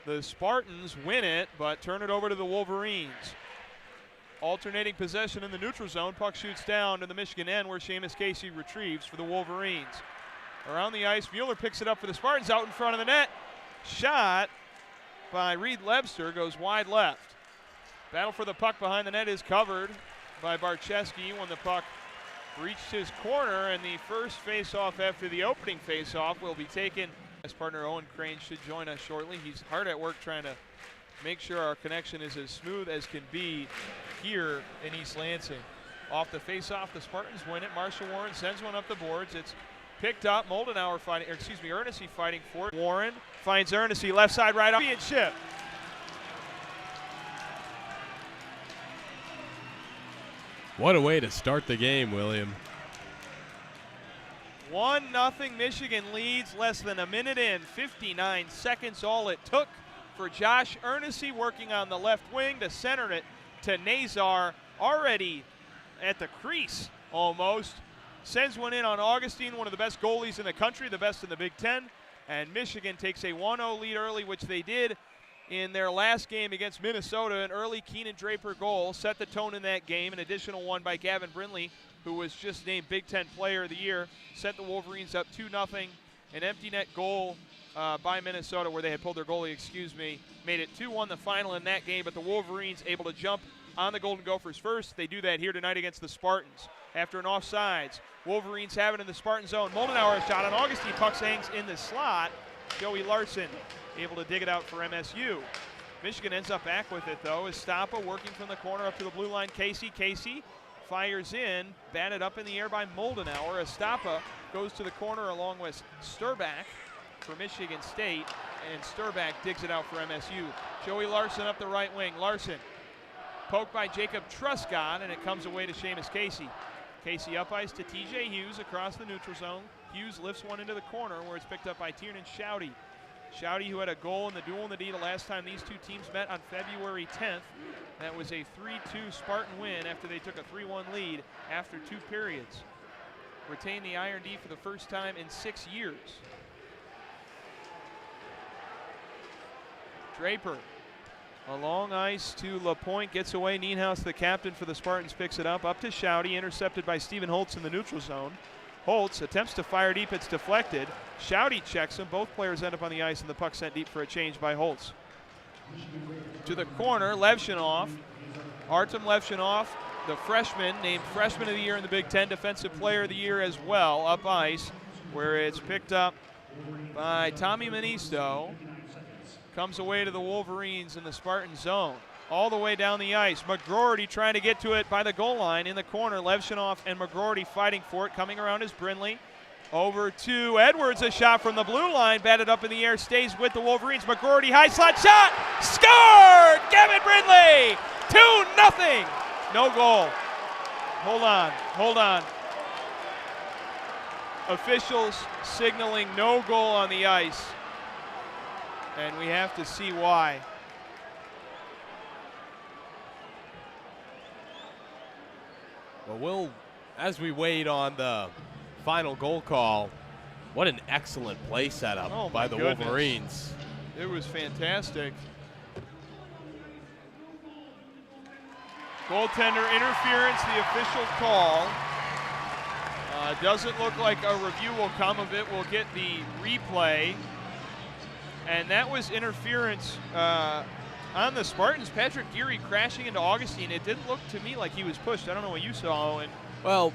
The Spartans win it, but turn it over to the Wolverines. Alternating possession in the neutral zone. Puck shoots down to the Michigan end where Seamus Casey retrieves for the Wolverines. Around the ice, Mueller picks it up for the Spartans out in front of the net. Shot by Reed Lebster goes wide left. Battle for the puck behind the net is covered by Barczewski when the puck reached his corner, and the first face-off after the opening face-off will be taken. His partner Owen Crain should join us shortly. He's hard at work trying to make sure our connection is as smooth as can be here in East Lansing. Off the face-off, the Spartans win it. Marshall Warren sends one up the boards. It's picked up. Moldenauer fighting, or excuse me, Ernest fighting for it. Warren finds Ernest, left side right off. Chip. What a way to start the game, William. 1-0 Michigan leads, less than a minute in, 59 seconds all it took for Josh Ernest working on the left wing to center it to Nazar, already at the crease almost. Sends one in on Augustine, one of the best goalies in the country, the best in the Big Ten, and Michigan takes a 1-0 lead early, which they did in their last game against Minnesota. An early Keenan Draper goal set the tone in that game. An additional one by Gavin Brindley, who was just named Big Ten Player of the Year, sent the Wolverines up 2-0. An empty net goal by Minnesota, where they had pulled their goalie, made it 2-1 the final in that game, but the Wolverines able to jump on the Golden Gophers first. They do that here tonight against the Spartans. After an offsides, Wolverines have it in the Spartan zone. Moldenauer shot on Augustine, puck hangs in the slot. Joey Larson able to dig it out for MSU. Michigan ends up back with it, though, as Stoppa working from the corner up to the blue line. Casey fires in, batted up in the air by Moldenauer. As Stoppa goes to the corner along with Sturback for Michigan State, and Sturback digs it out for MSU. Joey Larson up the right wing. Larson poked by Jacob Truscott, and it comes away to Seamus Casey. Casey up ice to TJ Hughes across the neutral zone. Hughes lifts one into the corner where it's picked up by Tiernan Schaude. Schaude, who had a goal in the duel in the D the last time these two teams met on February 10th. That was a 3-2 Spartan win after they took a 3-1 lead after 2 periods. Retained the Iron D for the first time in 6 years. Draper along ice to LaPointe, gets away. Nienhuis, the captain for the Spartans, picks it up to Schaude, intercepted by Stephen Holtz in the neutral zone. Holtz attempts to fire deep, it's deflected. Schaude checks him. Both players end up on the ice, and the puck sent deep for a change by Holtz. To the corner, Levshinov. Artem Levshinov, the freshman, named Freshman of the Year in the Big Ten, Defensive Player of the Year as well, up ice, where it's picked up by Tommy Manisto. Comes away to the Wolverines in the Spartan zone. All the way down the ice. McGroarty trying to get to it by the goal line in the corner. Levshinov and McGroarty fighting for it. Coming around is Brindley. Over to Edwards, a shot from the blue line. Batted up in the air, stays with the Wolverines. McGroarty, high slot shot! Scored! Gavin Brindley! 2-0! No goal. Hold on. Officials signaling no goal on the ice. And we have to see why. Well, as we wait on the final goal call, what an excellent play setup by the Wolverines. It was fantastic. Goaltender interference, the official call. Doesn't look like a review will come of it. We'll get the replay. And that was interference on the Spartans. Patrick Geary crashing into Augustine. It didn't look to me like he was pushed. I don't know what you saw, Owen. Well,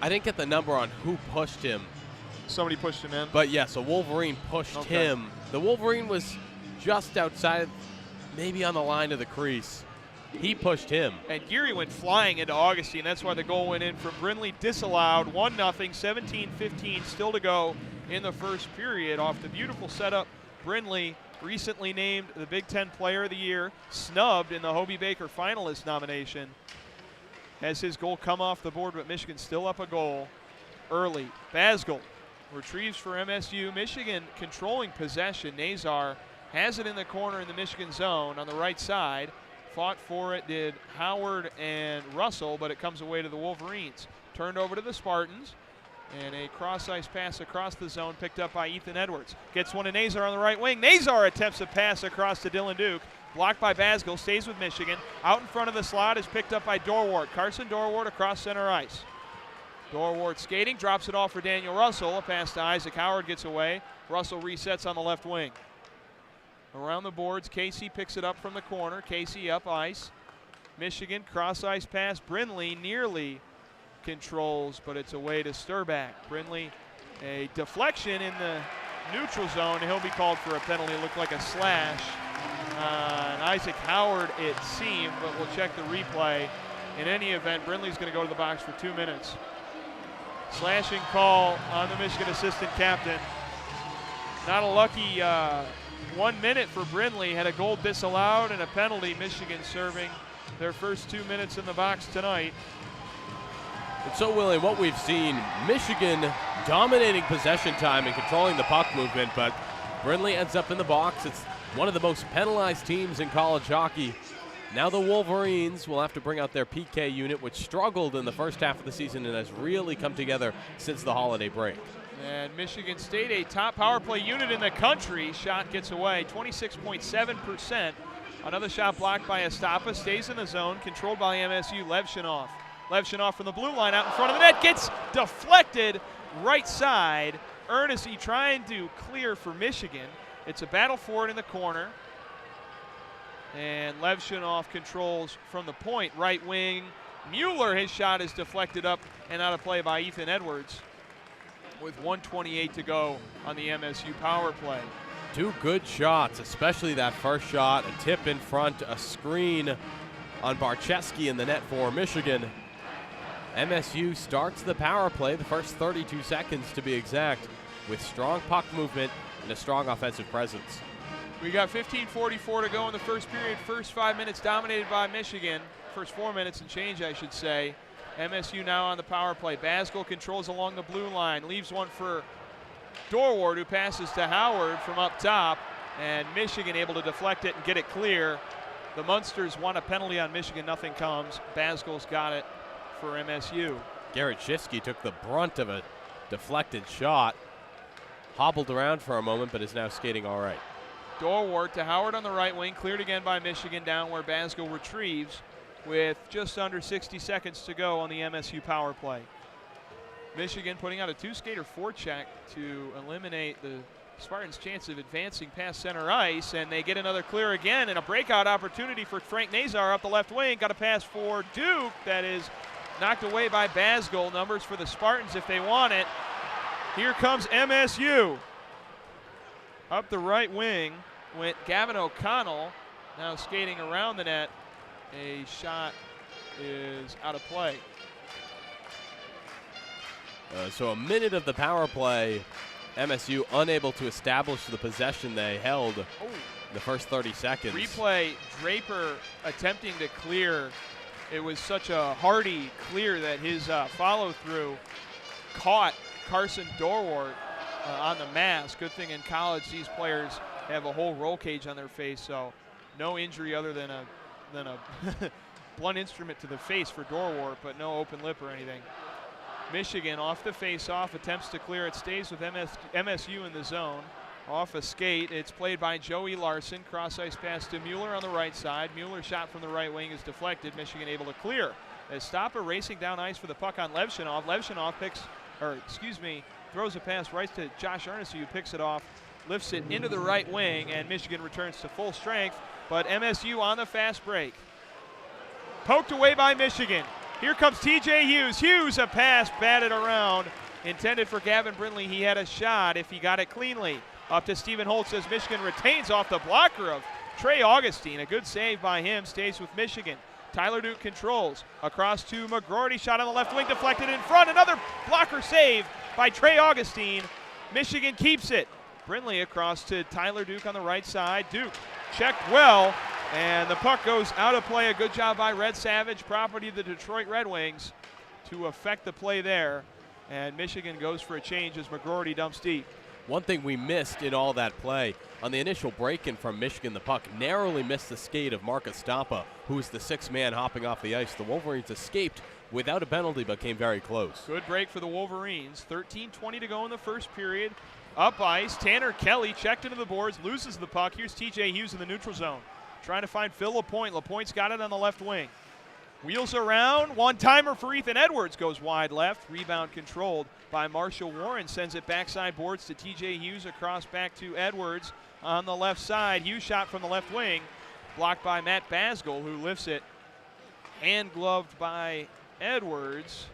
I didn't get the number on who pushed him. Somebody pushed him in. But yes, a Wolverine pushed him. The Wolverine was just outside, maybe on the line of the crease. He pushed him. And Geary went flying into Augustine. That's why the goal went in from Brindley. Disallowed. 1-0, 17-15 still to go in the first period off the beautiful setup. Brindley, recently named the Big Ten Player of the Year, snubbed in the Hobie Baker finalist nomination. Has his goal come off the board, but Michigan still up a goal early. Basgel retrieves for MSU. Michigan controlling possession. Nazar has it in the corner in the Michigan zone on the right side. Fought for it, did Howard and Russell, but it comes away to the Wolverines. Turned over to the Spartans. And a cross-ice pass across the zone picked up by Ethan Edwards. Gets one to Nazar on the right wing. Nazar attempts a pass across to Dylan Duke. Blocked by Basgill, stays with Michigan. Out in front of the slot is picked up by Dorwart. Carson Dorwart across center ice. Dorwart skating, drops it off for Daniel Russell. A pass to Isaac Howard gets away. Russell resets on the left wing. Around the boards, Casey picks it up from the corner. Casey up ice. Michigan cross-ice pass. Brindley nearly controls, but it's away to Sturback. Brindley, a deflection in the neutral zone. He'll be called for a penalty. It looked like a slash. And Isaac Howard, it seemed, but we'll check the replay. In any event, Brindley's going to go to the box for 2 minutes. Slashing call on the Michigan assistant captain. Not a lucky 1 minute for Brindley. Had a goal disallowed and a penalty. Michigan serving their first 2 minutes in the box tonight. And so, William, what we've seen, Michigan dominating possession time and controlling the puck movement, but Brindley ends up in the box. It's one of the most penalized teams in college hockey. Now the Wolverines will have to bring out their PK unit, which struggled in the first half of the season and has really come together since the holiday break. And Michigan State, a top power play unit in the country. Shot gets away, 26.7%. Another shot blocked by Estapa, stays in the zone, controlled by MSU, Levshunov. Levshunov from the blue line out in front of the net, gets deflected right side. Ernest trying to clear for Michigan. It's a battle for it in the corner. And Levshunov controls from the point, right wing. Mueller, his shot is deflected up and out of play by Ethan Edwards with 1:28 to go on the MSU power play. Two good shots, especially that first shot, a tip in front, a screen on Barcheski in the net for Michigan. MSU starts the power play, the first 32 seconds to be exact, with strong puck movement and a strong offensive presence. We got 15:44 to go in the first period. First 5 minutes dominated by Michigan. First 4 minutes and change, I should say. MSU now on the power play. Basgill controls along the blue line. Leaves one for Dorwart, who passes to Howard from up top. And Michigan able to deflect it and get it clear. The Munsters want a penalty on Michigan. Nothing comes. Basgill's got it for MSU. Garrett Shifsky took the brunt of a deflected shot. Hobbled around for a moment, but is now skating all right. Dorwart to Howard on the right wing, cleared again by Michigan down where Basgill retrieves with just under 60 seconds to go on the MSU power play. Michigan putting out a two-skater forecheck to eliminate the Spartans' chance of advancing past center ice, and they get another clear again, and a breakout opportunity for Frank Nazar up the left wing. Got a pass for Duke that is knocked away by Basgill. Numbers for the Spartans if they want it. Here comes MSU. Up the right wing went Gavin O'Connell, now skating around the net. A shot is out of play. So a minute of the power play, MSU unable to establish the possession they held the first 30 seconds. Replay, Draper attempting to clear. It was such a hardy clear that his follow-through caught Carson Dorwart on the mask. Good thing in college these players have a whole roll cage on their face, so no injury other than a blunt instrument to the face for Dorwart, but no open lip or anything. Michigan off the face-off, attempts to clear it, stays with MSU in the zone. Off a skate, it's played by Joey Larson. Cross-ice pass to Mueller on the right side. Mueller's shot from the right wing is deflected. Michigan able to clear. Estapa racing down ice for the puck on Levshunov. Levshunov throws a pass right to Josh Ernest, who picks it off, lifts it into the right wing, and Michigan returns to full strength. But MSU on the fast break. Poked away by Michigan. Here comes TJ Hughes. Hughes, a pass batted around. Intended for Gavin Brindley. He had a shot if he got it cleanly. Up to Stephen Holtz as Michigan retains off the blocker of Trey Augustine. A good save by him. Stays with Michigan. Tyler Duke controls. Across to McGroarty. Shot on the left wing. Deflected in front. Another blocker save by Trey Augustine. Michigan keeps it. Brindley across to Tyler Duke on the right side. Duke checked well. And the puck goes out of play. A good job by Red Savage, property of the Detroit Red Wings, to affect the play there. And Michigan goes for a change as McGroarty dumps deep. One thing we missed in all that play, on the initial break-in from Michigan, the puck narrowly missed the skate of Mark Estapa, who was the sixth man hopping off the ice. The Wolverines escaped without a penalty, but came very close. Good break for the Wolverines. 13:20 to go in the first period. Up ice, Tanner Kelly checked into the boards, loses the puck. Here's TJ Hughes in the neutral zone, trying to find Phil Lapointe. Lapointe's got it on the left wing. Wheels around, one-timer for Ethan Edwards, goes wide left. Rebound controlled by Marshall Warren, sends it backside boards to TJ Hughes, across back to Edwards on the left side. Hughes shot from the left wing, blocked by Matt Basgall, who lifts it. Hand gloved by Edwards.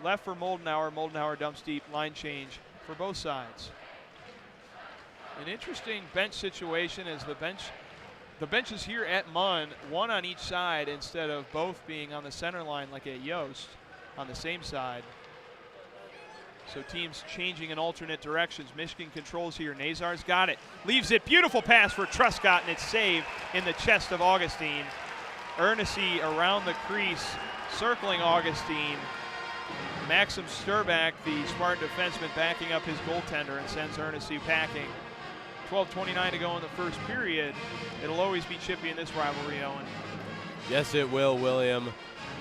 Left for Moldenauer. Moldenauer dumps deep, line change for both sides. An interesting bench situation as the benches here at Munn, one on each side instead of both being on the center line like at Yost on the same side. So teams changing in alternate directions. Michigan controls here. Nazar's got it. Leaves it. Beautiful pass for Truscott, and it's saved in the chest of Augustine. Ernessy around the crease, circling Augustine. Maxim Sturback, the Spartan defenseman, backing up his goaltender and sends Ernessy packing. 12:29 to go in the first period. It'll always be chippy in this rivalry, Owen. Yes, it will, William.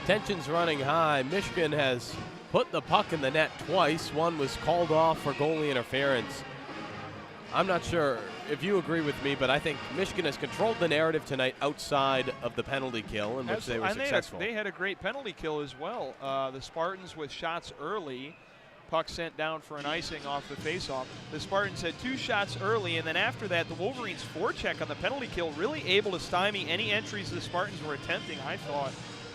Tension's running high. Michigan has put the puck in the net twice. One was called off for goalie interference. I'm not sure if you agree with me, but I think Michigan has controlled the narrative tonight outside of the penalty kill, in which they were successful. They had a great penalty kill as well. The Spartans with shots early. Puck sent down for an icing off the faceoff. The Spartans had 2 shots early, and then after that, the Wolverines' forecheck on the penalty kill really able to stymie any entries the Spartans were attempting, I thought.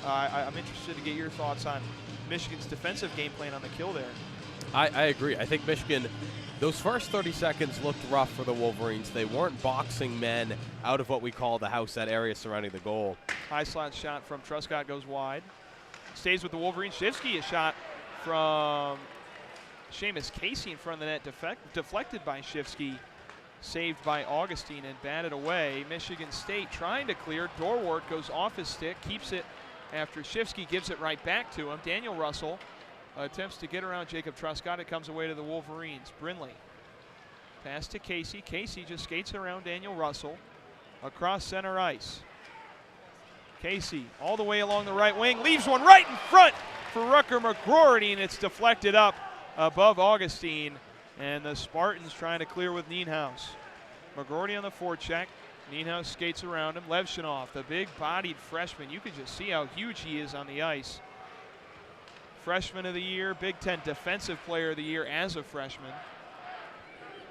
I'm interested to get your thoughts on Michigan's defensive game plan on the kill there. I agree. I think Michigan, those first 30 seconds looked rough for the Wolverines. They weren't boxing men out of what we call the house, that area surrounding the goal. High slot shot from Truscott goes wide. Stays with the Wolverines. Shifsky, a shot from Seamus Casey in front of the net, deflected by Shifsky, saved by Augustine and batted away. Michigan State trying to clear. Dorwart goes off his stick, keeps it after Shifsky gives it right back to him. Daniel Russell attempts to get around Jacob Truscott. It comes away to the Wolverines. Brindley. Pass to Casey. Casey just skates around Daniel Russell across center ice. Casey all the way along the right wing, leaves one right in front for Rucker McGroarty, and it's deflected up above Augustine, and the Spartans trying to clear with Nienhuis. McGroarty on the forecheck. Nienhuis skates around him. Levshunov, the big-bodied freshman. You can just see how huge he is on the ice. Freshman of the year, Big Ten Defensive Player of the Year as a freshman.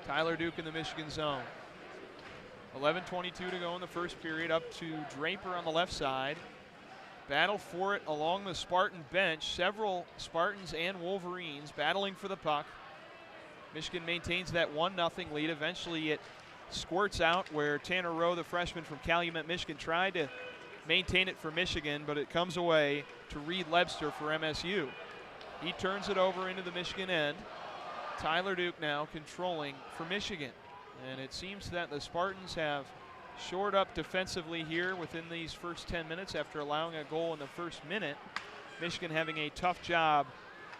Tyler Duke in the Michigan zone. 11:22 to go in the first period. Up to Draper on the left side. Battle for it along the Spartan bench. Several Spartans and Wolverines battling for the puck. Michigan maintains that 1-0 lead. Eventually it squirts out where Tanner Rowe, the freshman from Calumet, Michigan, tried to maintain it for Michigan, but it comes away to Reed Lebster for MSU. He turns it over into the Michigan end. Tyler Duke now controlling for Michigan. And it seems that the Spartans have shored up defensively here within these first 10 minutes after allowing a goal in the first minute. Michigan having a tough job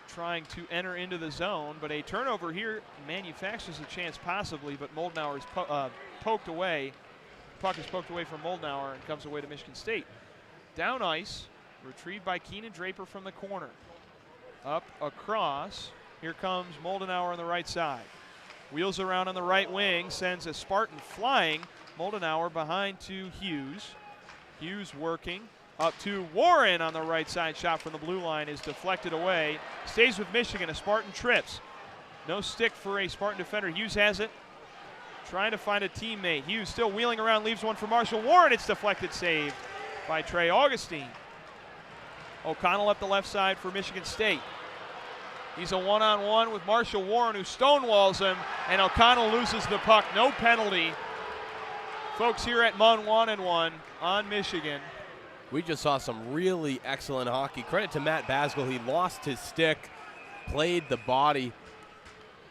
trying to enter into the zone, but a turnover here manufactures a chance possibly, but Moldenauer is poked away. Puck is poked away from Moldenauer and comes away to Michigan State. Down ice, retrieved by Keenan Draper from the corner. Up across, here comes Moldenauer on the right side. Wheels around on the right wing, sends a Spartan flying. Moldenauer behind to Hughes. Hughes working up to Warren on the right side. Shot from the blue line is deflected away. Stays with Michigan. A Spartan trips. No stick for a Spartan defender. Hughes has it. Trying to find a teammate. Hughes still wheeling around. Leaves one for Marshall Warren. It's deflected. Saved by Trey Augustine. O'Connell up the left side for Michigan State. He's a one-on-one with Marshall Warren, who stonewalls him, and O'Connell loses the puck. No penalty. Folks here at Munn 1-1 on Michigan. We just saw some really excellent hockey. Credit to Matt Basgall. He lost his stick, played the body,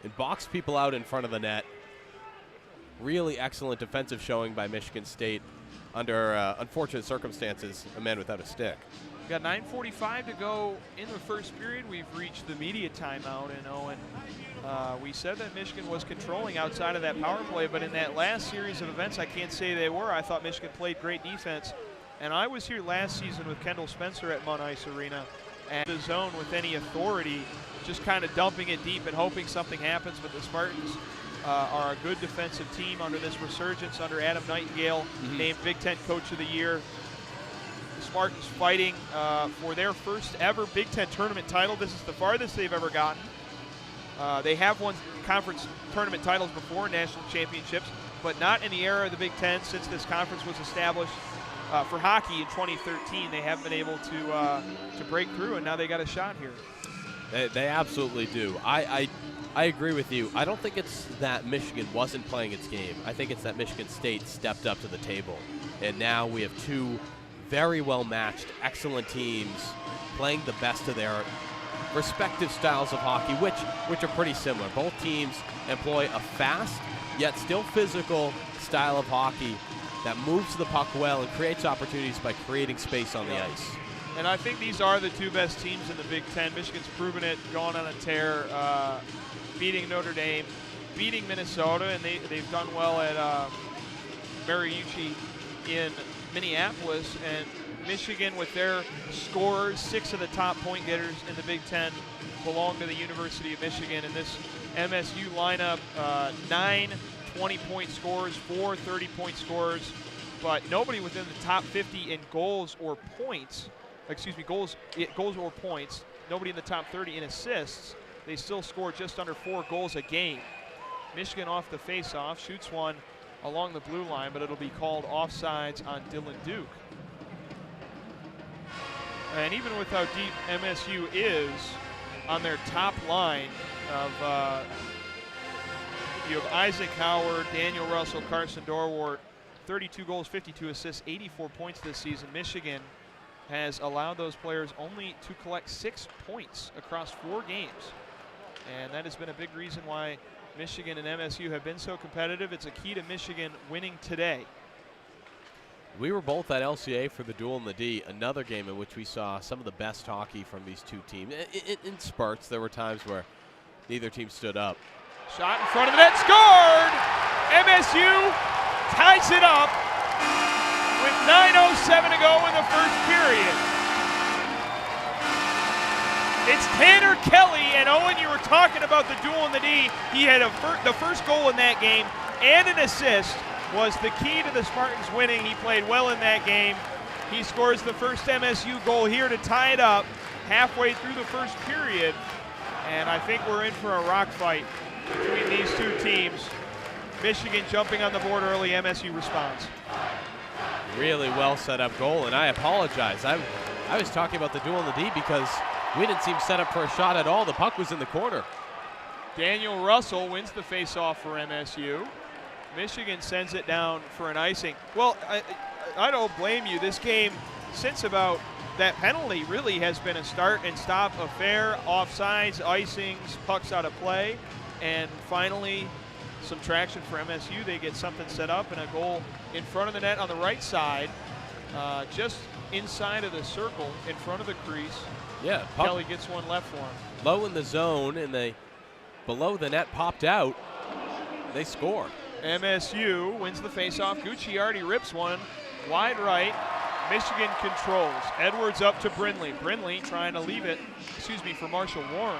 and boxed people out in front of the net. Really excellent defensive showing by Michigan State under unfortunate circumstances, a man without a stick. We've got 9:45 to go in the first period. We've reached the media timeout, and Owen, we said that Michigan was controlling outside of that power play, but in that last series of events, I can't say they were. I thought Michigan played great defense, and I was here last season with Kendall Spencer at Munn Ice Arena, and the zone with any authority, just kind of dumping it deep and hoping something happens. But the Spartans are a good defensive team under this resurgence under Adam Nightingale, named Big Ten Coach of the Year. The Spartans fighting for their first ever Big Ten tournament title. This is the farthest they've ever gotten. They have won conference tournament titles before, national championships, but not in the era of the Big Ten since this conference was established. For hockey in 2013, they have been able to break through, and now they got a shot here. They absolutely do. I agree with you. I don't think it's that Michigan wasn't playing its game. I think it's that Michigan State stepped up to the table, and now we have two very well-matched, excellent teams playing the best of their respective styles of hockey, which are pretty similar. Both teams employ a fast, yet still physical style of hockey that moves the puck well and creates opportunities by creating space on the ice. And I think these are the two best teams in the Big Ten. Michigan's proven it, gone on a tear, beating Notre Dame, beating Minnesota, and they've done well at Mariucci in Minneapolis. And Michigan, with their scorers, 6 of the top point getters in the Big Ten belong to the University of Michigan. And this MSU lineup, 9 20-point scorers, 4 30-point scorers, but nobody within the top 50 in goals or points. Goals or points. Nobody in the top 30 in assists. They still score just under 4 goals a game. Michigan off the face-off, shoots one along the blue line, but it'll be called offsides on Dylan Duke. And even with how deep MSU is on their top line of you have Isaac Howard, Daniel Russell, Carson Dorwart, 32 goals, 52 assists, 84 points this season. Michigan has allowed those players only to collect 6 points across 4 games. And that has been a big reason why Michigan and MSU have been so competitive. It's a key to Michigan winning today. We were both at LCA for the Duel in the D, another game in which we saw some of the best hockey from these two teams. In spurts, there were times where neither team stood up. Shot in front of the net, scored! MSU ties it up with 9:07 to go in the first period. It's Tanner Kelly, and Owen, you were talking about the Duel in the D. He had the first goal in that game, and an assist was the key to the Spartans winning. He played well in that game. He scores the first MSU goal here to tie it up halfway through the first period, and I think we're in for a rock fight between these two teams. Michigan jumping on the board early, MSU responds. Really well set up goal, and I apologize. I was talking about the Duel in the D because we didn't seem set up for a shot at all. The puck was in the corner. Daniel Russell wins the faceoff for MSU. Michigan sends it down for an icing. Well, I don't blame you. This game, since about that penalty, really has been a start and stop affair. Offsides, icings, pucks out of play. And finally, some traction for MSU. They get something set up and a goal in front of the net on the right side, just inside of the circle, in front of the crease. Yeah, Kelly gets one left for him. Low in the zone, and they below the net popped out. They score. MSU wins the faceoff. Gucciardi rips one wide right. Michigan controls. Edwards up to Brindley. Brindley trying to leave it, for Marshall Warren.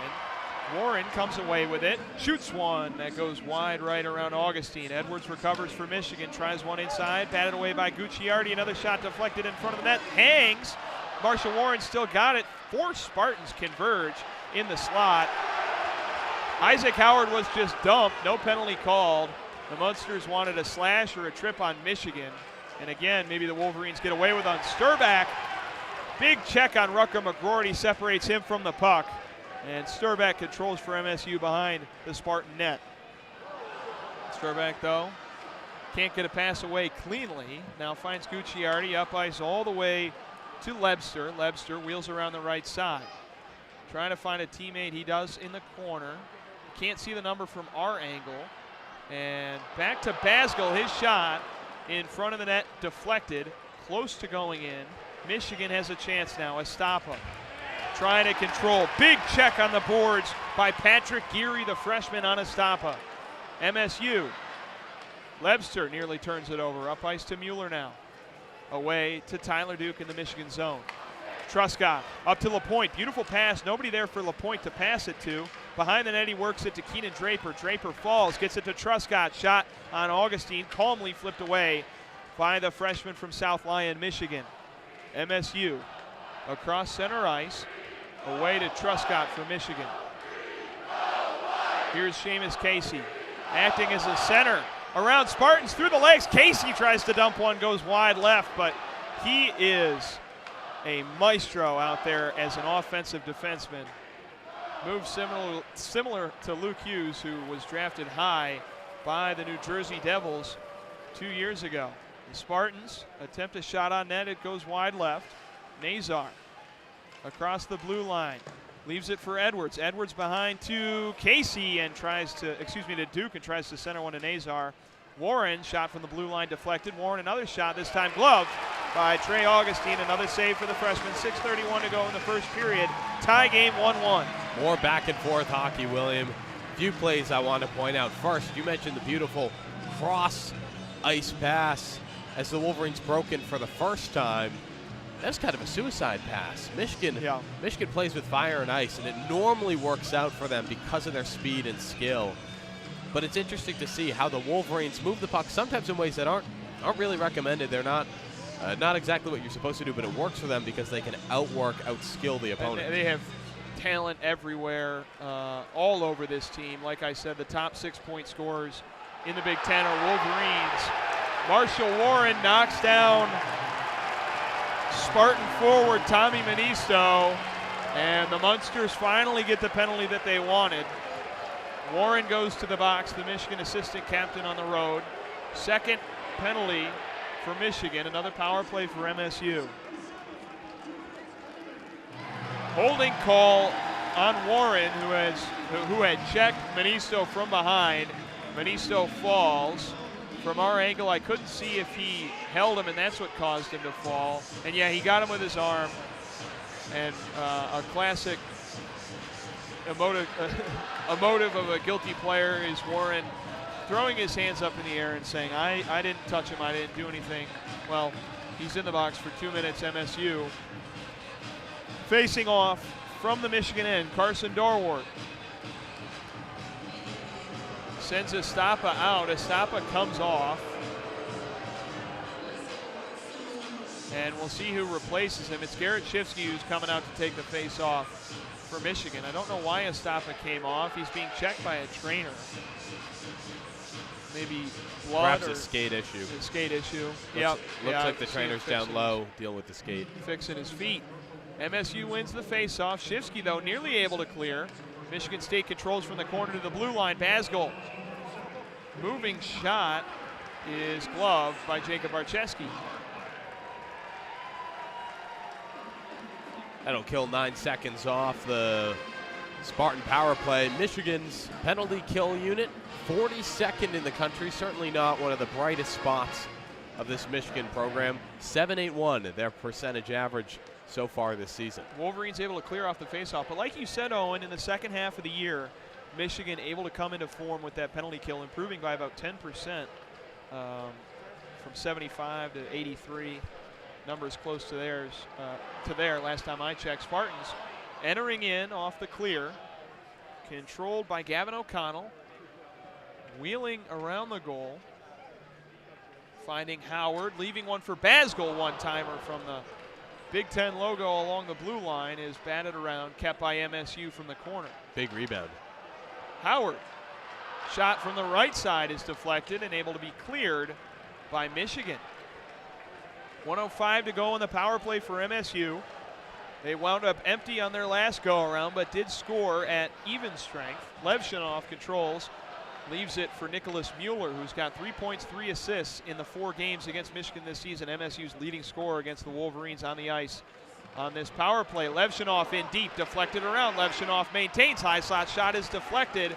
Warren comes away with it, shoots one that goes wide right around Augustine. Edwards recovers for Michigan, tries one inside, batted away by Gucciardi. Another shot deflected in front of the net, hangs. Marshall Warren still got it. 4 Spartans converge in the slot. Isaac Howard was just dumped, no penalty called. The Munsters wanted a slash or a trip on Michigan. And again, maybe the Wolverines get away with on Sturback. Big check on Rucker McGroarty, separates him from the puck. And Sturback controls for MSU behind the Spartan net. Sturback, though, can't get a pass away cleanly. Now finds Gucciardi up ice all the way to Lebster. Lebster wheels around the right side. Trying to find a teammate. He does in the corner. Can't see the number from our angle. And back to Basgill. His shot in front of the net, deflected, close to going in. Michigan has a chance now. Estapa trying to control. Big check on the boards by Patrick Geary, the freshman on Estapa. MSU. Lebster nearly turns it over. Up ice to Mueller now. Away to Tyler Duke in the Michigan zone. Truscott up to LaPointe. Beautiful pass. Nobody there for LaPointe to pass it to. Behind the net, he works it to Keenan Draper. Draper falls, gets it to Truscott. Shot on Augustine, calmly flipped away by the freshman from South Lyon, Michigan. MSU across center ice, away to Truscott for Michigan. Here's Seamus Casey, acting as a center. Around Spartans, through the legs. Casey tries to dump one, goes wide left, but he is a maestro out there as an offensive defenseman. Moves similar to Luke Hughes, who was drafted high by the New Jersey Devils 2 years ago. The Spartans attempt a shot on net. It goes wide left. Nazar across the blue line. Leaves it for Edwards. Edwards behind to Casey and to Duke and tries to center one to Nazar. Warren, shot from the blue line deflected. Warren, another shot, this time gloved by Trey Augustine. Another save for the freshman. 6:31 to go in the first period. Tie game 1-1. More back and forth hockey, William. Few plays I want to point out. First, you mentioned the beautiful cross ice pass as the Wolverines broke in for the first time. That's kind of a suicide pass. Michigan plays with fire and ice, and it normally works out for them because of their speed and skill. But it's interesting to see how the Wolverines move the puck, sometimes in ways that aren't really recommended. They're not exactly what you're supposed to do, but it works for them because they can outskill the opponent. And they have talent everywhere, all over this team. Like I said, the top 6-point scorers in the Big Ten are Wolverines. Marshall Warren knocks down Spartan forward Tommy Manisto, and the Munsters finally get the penalty that they wanted. Warren goes to the box, the Michigan assistant captain on the road. Second penalty for Michigan, another power play for MSU. Holding call on Warren, who had checked Manisto from behind. Manisto falls. From our angle, I couldn't see if he held him, and that's what caused him to fall. And yeah, he got him with his arm. And a classic emotive of a guilty player is Warren throwing his hands up in the air and saying, I didn't touch him, I didn't do anything. Well, he's in the box for 2 minutes, MSU. Facing off from the Michigan end, Carson Dorwart. Sends Estapa out. Estapa comes off. And we'll see who replaces him. It's Garrett Shifsky who's coming out to take the face off for Michigan. I don't know why Estapa came off. He's being checked by a trainer. Maybe blood. Perhaps a skate issue. A skate issue. Looks like the trainer's down low, dealing with the skate. Fixing his feet. MSU wins the face-off. Shifsky, though, nearly able to clear. Michigan State controls from the corner to the blue line. Basgel. Moving shot is gloved by Jacob Archeski. That'll kill 9 seconds off the Spartan power play. Michigan's penalty kill unit, 42nd in the country. Certainly not one of the brightest spots of this Michigan program. 7.81, their percentage average so far this season. Wolverines able to clear off the faceoff, but like you said, Owen, in the second half of the year, Michigan able to come into form with that penalty kill, improving by about 10% from 75 to 83. Numbers close to theirs, last time I checked. Spartans entering in off the clear, controlled by Gavin O'Connell, wheeling around the goal, finding Howard, leaving one for Basgel, one-timer from the Big Ten logo along the blue line, is batted around, kept by MSU from the corner. Big rebound. Howard, shot from the right side is deflected and able to be cleared by Michigan. 1:05 to go in the power play for MSU. They wound up empty on their last go-around, but did score at even strength. Levshunov controls, leaves it for Nicholas Mueller, who's got 3 points, 3 assists in the 4 games against Michigan this season. MSU's leading scorer against the Wolverines on the ice on this power play. Levshunov in deep, deflected around. Levshunov maintains, high slot shot is deflected.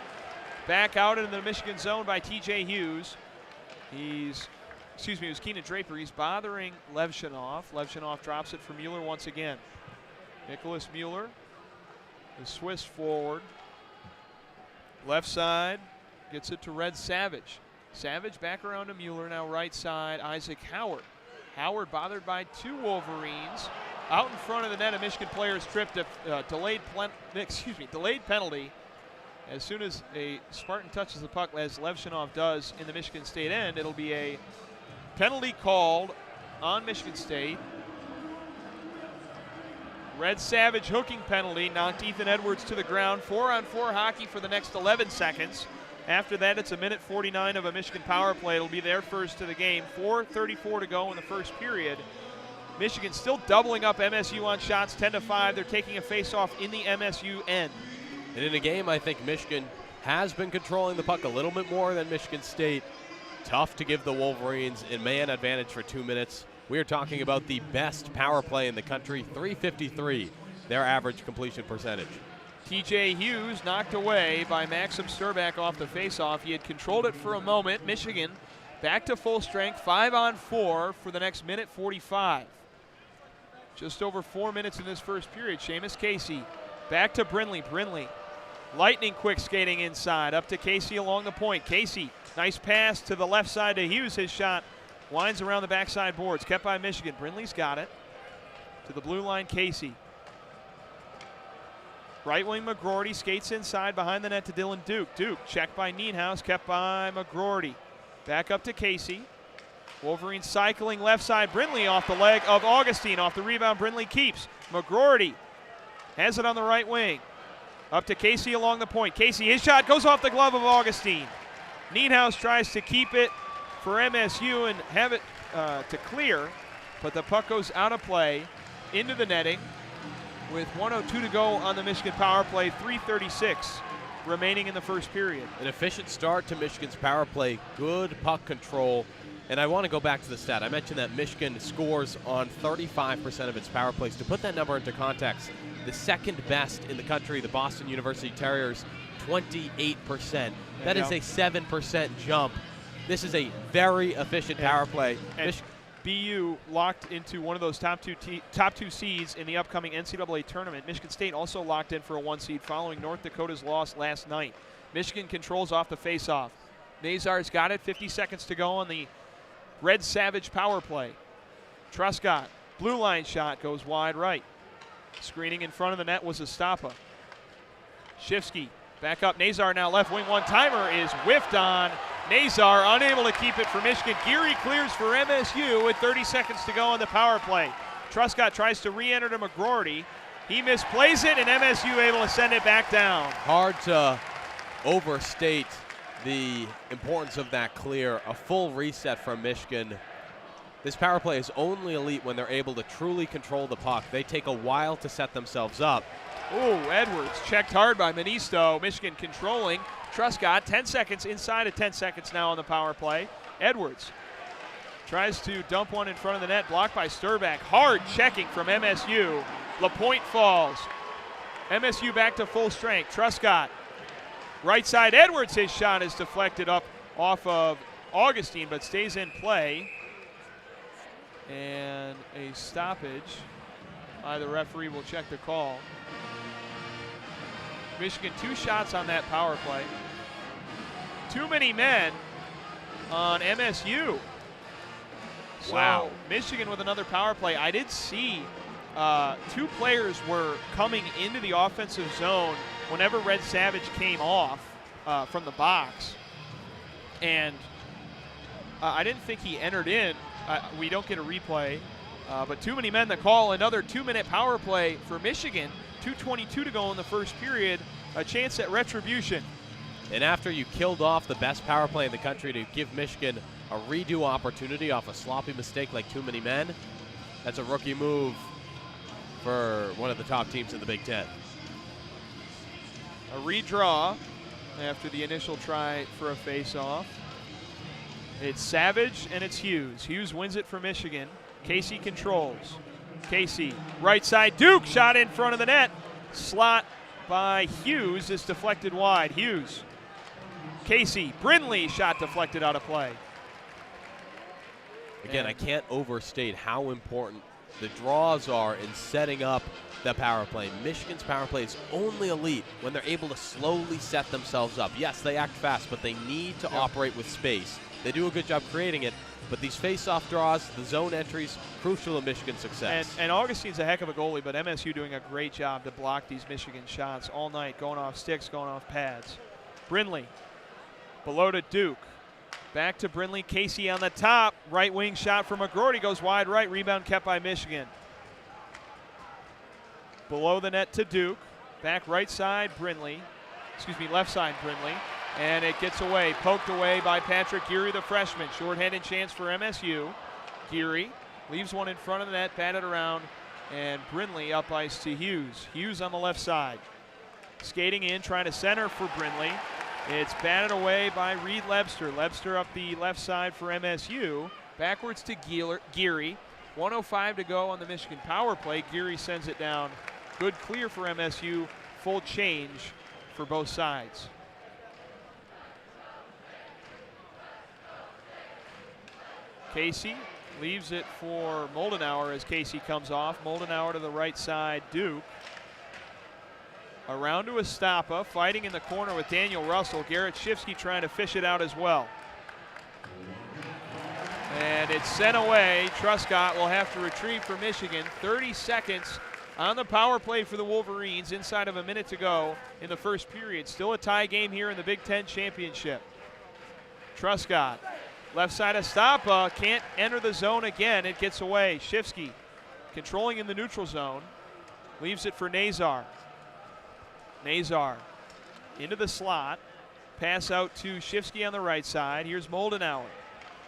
Back out into the Michigan zone by TJ Hughes. It was Keenan Draper. He's bothering Levshunov. Levshunov drops it for Mueller once again. Nicholas Mueller, the Swiss forward. Left side, gets it to Red Savage. Savage back around to Mueller, now right side, Isaac Howard. Howard bothered by 2 Wolverines. out in front of the net. A Michigan player's tripped. Delayed penalty. As soon as a Spartan touches the puck, as Levshinov does in the Michigan State end, it'll be a penalty called on Michigan State. Red Savage hooking penalty knocked Ethan Edwards to the ground. 4-on-4 hockey for the next 11 seconds. After that, it's a minute 49 of a Michigan power play. It'll be their first to the game. 4:34 to go in the first period. Michigan still doubling up MSU on shots, 10-5. They're taking a face-off in the MSU end. And in a game, I think Michigan has been controlling the puck a little bit more than Michigan State. Tough to give the Wolverines a man advantage for 2 minutes. We are talking about the best power play in the country, .353, their average completion percentage. TJ Hughes knocked away by Maxim Sturbak off the faceoff. He had controlled it for a moment. Michigan back to full strength, 5-on-4 for the next minute 45. Just over 4 minutes in this first period. Seamus Casey back to Brindley. Brindley, lightning quick skating inside, up to Casey along the point. Casey, nice pass to the left side to Hughes. His shot winds around the backside boards, kept by Michigan. Brindley's got it. To the blue line, Casey. Right wing McGroarty skates inside behind the net to Dylan Duke. Duke checked by Nienhuis, kept by McGroarty. Back up to Casey. Wolverines cycling left side. Brindley off the leg of Augustine. Off the rebound, Brindley keeps. McGroarty has it on the right wing. Up to Casey along the point. Casey, his shot goes off the glove of Augustine. Nienhuis tries to keep it for MSU and have it to clear, but the puck goes out of play into the netting with 1:02 to go on the Michigan power play, 3:36 remaining in the first period. An efficient start to Michigan's power play, good puck control, and I want to go back to the stat. I mentioned that Michigan scores on 35% of its power plays. To put that number into context, the second best in the country, the Boston University Terriers, 28%. That is a 7% jump. This is a very efficient power play. And BU locked into one of those top two seeds in the upcoming NCAA tournament. Michigan State also locked in for a 1 seed following North Dakota's loss last night. Michigan controls off the faceoff. Nazar's got it, 50 seconds to go on the Red Savage power play. Truscott, blue line shot, goes wide right. Screening in front of the net was Estapa. Shifsky back up. Nazar now left wing. One-timer is whiffed on. Nazar unable to keep it for Michigan. Geary clears for MSU with 30 seconds to go on the power play. Truscott tries to re-enter to McGroarty. He misplays it, and MSU able to send it back down. Hard to overstate the importance of that clear. A full reset from Michigan. This power play is only elite when they're able to truly control the puck. They take a while to set themselves up. Ooh, Edwards checked hard by Manisto. Michigan controlling. Truscott, 10 seconds, inside of 10 seconds now on the power play. Edwards tries to dump one in front of the net, blocked by Sturbak. Hard checking from MSU. LaPointe falls. MSU back to full strength. Truscott, right side. Edwards, his shot is deflected up off of Augustine, but stays in play. And a stoppage by the referee. Will check the call. Michigan 2 shots on that power play. Too many men on MSU. So wow. Michigan with another power play. I did see 2 players were coming into the offensive zone whenever Red Savage came off from the box. And I didn't think he entered in. We don't get a replay. But too many men that call. Another 2-minute power play for Michigan. 2:22 to go in the first period. A chance at retribution. And after you killed off the best power play in the country to give Michigan a redo opportunity off a sloppy mistake like too many men, that's a rookie move for one of the top teams in the Big Ten. A redraw after the initial try for a face-off. It's Savage and it's Hughes. Hughes wins it for Michigan. Casey controls. Casey, right side, Duke, shot in front of the net. Slot by Hughes is deflected wide. Hughes, Casey, Brindley, shot deflected out of play. Again, I can't overstate how important the draws are in setting up the power play. Michigan's power play is only elite when they're able to slowly set themselves up. Yes, they act fast, but they need to operate with space. They do a good job creating it, but these face-off draws, the zone entries, crucial to Michigan's success. And Augustine's a heck of a goalie, but MSU doing a great job to block these Michigan shots all night, going off sticks, going off pads. Brindley, below to Duke. Back to Brindley. Casey on the top. Right wing shot from McGroarty goes wide right. Rebound kept by Michigan. Below the net to Duke. Back right side, Brindley. Excuse me, left side, Brindley. And it gets away. Poked away by Patrick Geary, the freshman. Short-handed chance for MSU. Geary leaves one in front of the net, batted around, and Brindley up ice to Hughes. Hughes on the left side. Skating in, trying to center for Brindley. It's batted away by Reed Lebster. Lebster up the left side for MSU. Backwards to Geary. 1:05 to go on the Michigan power play. Geary sends it down. Good clear for MSU. Full change for both sides. Casey leaves it for Moldenauer as Casey comes off. Moldenauer to the right side, Duke. Around to Estapa, fighting in the corner with Daniel Russell. Garrett Shifsky trying to fish it out as well. And it's sent away. Truscott will have to retrieve for Michigan. 30 seconds on the power play for the Wolverines, inside of a minute to go in the first period. Still a tie game here in the Big Ten Championship. Truscott, left side Estapa, can't enter the zone again. It gets away. Shifsky controlling in the neutral zone. Leaves it for Nazar. Nazar into the slot. Pass out to Shifsky on the right side. Here's Moldenauer.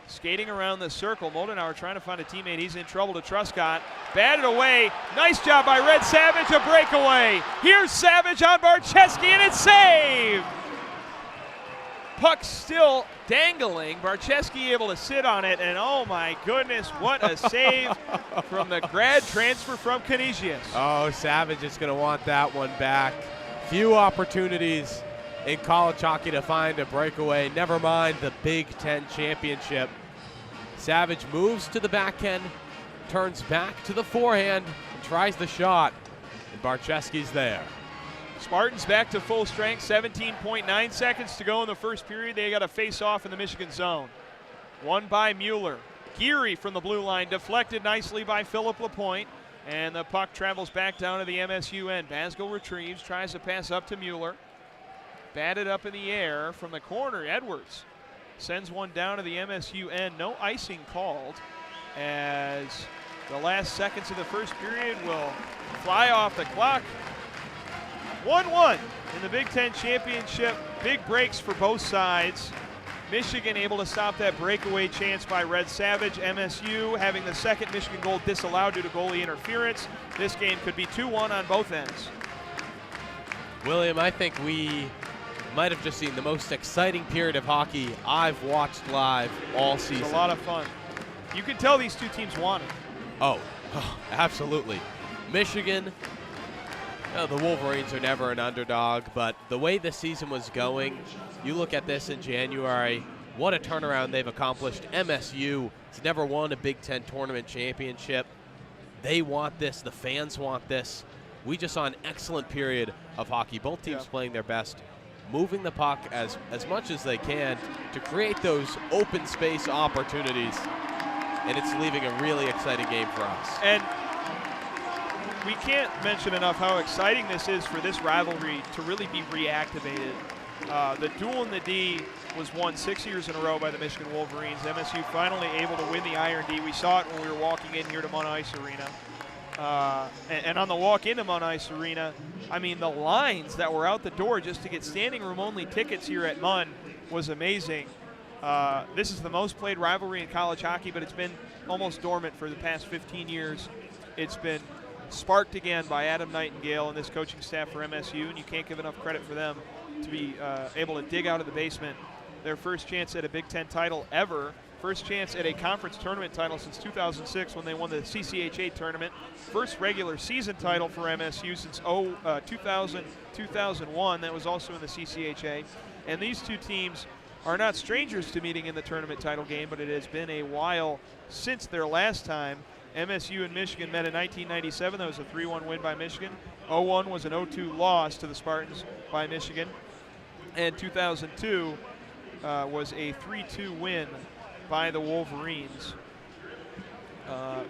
Skating around the circle. Moldenauer trying to find a teammate. He's in trouble to Truscott. Batted away. Nice job by Red Savage. A breakaway. Here's Savage on Barcheski, and it's saved. Puck still dangling. Barcheski able to sit on it, and oh my goodness, what a save from the grad transfer from Canisius. Oh, Savage is going to want that one back. Few opportunities in college hockey to find a breakaway, never mind the Big Ten Championship. Savage moves to the backhand, turns back to the forehand, and tries the shot, and Barcheski's there. Spartans back to full strength, 17.9 seconds to go in the first period. They got a face-off in the Michigan zone. Won by Mueller. Geary from the blue line, deflected nicely by Philip Lapointe. And the puck travels back down to the MSU end. Basgo retrieves, tries to pass up to Mueller. Batted up in the air from the corner. Edwards sends one down to the MSU end. No icing called, as the last seconds of the first period will fly off the clock. 1-1 in the Big Ten Championship. Big breaks for both sides. Michigan able to stop that breakaway chance by Red Savage. MSU having the second Michigan goal disallowed due to goalie interference. This game could be 2-1 on both ends. William, I think we might have just seen the most exciting period of hockey I've watched live all season. It's a lot of fun. You can tell these two teams want it. Oh, absolutely. Michigan, the Wolverines are never an underdog, but the way the season was going, you look at this in January, what a turnaround they've accomplished. MSU has never won a Big Ten tournament championship. They want this. The fans want this. We just saw an excellent period of hockey. Both teams playing their best, moving the puck as much as they can to create those open space opportunities, and it's leaving a really exciting game for us. And we can't mention enough how exciting this is for this rivalry to really be reactivated. The duel in the D was won 6 years in a row by the Michigan Wolverines. MSU finally able to win the Iron D. We saw it when we were walking in here to Munn Ice Arena. And on the walk into Munn Ice Arena, I mean, the lines that were out the door just to get standing room only tickets here at Munn was amazing. This is the most played rivalry in college hockey, but it's been almost dormant for the past 15 years. It's been sparked again by Adam Nightingale and this coaching staff for MSU, and you can't give enough credit for them to be able to dig out of the basement. Their first chance at a Big Ten title ever. First chance at a conference tournament title since 2006 when they won the CCHA tournament. First regular season title for MSU since 2000-2001. That was also in the CCHA. And these two teams are not strangers to meeting in the tournament title game, but it has been a while since their last time. MSU and Michigan met in 1997. That was a 3-1 win by Michigan. 0-1 was an 0-2 loss to the Spartans by Michigan. And 2002, was a 3-2 win by the Wolverines.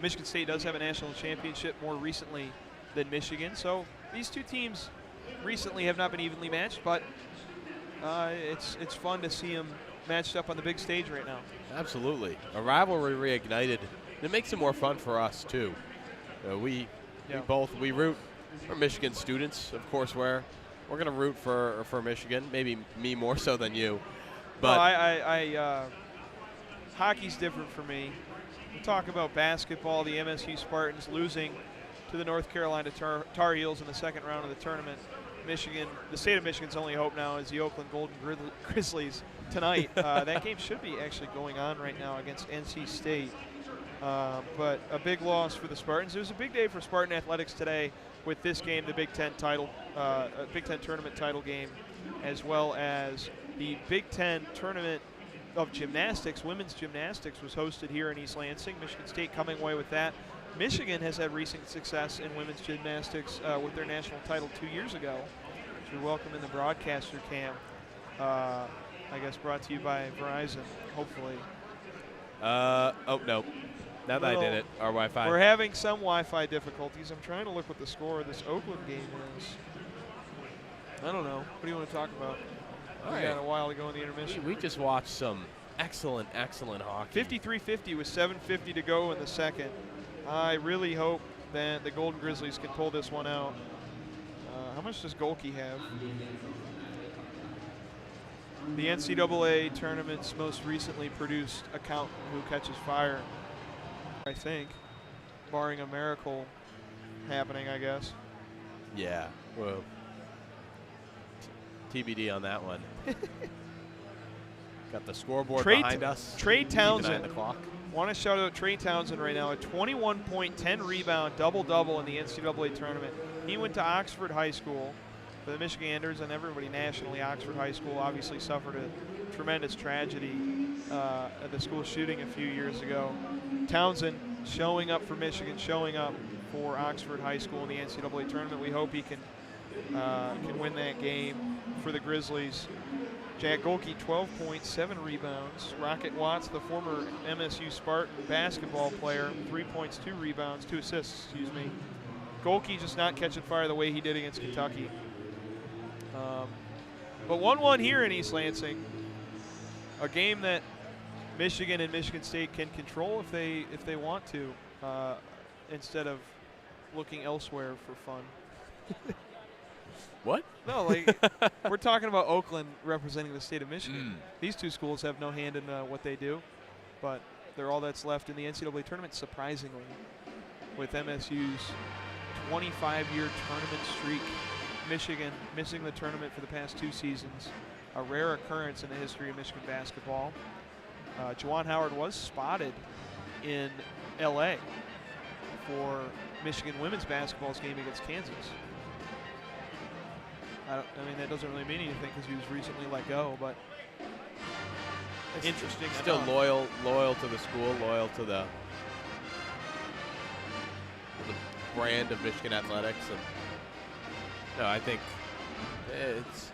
Michigan State does have a national championship more recently than Michigan, so these two teams recently have not been evenly matched, but it's fun to see them matched up on the big stage right now. Absolutely. A rivalry reignited. It makes it more fun for us, too. We root for Michigan students. Of course, we're going to root for Michigan, maybe me more so than you. But hockey's different for me. We talk about basketball, the MSU Spartans losing to the North Carolina Tar Heels in the second round of the tournament. Michigan, the state of Michigan's only hope now is the Oakland Golden Grizzlies tonight. That game should be actually going on right now against NC State. But a big loss for the Spartans. It was a big day for Spartan athletics today with this game, the Big Ten tournament title game, as well as the Big Ten tournament of gymnastics. Women's gymnastics was hosted here in East Lansing. Michigan State coming away with that. Michigan has had recent success in women's gymnastics with their national title 2 years ago. So we welcome in the broadcaster cam. I guess brought to you by Verizon, hopefully. Oh, no. Now that I did it, our Wi-Fi. We're having some Wi-Fi difficulties. I'm trying to look what the score of this Oakland game is. I don't know. What do you want to talk about? We got a while to go in the intermission. We just watched some excellent hockey. 53-50 with 7:50 to go in the second. I really hope that the Golden Grizzlies can pull this one out. How much does Golke have? The NCAA tournament's most recently produced accountant who catches fire, I think, barring a miracle happening, I guess. Yeah, well, TBD on that one. Got the scoreboard behind us. Trey Townsend. The clock. Want to shout out Trey Townsend right now. A 21 point, 10 rebound, double-double in the NCAA tournament. He went to Oxford High School for the Michiganders, and everybody nationally. Oxford High School obviously suffered a tremendous tragedy at the school shooting a few years ago. Townsend showing up for Michigan, showing up for Oxford High School in the NCAA tournament. We hope he can win that game for the Grizzlies. Jack Golke, 12 points, 7 rebounds. Rocket Watts, the former MSU Spartan basketball player, 3 points, 2 rebounds, 2 assists, excuse me. Golke just not catching fire the way he did against Kentucky. But 1-1 here in East Lansing. A game that Michigan and Michigan State can control if they want to, instead of looking elsewhere for fun. What? No, like we're talking about Oakland representing the state of Michigan. These two schools have no hand in what they do, but they're all that's left in the NCAA tournament, surprisingly, with MSU's 25-year tournament streak. Michigan missing the tournament for the past 2 seasons, a rare occurrence in the history of Michigan basketball. Juwan Howard was spotted in L.A. for Michigan women's basketball's game against Kansas. I mean, that doesn't really mean anything because he was recently let go, but it's interesting. Still loyal to the school, loyal to the brand of Michigan athletics. And no, I think it's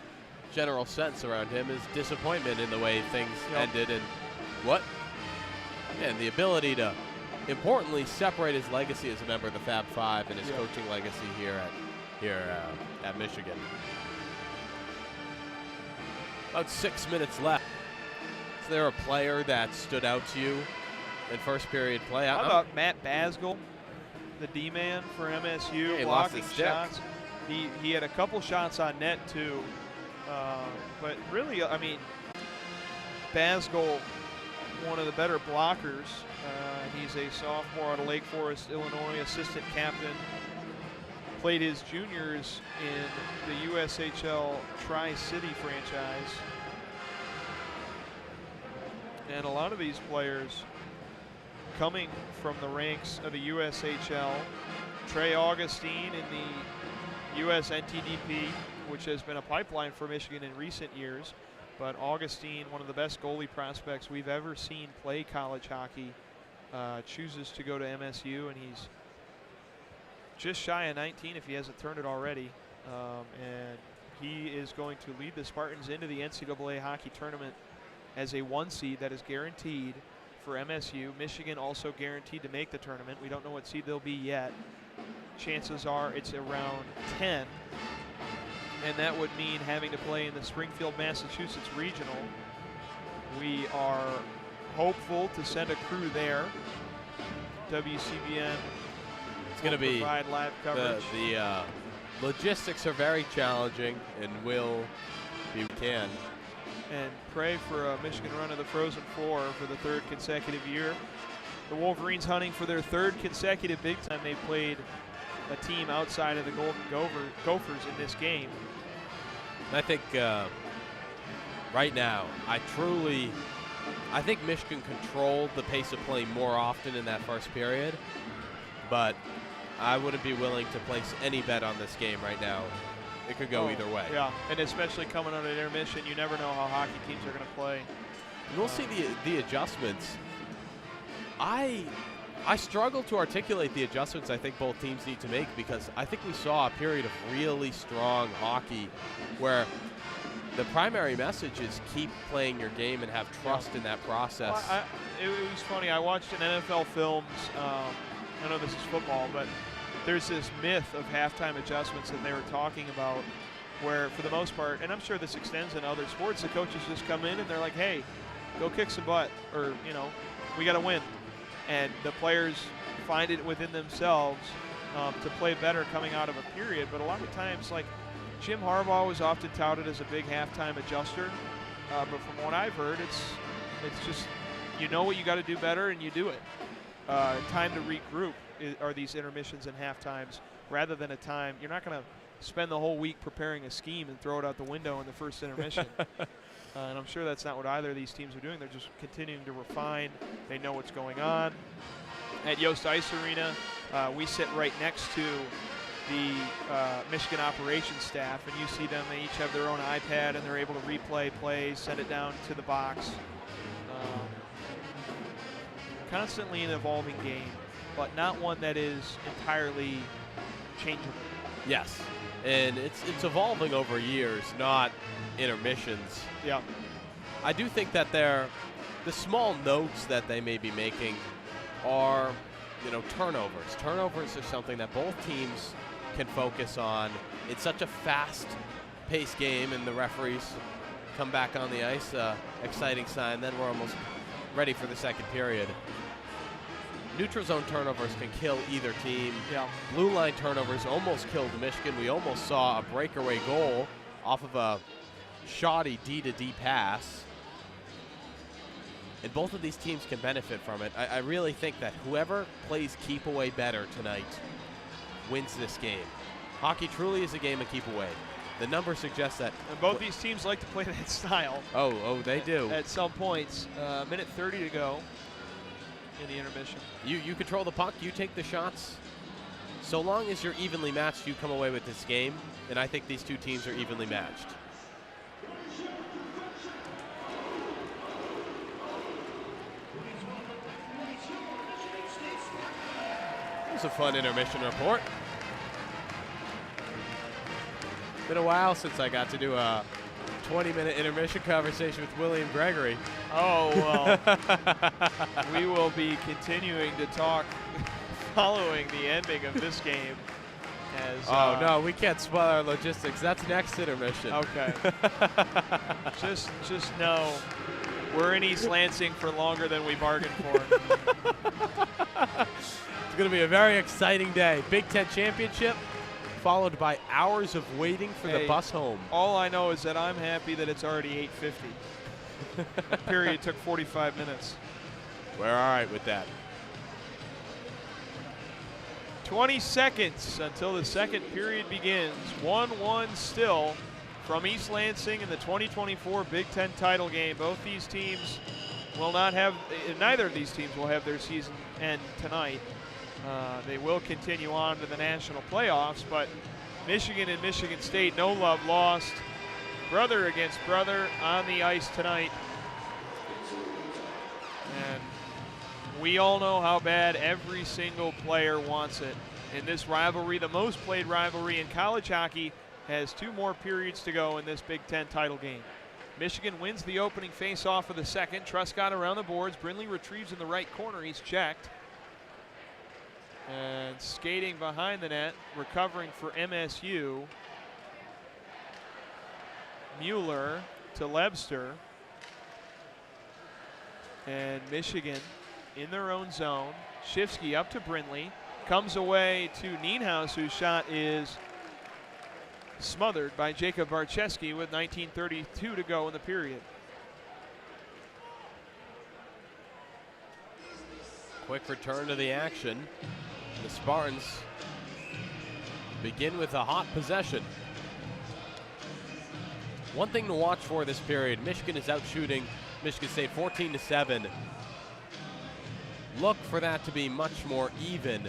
general sense around him is disappointment in the way things ended, and and the ability to importantly separate his legacy as a member of the Fab Five and his coaching legacy here at Michigan. About 6 minutes left. Is there a player that stood out to you in first period play? How about Matt Basgall, the D-man for MSU, blocking shots? He had a couple shots on net too, but really, I mean, Basgall, one of the better blockers. He's a sophomore out of Lake Forest, Illinois, assistant captain. Played his juniors in the USHL Tri-City franchise. And a lot of these players coming from the ranks of the USHL. Trey Augustine in the USNTDP, which has been a pipeline for Michigan in recent years. But Augustine, one of the best goalie prospects we've ever seen play college hockey, chooses to go to MSU, and he's just shy of 19 if he hasn't turned it already. And he is going to lead the Spartans into the NCAA hockey tournament as a 1 seed that is guaranteed for MSU. Michigan also guaranteed to make the tournament. We don't know what seed they'll be yet. Chances are it's around 10. And that would mean having to play in the Springfield, Massachusetts regional. We are hopeful to send a crew there. WCBN it's going to be provide live coverage. The logistics are very challenging, and we can. And pray for a Michigan run of the Frozen Four for the 3rd consecutive year. The Wolverines hunting for their 3rd consecutive Big Ten. They played a team outside of the Golden Gophers in this game. I think right now, I think Michigan controlled the pace of play more often in that first period, but I wouldn't be willing to place any bet on this game right now. It could go either way. Yeah, and especially coming out of intermission, you never know how hockey teams are going to play. And we'll see the adjustments. I struggle to articulate the adjustments I think both teams need to make, because I think we saw a period of really strong hockey where the primary message is keep playing your game and have trust in that process. Well, it was funny. I watched an NFL films. I know this is football, but there's this myth of halftime adjustments that they were talking about where, for the most part, and I'm sure this extends in other sports, the coaches just come in and they're like, hey, go kick some butt, or, you know, we got to win. And the players find it within themselves to play better coming out of a period. But a lot of times, like, Jim Harbaugh was often touted as a big halftime adjuster. But from what I've heard, it's just, you know what you got to do better and you do it. Time to regroup are these intermissions and half times, rather than a time. You're not going to spend the whole week preparing a scheme and throw it out the window in the first intermission. And I'm sure that's not what either of these teams are doing. They're just continuing to refine. They know what's going on. At Yost Ice Arena, we sit right next to the Michigan operations staff, and you see them. They each have their own iPad, and they're able to replay plays, send it down to the box. Constantly an evolving game, but not one that is entirely changeable. Yes, and it's evolving over years, not intermissions. Yeah. I do think that the small notes that they may be making are, turnovers. Turnovers are something that both teams can focus on. It's such a fast-paced game, and the referees come back on the ice. Exciting sign. Then we're almost ready for the second period. Neutral zone turnovers can kill either team. Yeah. Blue line turnovers almost killed Michigan. We almost saw a breakaway goal off of a shoddy D-to-D pass. And both of these teams can benefit from it. I really think that whoever plays keep away better tonight wins this game. Hockey truly is a game of keep away. The numbers suggest that. And both these teams like to play that style. Oh, they do. At some points. Minute 30 to go in the intermission. You control the puck, you take the shots. So long as you're evenly matched, you come away with this game. And I think these two teams are evenly matched. It was a fun intermission report. Been a while since I got to do a 20-minute intermission conversation with William Gregory. Oh, well, we will be continuing to talk following the ending of this game. As, no, we can't spoil our logistics. That's next intermission. Okay. just know we're in East Lansing for longer than we bargained for. It's going to be a very exciting day. Big Ten Championship, followed by hours of waiting for the bus home. All I know is that I'm happy that it's already 8:50. The period took 45 minutes. We're all right with that. 20 seconds until the second period begins. 1-1 still from East Lansing in the 2024 Big Ten title game. Both these teams will not have, neither of these teams will have their season end tonight. They will continue on to the national playoffs, but Michigan and Michigan State, no love lost. Brother against brother on the ice tonight. And we all know how bad every single player wants it. In this rivalry, the most played rivalry in college hockey, has 2 more periods to go in this Big Ten title game. Michigan wins the opening face-off of the second. Truscott around the boards. Brindley retrieves in the right corner. He's checked. And skating behind the net, recovering for MSU. Mueller to Lebster. And Michigan in their own zone. Shifsky up to Brindley. Comes away to Nienhuis, whose shot is smothered by Jacob Barczewski with 19:32 to go in the period. Quick return to the action. The Spartans begin with a hot possession. One thing to watch for this period, Michigan is out shooting Michigan State 14-7. Look for that to be much more even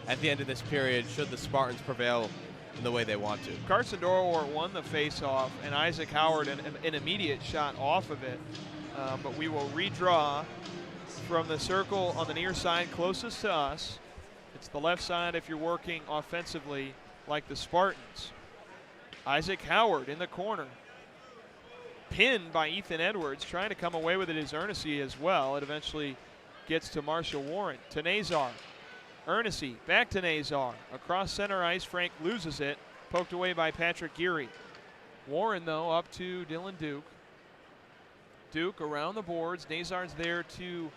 at the end of this period should the Spartans prevail in the way they want to. Carson Dorwart won the face-off, and Isaac Howard an immediate shot off of it. But we will redraw from the circle on the near side closest to us. It's the left side if you're working offensively like the Spartans. Isaac Howard in the corner. Pinned by Ethan Edwards, trying to come away with it is Ernestine as well. It eventually gets to Marshall Warren, to Nazar. Ernestine back to Nazar. Across center ice, Frank loses it. Poked away by Patrick Geary. Warren, though, up to Dylan Duke. Duke around the boards. Nazar's there to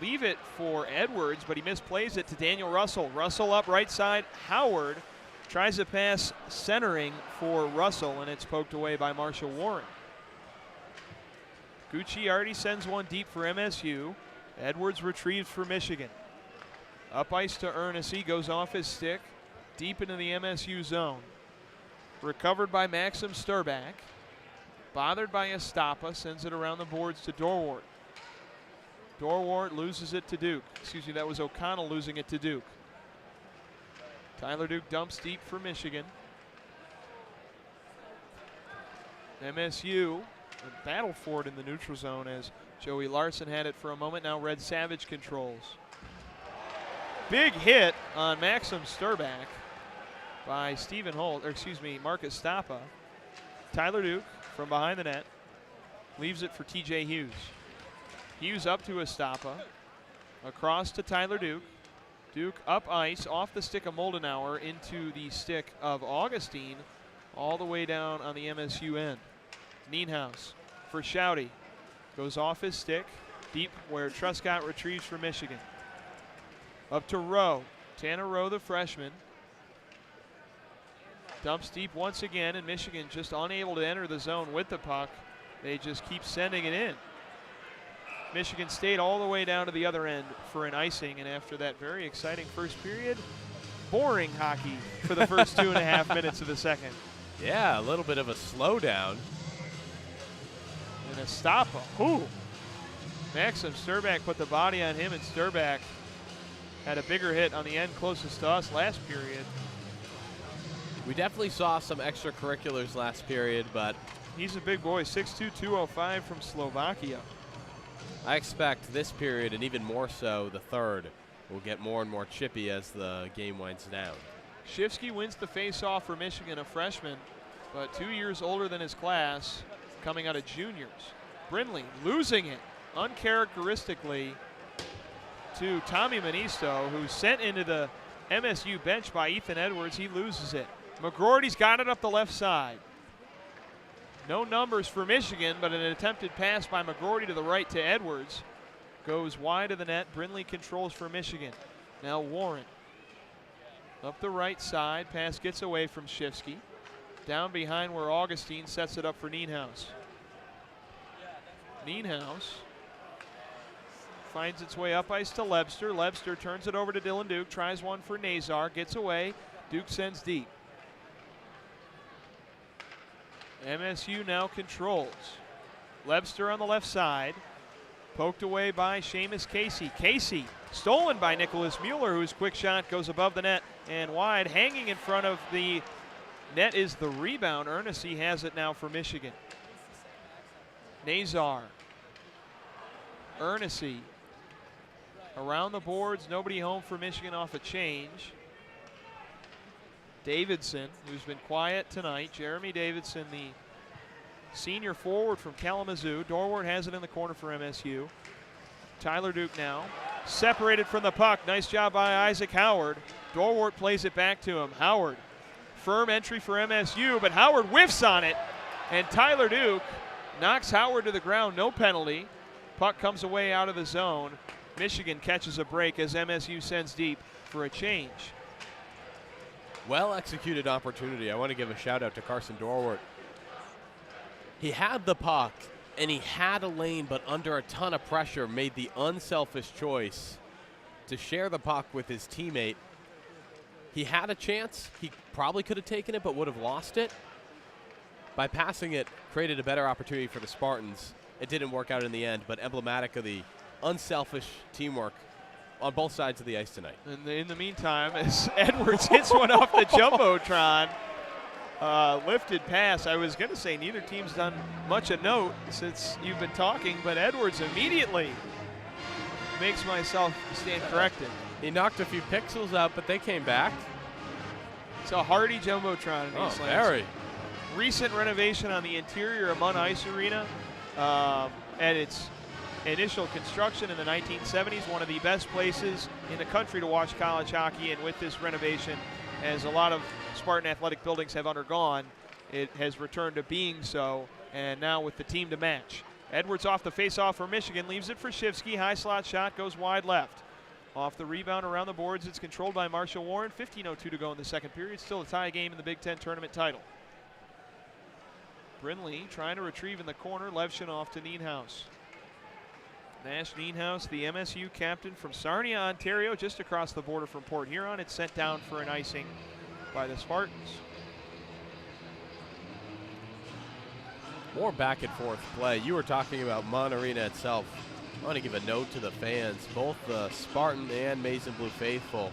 leave it for Edwards, but he misplays it to Daniel Russell. Russell up right side. Howard tries to pass centering for Russell, and it's poked away by Marshall Warren. Gucciardi sends one deep for MSU. Edwards retrieves for Michigan. Up ice to Ernestine, goes off his stick, deep into the MSU zone. Recovered by Maxim Sturback. Bothered by Estapa, sends it around the boards to Dorwart. Dorwart loses it to Duke. Excuse me, that was O'Connell losing it to Duke. Tyler Duke dumps deep for Michigan. MSU battle for it in the neutral zone as Joey Larson had it for a moment. Now Red Savage controls. Big hit on Maxim Sturback by Stephen Holt, or excuse me, Marcus Stappa. Tyler Duke from behind the net leaves it for TJ Hughes. Hughes up to Estapa, across to Tyler Duke. Duke up ice, off the stick of Moldenauer into the stick of Augustine, all the way down on the MSU end. Nienhuis for Shouty. Goes off his stick, deep where Truscott retrieves for Michigan. Up to Rowe. Tanner Rowe, the freshman. Dumps deep once again, and Michigan just unable to enter the zone with the puck. They just keep sending it in. Michigan State all the way down to the other end for an icing, and after that very exciting first period, boring hockey for the first 2.5 minutes of the second. Yeah, a little bit of a slowdown. And Estapa, whoo! Maxim Sturback put the body on him, and Sturback had a bigger hit on the end closest to us last period. We definitely saw some extracurriculars last period, but he's a big boy, 6'2", 205 from Slovakia. I expect this period, and even more so the third, will get more and more chippy as the game winds down. Shifsky wins the face-off for Michigan, a freshman, but 2 years older than his class, coming out of juniors. Brindley losing it uncharacteristically to Tommy Manisto, who's sent into the MSU bench by Ethan Edwards. He loses it. McGroarty's got it up the left side. No numbers for Michigan, but an attempted pass by McGroarty to the right to Edwards. Goes wide of the net. Brindley controls for Michigan. Now Warren. Up the right side. Pass gets away from Shifsky. Down behind where Augustine sets it up for Nienhuis. Nienhuis finds its way up ice to Lebster. Lebster turns it over to Dylan Duke. Tries one for Nazar. Gets away. Duke sends deep. MSU now controls. Lebster on the left side. Poked away by Seamus Casey. Casey stolen by Nicholas Mueller, whose quick shot goes above the net and wide. Hanging in front of the net is the rebound. Ernestine has it now for Michigan. Nazar. Ernestine. Around the boards, nobody home for Michigan off a change. Davidson, who's been quiet tonight. Jeremy Davidson, the senior forward from Kalamazoo. Dorwart has it in the corner for MSU. Tyler Duke now. Separated from the puck. Nice job by Isaac Howard. Dorwart plays it back to him. Howard. Firm entry for MSU, but Howard whiffs on it. And Tyler Duke knocks Howard to the ground. No penalty. Puck comes away out of the zone. Michigan catches a break as MSU sends deep for a change. Well executed opportunity. I want to give a shout out to Carson Dorwart. He had the puck and he had a lane, but under a ton of pressure made the unselfish choice to share the puck with his teammate. He had a chance. He probably could have taken it, but would have lost it. By passing it, created a better opportunity for the Spartans. It didn't work out in the end, but emblematic of the unselfish teamwork on both sides of the ice tonight. And in the meantime, as Edwards hits one off the Jumbotron, lifted pass. I was going to say neither team's done much of note since you've been talking, but Edwards immediately makes myself stand corrected. He knocked a few pixels out, but they came back. It's a hardy Jumbotron in East Lansing. Very. Recent renovation on the interior of Munn Ice Arena at its initial construction in the 1970s, one of the best places in the country to watch college hockey, and with this renovation, as a lot of Spartan athletic buildings have undergone, it has returned to being so, and now with the team to match. Edwards off the face-off for Michigan, leaves it for Shivsky. High slot shot goes wide left. Off the rebound around the boards, it's controlled by Marshall Warren. 15:02 to go in the second period. Still a tie game in the Big Ten tournament title. Brindley trying to retrieve in the corner. Levshin off to Nienhuis. Nash Nienhuis, the MSU captain from Sarnia, Ontario, just across the border from Port Huron. It's sent down for an icing by the Spartans. More back and forth play. You were talking about Munn Arena itself. I want to give a note to the fans. Both the Spartan and Mason Blue faithful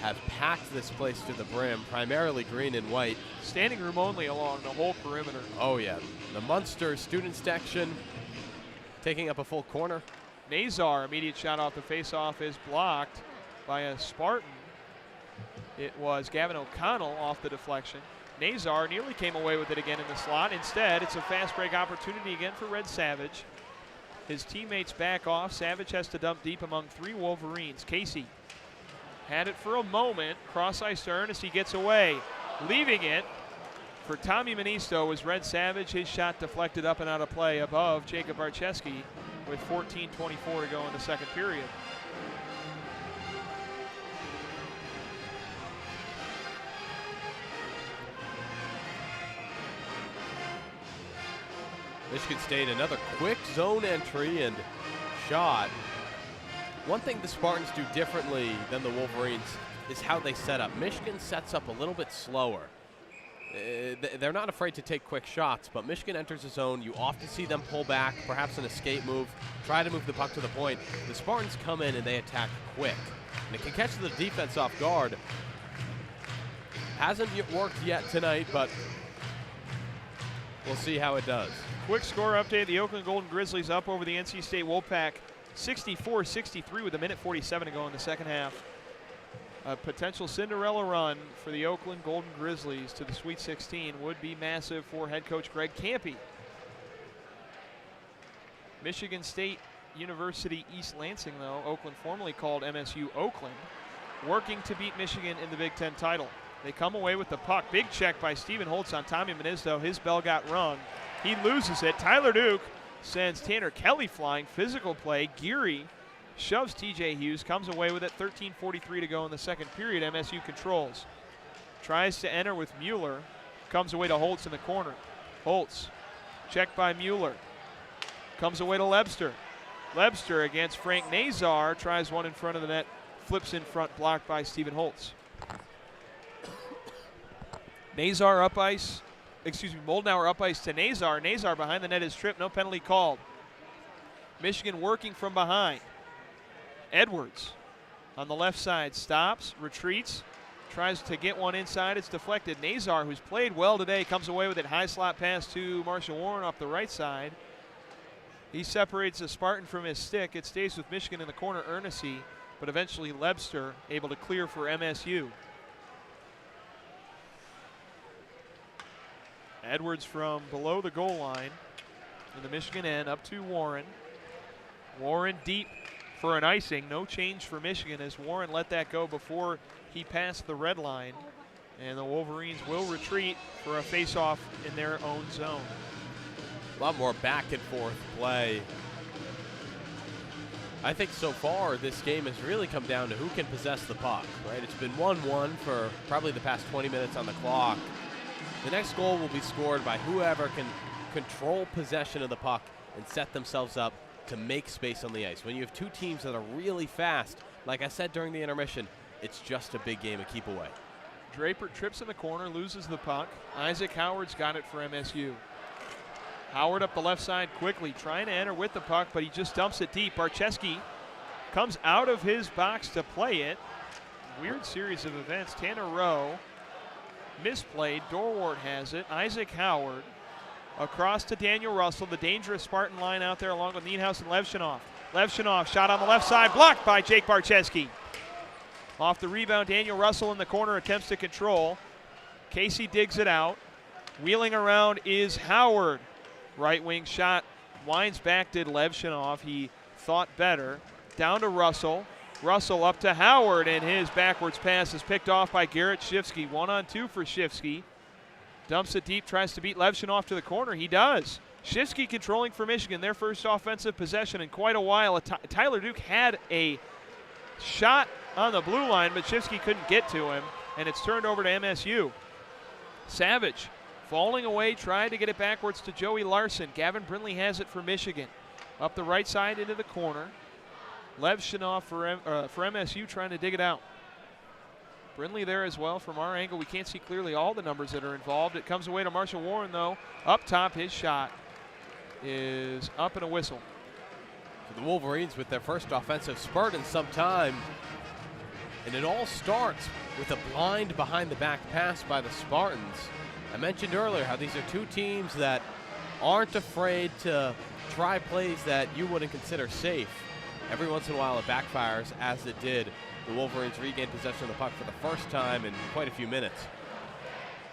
have packed this place to the brim, primarily green and white. Standing room only along the whole perimeter. Oh yeah, the Munster student section taking up a full corner. Nazar, immediate shot off the face-off is blocked by a Spartan. It was Gavin O'Connell off the deflection. Nazar nearly came away with it again in the slot. Instead, it's a fast break opportunity again for Red Savage. His teammates back off. Savage has to dump deep among three Wolverines. Casey had it for a moment. Cross-ice to Ernest. He gets away. Leaving it for Tommy Ministo was Red Savage. His shot deflected up and out of play above Jacob Barcheski with 14:24 to go in the second period. Michigan State, another quick zone entry and shot. One thing the Spartans do differently than the Wolverines is how they set up. Michigan sets up a little bit slower. They're not afraid to take quick shots, but Michigan enters the zone. You often see them pull back, perhaps an escape move, try to move the puck to the point. The Spartans come in and they attack quick. And it can catch the defense off guard. Hasn't worked yet tonight, but we'll see how it does. Quick score update. The Oakland Golden Grizzlies up over the NC State Wolfpack 64-63 with 1:47 to go in the second half. A potential Cinderella run for the Oakland Golden Grizzlies to the Sweet 16 would be massive for head coach Greg Kampe. Michigan State University East Lansing, though, Oakland formerly called MSU Oakland, working to beat Michigan in the Big Ten title. They come away with the puck. Big check by Stephen Holtz on Tommy Ministo. His bell got rung. He loses it. Tyler Duke sends Tanner Kelly flying. Physical play. Geary shoves TJ Hughes. Comes away with it. 13:43 to go in the second period. MSU controls. Tries to enter with Mueller. Comes away to Holtz in the corner. Holtz checked by Mueller. Comes away to Lebster. Lebster against Frank Nazar. Tries one in front of the net. Flips in front. Blocked by Stephen Holtz. Nazar up ice. Moldenauer up ice to Nazar. Nazar behind the net is tripped. No penalty called. Michigan working from behind. Edwards on the left side stops, retreats, tries to get one inside. It's deflected. Nazar, who's played well today, comes away with it. High slot pass to Marshall Warren off the right side. He separates the Spartan from his stick. It stays with Michigan in the corner, Ernest, but eventually Lebster able to clear for MSU. Edwards from below the goal line in the Michigan end, up to Warren. Warren deep for an icing. No change for Michigan as Warren let that go before he passed the red line. And the Wolverines will retreat for a face-off in their own zone. A lot more back and forth play. I think so far this game has really come down to who can possess the puck, right? It's been 1-1 for probably the past 20 minutes on the clock. The next goal will be scored by whoever can control possession of the puck and set themselves up to make space on the ice. When you have two teams that are really fast, like I said during the intermission, it's just a big game of keep away. Draper trips in the corner, loses the puck. Isaac Howard's got it for MSU. Howard up the left side quickly, trying to enter with the puck, but he just dumps it deep. Barczewski comes out of his box to play it. Weird series of events. Tanner Rowe misplayed. Dorwart has it. Isaac Howard across to Daniel Russell, the dangerous Spartan line out there along with Nienhuis and Levshunov. Levshunov shot on the left side, blocked by Jake Barczewski. Off the rebound, Daniel Russell in the corner attempts to control. Casey digs it out. Wheeling around is Howard. Right wing shot, winds back, did Levshunov. He thought better. Down to Russell. Russell up to Howard, and his backwards pass is picked off by Garrett Shifsky. 1-on-2 for Shifsky. Dumps it deep, tries to beat Levshunov to the corner. He does. Shifsky controlling for Michigan, their first offensive possession in quite a while. Tyler Duke had a shot on the blue line, but Shifsky couldn't get to him, and it's turned over to MSU. Savage falling away, tried to get it backwards to Joey Larson. Gavin Brindley has it for Michigan. Up the right side into the corner. Levshunov for MSU trying to dig it out. Brindley there as well. From our angle, we can't see clearly all the numbers that are involved. It comes away to Marshall Warren, though. Up top, his shot is up and a whistle. For the Wolverines with their first offensive spurt in some time. And it all starts with a blind behind-the-back pass by the Spartans. I mentioned earlier how these are two teams that aren't afraid to try plays that you wouldn't consider safe. Every once in a while it backfires, as it did. The Wolverines regained possession of the puck for the first time in quite a few minutes.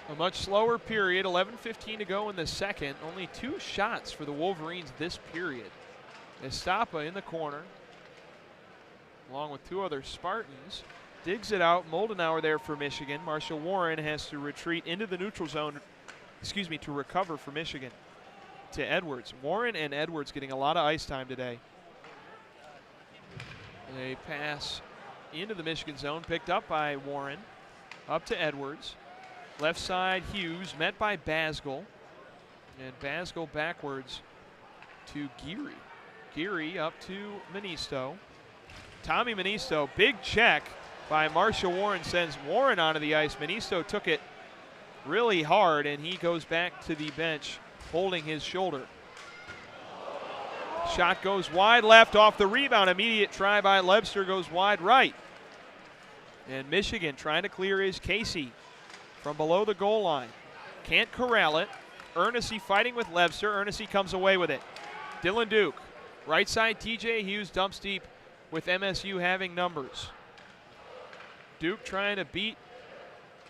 A much slower period, 11:15 to go in the second. Only 2 shots for the Wolverines this period. Estapa in the corner, along with 2 other Spartans. Digs it out. Moldenauer there for Michigan. Marshall Warren has to retreat into the neutral zone, to recover for Michigan. To Edwards. Warren and Edwards getting a lot of ice time today. A pass into the Michigan zone, picked up by Warren. Up to Edwards. Left side, Hughes, met by Basgall. And Basgall backwards to Geary. Geary up to Manisto. Tommy Manisto, big check by Marshall Warren, sends Warren onto the ice. Manisto took it really hard, and he goes back to the bench holding his shoulder. Shot goes wide left off the rebound. Immediate try by Lebster goes wide right. And Michigan trying to clear is Casey from below the goal line. Can't corral it. Ernest fighting with Lebster. Ernest comes away with it. Dylan Duke. Right side, TJ Hughes dumps deep with MSU having numbers. Duke trying to beat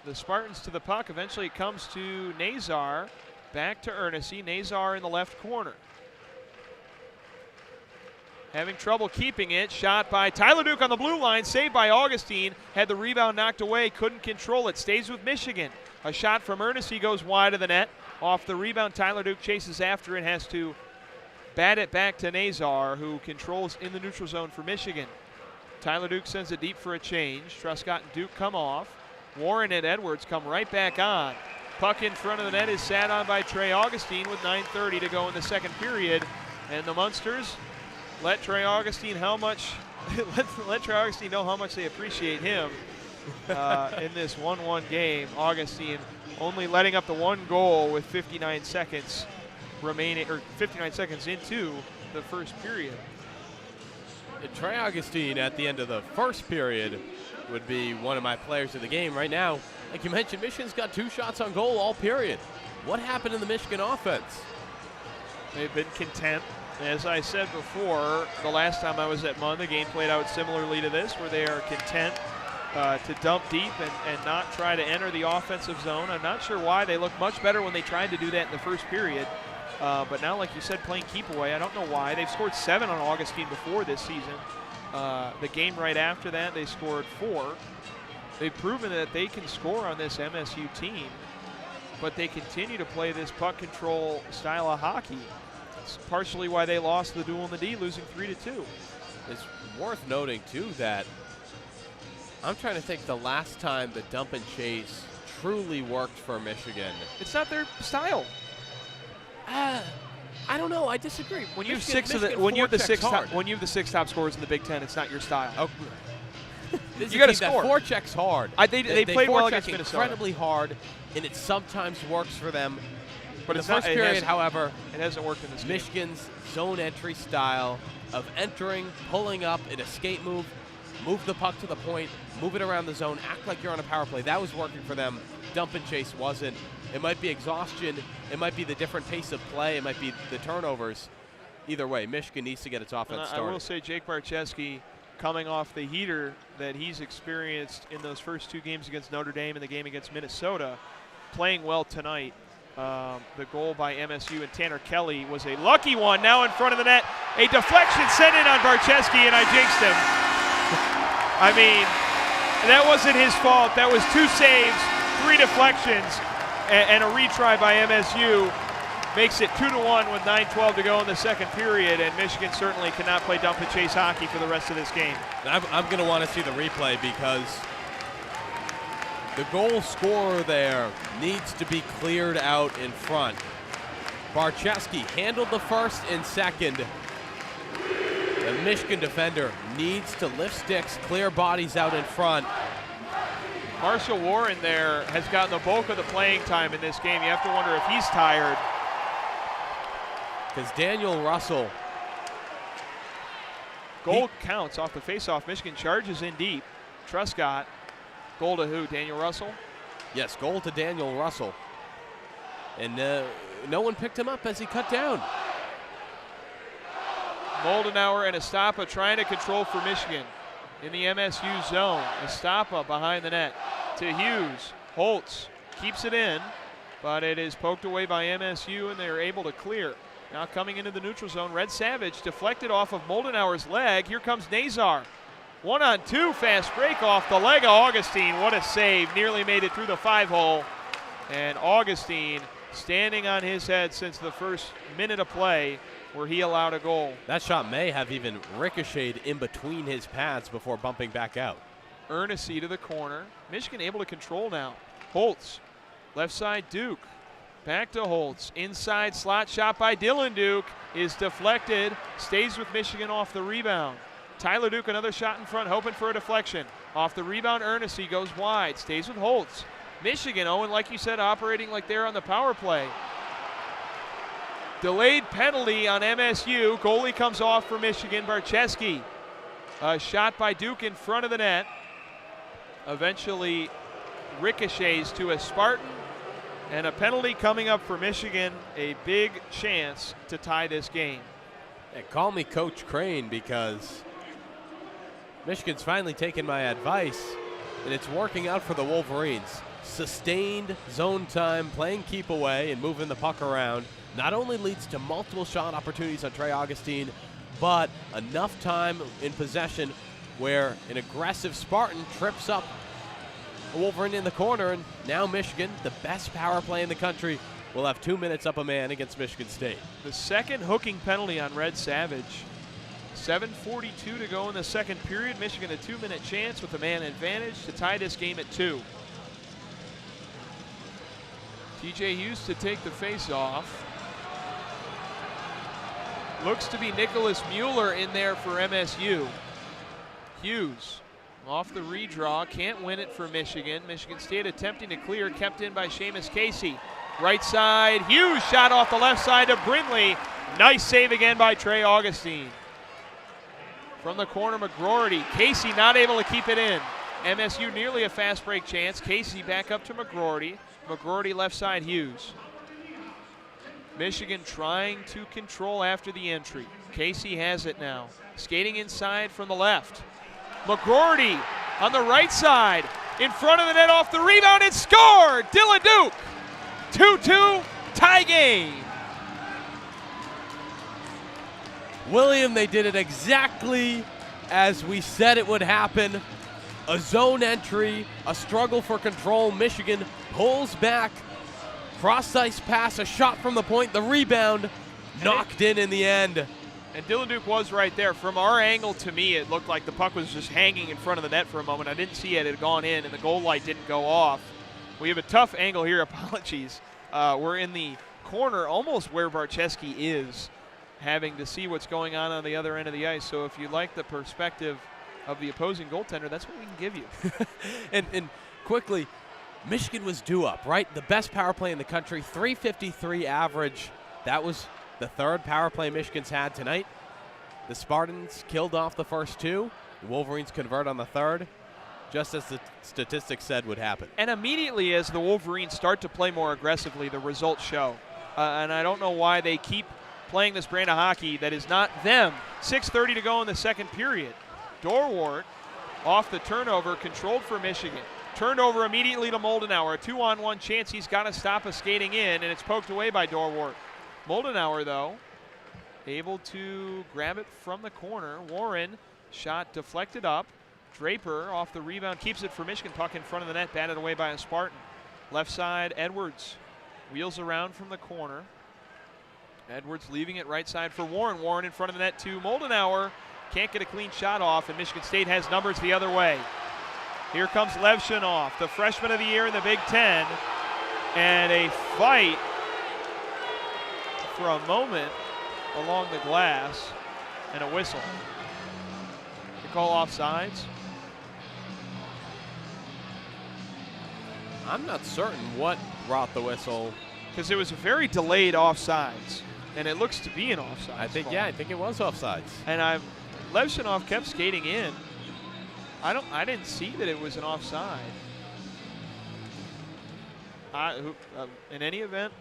the Spartans to the puck. Eventually it comes to Nazar. Back to Ernest. Nazar in the left corner. Having trouble keeping it. Shot by Tyler Duke on the blue line. Saved by Augustine. Had the rebound knocked away. Couldn't control it. Stays with Michigan. A shot from Ernest. He goes wide of the net. Off the rebound, Tyler Duke chases after it. Has to bat it back to Nazar, who controls in the neutral zone for Michigan. Tyler Duke sends it deep for a change. Truscott and Duke come off. Warren and Edwards come right back on. Puck in front of the net is sat on by Trey Augustine with 9:30 to go in the second period. And the Munsters let Trey Augustine know how much they appreciate him in this 1-1 game. Augustine only letting up the 1 goal with 59 seconds remaining, or 59 seconds into the first period. Trey Augustine at the end of the first period would be one of my players of the game right now. Like you mentioned, Michigan's got 2 shots on goal all period. What happened in the Michigan offense? They've been content. As I said before, the last time I was at Munn, the game played out similarly to this, where they are content to dump deep and not try to enter the offensive zone. I'm not sure why. They look much better when they tried to do that in the first period. But now, like you said, playing keep away, I don't know why. They've scored 7 on Augustine before this season. The game right after that, they scored 4. They've proven that they can score on this MSU team, but they continue to play this puck control style of hockey. It's partially why they lost the duel in the D, losing 3-2. It's worth noting, too, that I'm trying to think the last time the dump and chase truly worked for Michigan. It's not their style. I don't know. I disagree. When you have the 6 top scorers in the Big Ten, it's not your style. Oh. You got to score. That forechecks hard. They played well against Minnesota. Incredibly hard, and it sometimes works for them. But in the first period, however, it hasn't worked in this game. Michigan's zone entry style of entering, pulling up, an escape move the puck to the point, move it around the zone, act like you're on a power play. That was working for them. Dump and chase wasn't. It might be exhaustion. It might be the different pace of play. It might be the turnovers. Either way, Michigan needs to get its offense started. I will say Jake Barczewski, coming off the heater that he's experienced in those first 2 games against Notre Dame and the game against Minnesota, playing well tonight. The goal by MSU and Tanner Kelly was a lucky one. Now in front of the net, a deflection sent in on Barczewski, and I jinxed him. I mean, that wasn't his fault. That was 2 saves, 3 deflections, and a retry by MSU. Makes it 2-1 with 9:12 to go in the second period, and Michigan certainly cannot play dump and chase hockey for the rest of this game. I'm going to want to see the replay because the goal scorer there needs to be cleared out in front. Barczewski handled the first and second. The Michigan defender needs to lift sticks, clear bodies out in front. Marshall Warren there has gotten the bulk of the playing time in this game. You have to wonder if he's tired. Because Daniel Russell. Goal counts off the faceoff. Michigan charges in deep. Truscott. Goal to who? Daniel Russell? Yes, goal to Daniel Russell. And no one picked him up as he cut down. Moldenauer and Estapa trying to control for Michigan in the MSU zone. Estapa behind the net to Hughes. Holtz keeps it in, but it is poked away by MSU, and they are able to clear. Now coming into the neutral zone, Red Savage deflected off of Moldenauer's leg. Here comes Nazar. 1-on-2, fast break off the leg of Augustine. What a save. Nearly made it through the 5-hole. And Augustine standing on his head since the first minute of play where he allowed a goal. That shot may have even ricocheted in between his pads before bumping back out. Ernest to the corner. Michigan able to control now. Holtz, left side Duke. Back to Holtz. Inside slot shot by Dylan Duke is deflected. Stays with Michigan off the rebound. Tyler Duke, another shot in front, hoping for a deflection. Off the rebound, Ernest goes wide. Stays with Holtz. Michigan, Owen, like you said, operating like they're on the power play. Delayed penalty on MSU. Goalie comes off for Michigan. Barczewski. A shot by Duke in front of the net. Eventually ricochets to a Spartan. And a penalty coming up for Michigan. A big chance to tie this game. Hey, call me Coach Crain because Michigan's finally taken my advice, and it's working out for the Wolverines. Sustained zone time, playing keep away, and moving the puck around not only leads to multiple shot opportunities on Trey Augustine, but enough time in possession where an aggressive Spartan trips up a Wolverine in the corner, and now Michigan, the best power play in the country, will have 2 minutes up a man against Michigan State. The second hooking penalty on Red Savage. 7:42 to go in the second period. Michigan a 2-minute chance with a man advantage to tie this game at 2. TJ Hughes to take the face off. Looks to be Nicholas Mueller in there for MSU. Hughes off the redraw, can't win it for Michigan. Michigan State attempting to clear, kept in by Seamus Casey. Right side, Hughes shot off the left side of Brindley. Nice save again by Trey Augustine. From the corner, McGroarty. Casey not able to keep it in. MSU nearly a fast break chance. Casey back up to McGroarty. McGroarty left side, Hughes. Michigan trying to control after the entry. Casey has it now. Skating inside from the left. McGroarty on the right side. In front of the net off the rebound and scored! Dylan Duke. 2-2 tie game. William, they did it exactly as we said it would happen. A zone entry, a struggle for control. Michigan pulls back. Cross-ice pass, a shot from the point, the rebound, knocked in the end. And Dylan Duke was right there. From our angle, to me, it looked like the puck was just hanging in front of the net for a moment. I didn't see it. It had gone in, and the goal light didn't go off. We have a tough angle here. Apologies. We're in the corner, almost where Barczewski is, having to see what's going on the other end of the ice. So if you like the perspective of the opposing goaltender, that's what we can give you. and quickly, Michigan was due up, right? The best power play in the country, .353 average. That was the third power play Michigan's had tonight. The Spartans killed off the first two. The Wolverines convert on the third, just as the statistics said would happen. And immediately as the Wolverines start to play more aggressively, the results show. And I don't know why they keep playing this brand of hockey that is not them. 6:30 to go in the second period. Dorwart off the turnover, controlled for Michigan. Turned over immediately to Moldenauer. A 2-on-1 chance. He's got to stop a skating in, and it's poked away by Dorwart. Moldenauer, though, able to grab it from the corner. Warren, shot deflected up. Draper off the rebound, keeps it for Michigan. Puck in front of the net, batted away by a Spartan. Left side, Edwards wheels around from the corner. Edwards leaving it right side for Warren. Warren in front of the net to Moldenauer. Can't get a clean shot off, and Michigan State has numbers the other way. Here comes Levshinov, the freshman of the year in the Big Ten. And a fight for a moment along the glass, and a whistle. They call offsides. I'm not certain what brought the whistle. Because it was a very delayed offsides, and it looks to be an offsides. I think it was offsides. And Levshinov kept skating in. I didn't see that it was an offside. In any event,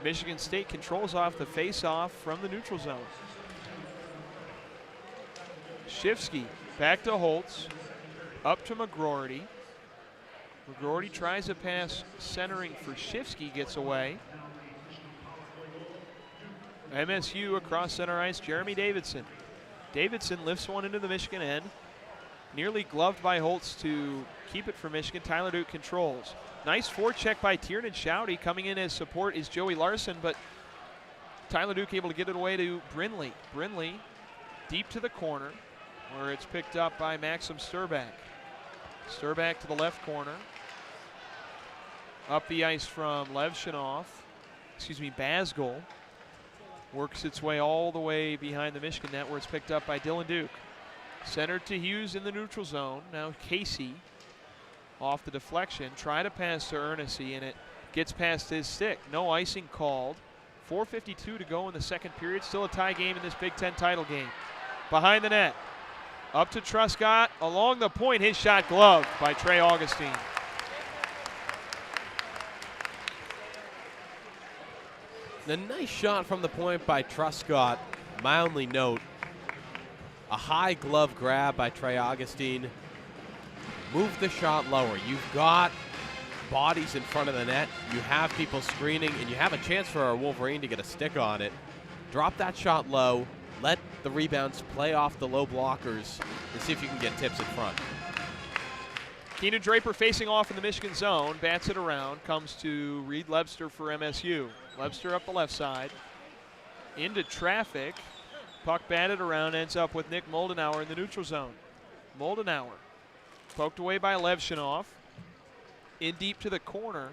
Michigan State controls off the face-off from the neutral zone. Shifsky back to Holtz, up to McGroarty. McGroarty tries a pass centering for Shifsky, gets away. MSU across center ice, Jeremy Davidson. Davidson lifts one into the Michigan end. Nearly gloved by Holtz to keep it for Michigan. Tyler Duke controls. Nice forecheck by Tiernan Shouty. Coming in as support is Joey Larson, but Tyler Duke able to get it away to Brinley. Brinley deep to the corner, where it's picked up by Maxim Sturback. Sturback to the left corner. Up the ice from Basgol. Works its way all the way behind the Michigan net, where it's picked up by Dylan Duke. Centered to Hughes in the neutral zone. Now Casey off the deflection. Try to pass to Ernest, and it gets past his stick. No icing called. 4:52 to go in the second period. Still a tie game in this Big Ten title game. Behind the net. Up to Truscott. Along the point, his shot gloved by Trey Augustine. The nice shot from the point by Truscott. My only note, a high glove grab by Trey Augustine. Move the shot lower. You've got bodies in front of the net. You have people screening, and you have a chance for a Wolverine to get a stick on it. Drop that shot low. Let the rebounds play off the low blockers and see if you can get tips in front. Keenan Draper facing off in the Michigan zone. Bats it around. Comes to Reed Lebster for MSU. Lebster up the left side. Into traffic. Puck batted around, ends up with Nick Moldenauer in the neutral zone. Moldenauer poked away by Levshinov. In deep to the corner.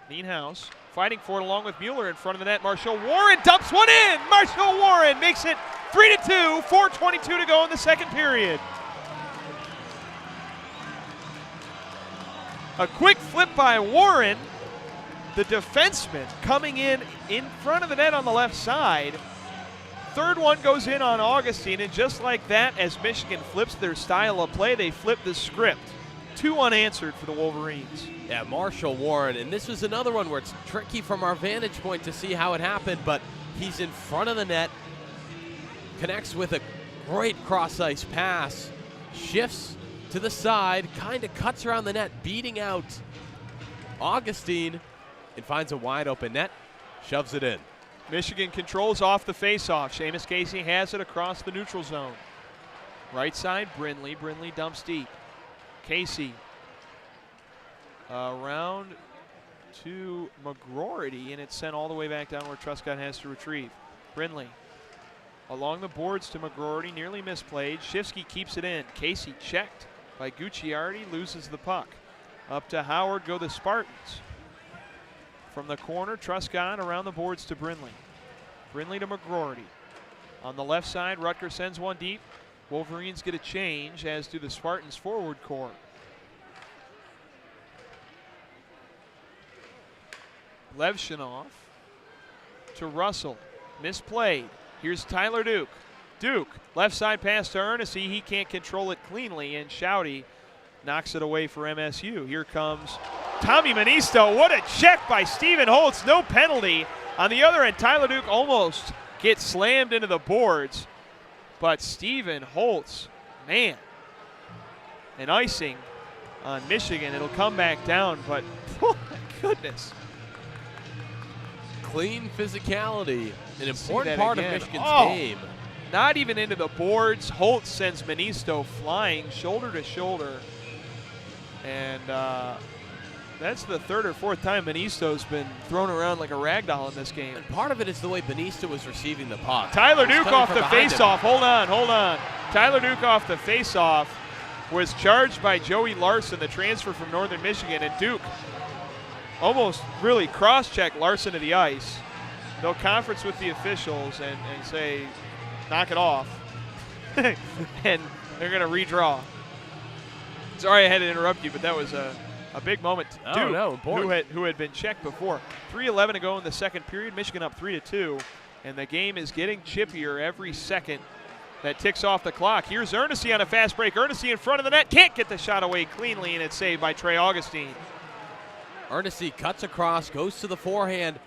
Nienhuis fighting for it along with Mueller in front of the net. Marshall Warren dumps one in. Marshall Warren makes it 3-2. 4:22 to go in the second period. A quick flip by Warren. The defenseman coming in front of the net on the left side. Third one goes in on Augustine, and just like that, as Michigan flips their style of play, they flip the script. 2 unanswered for the Wolverines. Yeah, Marshall Warren, and this was another one where it's tricky from our vantage point to see how it happened, but he's in front of the net, connects with a great cross-ice pass, shifts to the side, kind of cuts around the net, beating out Augustine, and finds a wide open net, shoves it in. Michigan controls off the faceoff. Seamus Casey has it across the neutral zone. Right side, Brindley. Brindley dumps deep. Casey around to McGroarty, and it's sent all the way back down where Truscott has to retrieve. Brindley along the boards to McGroarty, nearly misplayed. Shifsky keeps it in. Casey checked by Gucciardi, loses the puck. Up to Howard go the Spartans. From the corner, Truscott around the boards to Brindley. Brindley to McGroarty. On the left side, Rutgers sends one deep. Wolverines get a change, as do the Spartans forward core. Levshunov to Russell. Misplayed. Here's Tyler Duke. Duke, left side pass to Ernest. He can't control it cleanly, and Shouty knocks it away for MSU. Here comes Tommy Manisto. What a check by Stephen Holtz. No penalty. On the other end, Tyler Duke almost gets slammed into the boards. But Stephen Holtz, man, an icing on Michigan. It'll come back down, but oh my goodness. Clean physicality, an important part of Michigan's game. Not even into the boards. Holtz sends Manisto flying shoulder to shoulder. And that's the third or fourth time Manisto's been thrown around like a rag doll in this game. And part of it is the way Manisto was receiving the puck. Tyler Duke off the faceoff. Hold on. Tyler Duke off the faceoff was charged by Joey Larson, the transfer from Northern Michigan, and Duke almost really cross-checked Larson to the ice. They'll conference with the officials and say, knock it off. And they're going to redraw. Sorry I had to interrupt you, but that was a big moment. Duke, who had been checked before. 3:11 to go in the second period. Michigan up 3-2, and the game is getting chippier every second that ticks off the clock. Here's Ernest on a fast break. Ernest in front of the net, can't get the shot away cleanly, and it's saved by Trey Augustine. Ernest cuts across, goes to the forehand.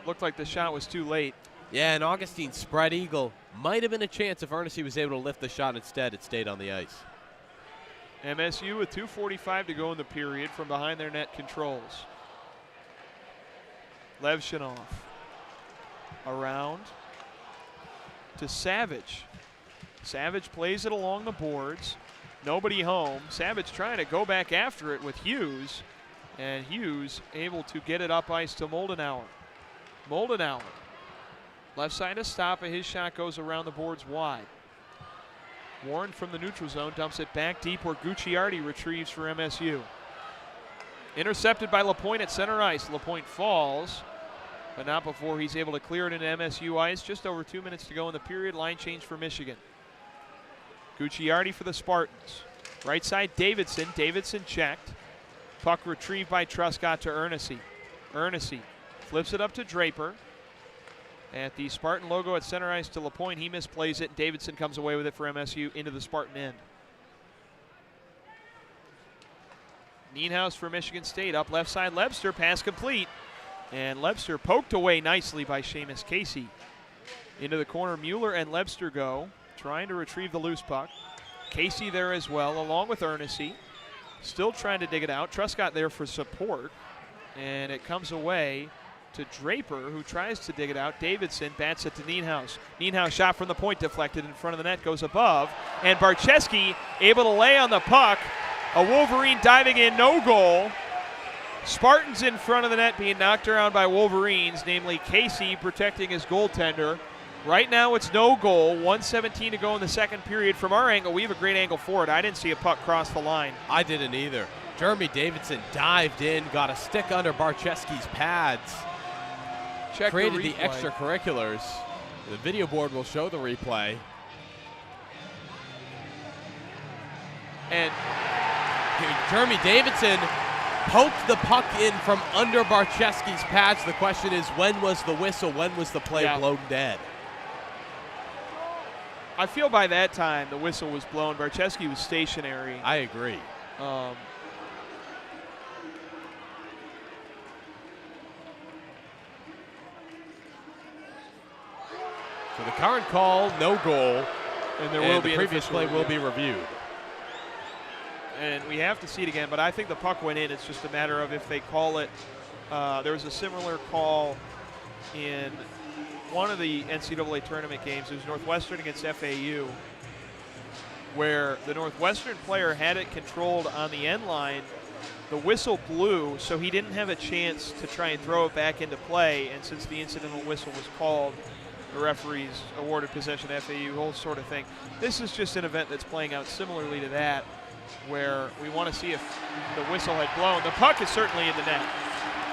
Looked like the shot was too late. Yeah, and Augustine spread eagle. Might have been a chance if Ernest was able to lift the shot. Instead, it stayed on the ice. MSU with 2:45 to go in the period from behind their net controls. Levshunov around to Savage. Savage plays it along the boards. Nobody home. Savage trying to go back after it with Hughes, and Hughes able to get it up ice to Moldenauer. Moldenauer, left side to stop, and his shot goes around the boards wide. Warren from the neutral zone dumps it back deep where Gucciardi retrieves for MSU. Intercepted by LaPointe at center ice. LaPointe falls, but not before he's able to clear it into MSU ice. Just over 2 minutes to go in the period. Line change for Michigan. Gucciardi for the Spartans. Right side, Davidson. Davidson checked. Puck retrieved by Truscott to Ernest. Ernest flips it up to Draper. At the Spartan logo at center ice to LaPointe, he misplays it. Davidson comes away with it for MSU into the Spartan end. Nienhuis for Michigan State up left side. Lebster, pass complete. And Lebster poked away nicely by Seamus Casey. Into the corner, Mueller and Lebster go, trying to retrieve the loose puck. Casey there as well, along with Ernest. Still trying to dig it out. Truscott there for support. And it comes away to Draper, who tries to dig it out. Davidson bats it to Nienhuis. Nienhuis shot from the point, deflected in front of the net, goes above. And Barcheski able to lay on the puck. A Wolverine diving in, no goal. Spartans in front of the net being knocked around by Wolverines, namely Casey protecting his goaltender. Right now it's no goal, 1:17 to go in the second period. From our angle, we have a great angle for it. I didn't see a puck cross the line. I didn't either. Jeremy Davidson dived in, got a stick under Barcheski's pads. Created the extracurriculars. The video board will show the replay. And Jeremy Davidson poked the puck in from under Barcheski's pads. The question is, when was the whistle? When was the play blown dead? I feel by that time the whistle was blown. Barcheski was stationary. I agree. So the current call, no goal, and there will be the previous play will be reviewed. and we have to see it again, but I think the puck went in. It's just a matter of if they call it. There was a similar call in one of the NCAA tournament games. It was Northwestern against FAU, where the Northwestern player had it controlled on the end line. The whistle blew, so he didn't have a chance to try and throw it back into play, and since the incidental whistle was called, the referees awarded possession to FAU, whole sort of thing. This is just an event that's playing out similarly to that, where we want to see if the whistle had blown. The puck is certainly in the net.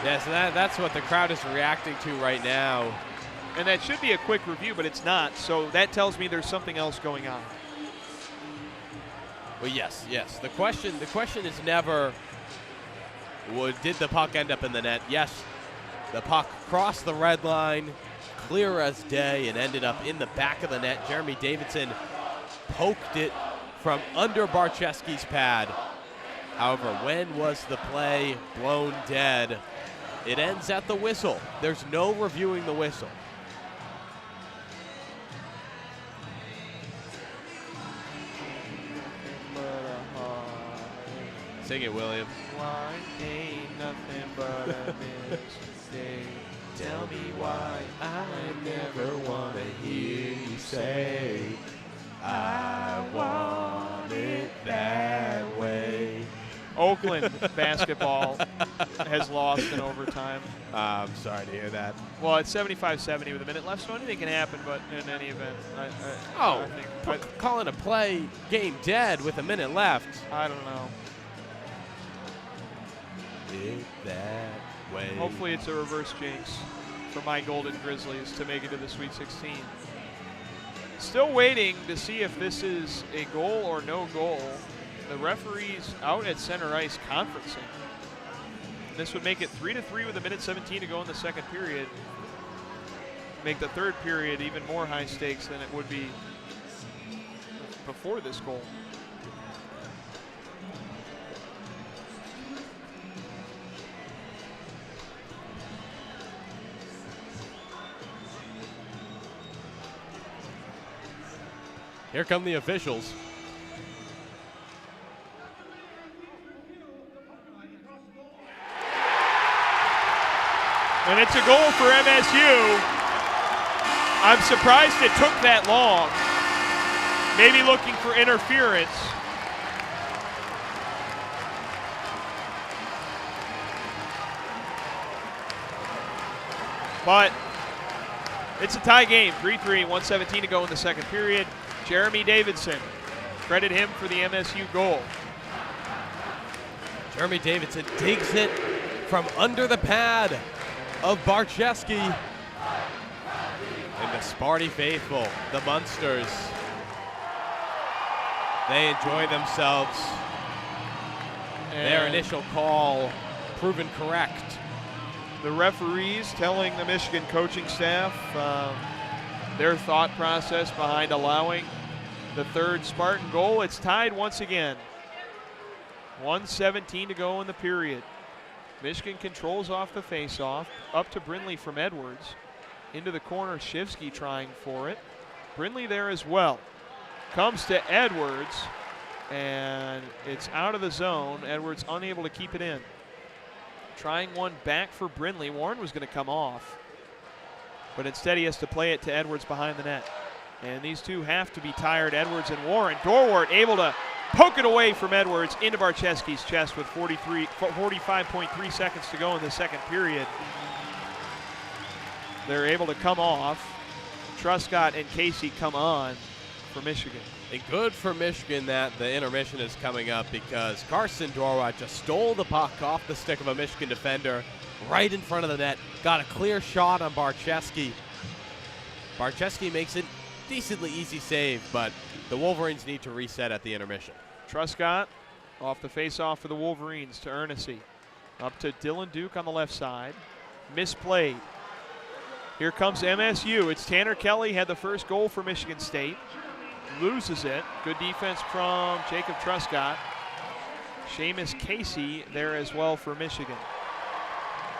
Yes, that's what the crowd is reacting to right now. And that should be a quick review, but it's not, so that tells me there's something else going on. Well, yes. The question is never, did the puck end up in the net? Yes, the puck crossed the red line, clear as day, and ended up in the back of the net. Jeremy Davidson poked it from under Barczewski's pad. However, when was the play blown dead? It ends at the whistle. There's no reviewing the whistle. Sing it, William. Why ain't nothing but a mistake? Tell me why I never want to hear you say I want it that way. Oakland basketball has lost in overtime. I'm sorry to hear that. Well, it's 75-70 with a minute left, so anything can happen, but in any event, I think calling a play game dead with a minute left. I don't know. That way. Hopefully it's a reverse jinx for my Golden Grizzlies to make it to the Sweet 16. Still waiting to see if this is a goal or no goal. The referees out at center ice conferencing. This would make it 3-3 with a minute 17 to go in the second period. Make the third period even more high stakes than it would be before this goal. Here come the officials. And it's a goal for MSU. I'm surprised it took that long. Maybe looking for interference. But it's a tie game, 3-3, 1:17 to go in the second period. Jeremy Davidson, credit him for the MSU goal. Jeremy Davidson digs it from under the pad of Barczewski. And the Sparty faithful, the Munsters, they enjoy themselves. And their initial call proven correct. The referees telling the Michigan coaching staff their thought process behind allowing the third Spartan goal. It's tied once again. 1:17 to go in the period. Michigan controls off the faceoff, up to Brindley from Edwards. Into the corner, Shivsky trying for it. Brindley there as well. Comes to Edwards, and it's out of the zone. Edwards unable to keep it in. Trying one back for Brindley. Warren was going to come off, but instead he has to play it to Edwards behind the net. And these two have to be tired, Edwards and Warren. Dorwart able to poke it away from Edwards into Barczewski's chest with 45.3 seconds to go in the second period. They're able to come off. Truscott and Casey come on for Michigan. And good for Michigan that the intermission is coming up, because Carson Dorwart just stole the puck off the stick of a Michigan defender right in front of the net. Got a clear shot on Barczewski. Barczewski makes it decently easy save, but the Wolverines need to reset at the intermission. Truscott off the face-off for the Wolverines to Ernest. Up to Dylan Duke on the left side. Misplayed. Here comes MSU. It's Tanner Kelly, had the first goal for Michigan State. Loses it. Good defense from Jacob Truscott. Seamus Casey there as well for Michigan.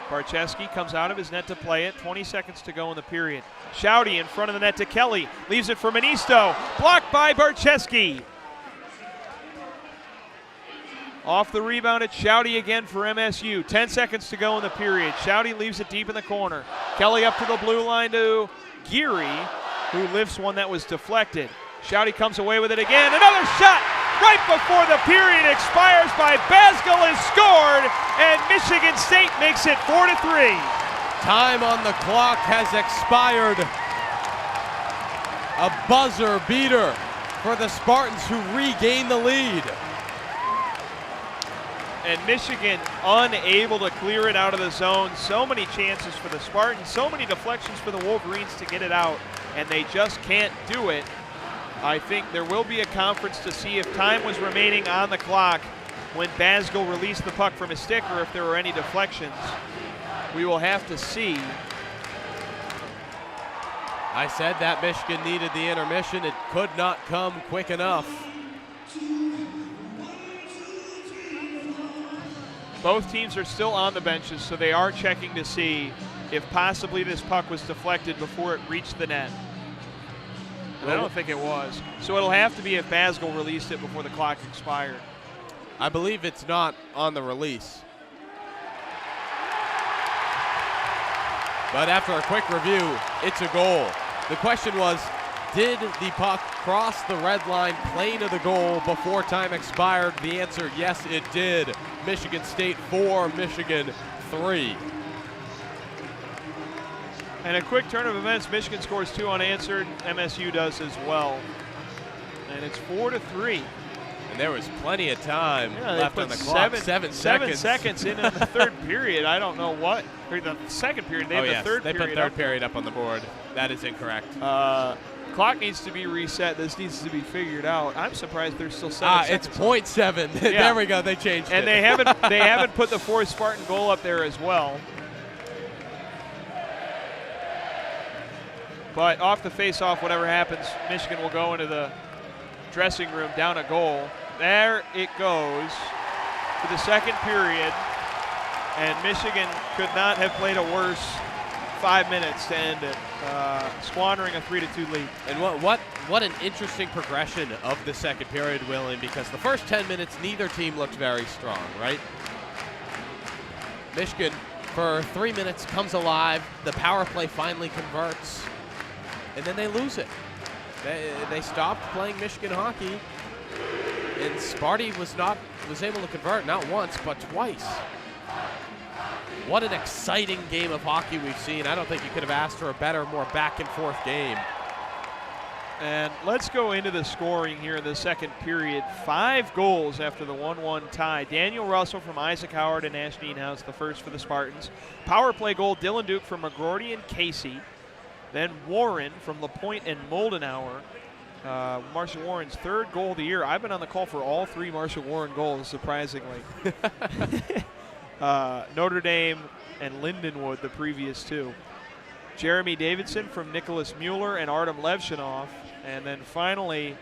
Barczewski comes out of his net to play it. 20 seconds to go in the period. Shouty in front of the net to Kelly. Leaves it for Manisto. Blocked by Barczewski. Off the rebound, it's Shouty again for MSU. 10 seconds to go in the period. Shouty leaves it deep in the corner. Kelly up to the blue line to Geary, who lifts one that was deflected. Shouty comes away with it again. Another shot right before the period expires by Basgill is scored, and Michigan State makes it 4-3. Time on the clock has expired. A buzzer beater for the Spartans, who regain the lead. And Michigan unable to clear it out of the zone. So many chances for the Spartans, so many deflections for the Wolverines to get it out, and they just can't do it. I think there will be a conference to see if time was remaining on the clock when Basgill released the puck from his stick, or if there were any deflections. We will have to see. I said that Michigan needed the intermission. It could not come quick enough. Both teams are still on the benches, so they are checking to see if possibly this puck was deflected before it reached the net. And I don't think it was. So it'll have to be if Basgill released it before the clock expired. I believe it's not on the release. But after a quick review, it's a goal. The question was, did the puck cross the red line plane of the goal before time expired? The answer, yes, it did. Michigan State 4, Michigan 3. And a quick turn of events, Michigan scores 2 unanswered, MSU does as well. And it's 4-3. And there was plenty of time left on the clock. 7 seconds in the third period. I don't know what. Or the second period. They have the third period. They put third period up on the board. That is incorrect. Clock needs to be reset. This needs to be figured out. I'm surprised there's still 7 seconds. It's .7. Yeah. There we go. They changed and it. And they haven't put the fourth Spartan goal up there as well. But off the face-off, whatever happens, Michigan will go into the dressing room down a goal. There it goes for the second period. And Michigan could not have played a worse 5 minutes to end it, squandering a 3-2 lead. And what an interesting progression of the second period, William, because the first 10 minutes, neither team looked very strong, right? Michigan, for 3 minutes, comes alive. The power play finally converts, and then they lose it. They stopped playing Michigan hockey, and Sparty was able to convert not once, but twice. What an exciting game of hockey we've seen. I don't think you could have asked for a better, more back-and-forth game. And let's go into the scoring here in the second period. 5 goals after the 1-1 tie. Daniel Russell from Isaac Howard and Ash Nienhuis, the first for the Spartans. Power play goal, Dylan Duke from McGroarty and Casey. Then Warren from LaPointe and Moldenauer. Marshall Warren's 3rd goal of the year. I've been on the call for all 3 Marshall Warren goals, surprisingly. Notre Dame and Lindenwood the previous 2. Jeremy Davidson from Nicholas Mueller and Artem Levshinov. And then finally,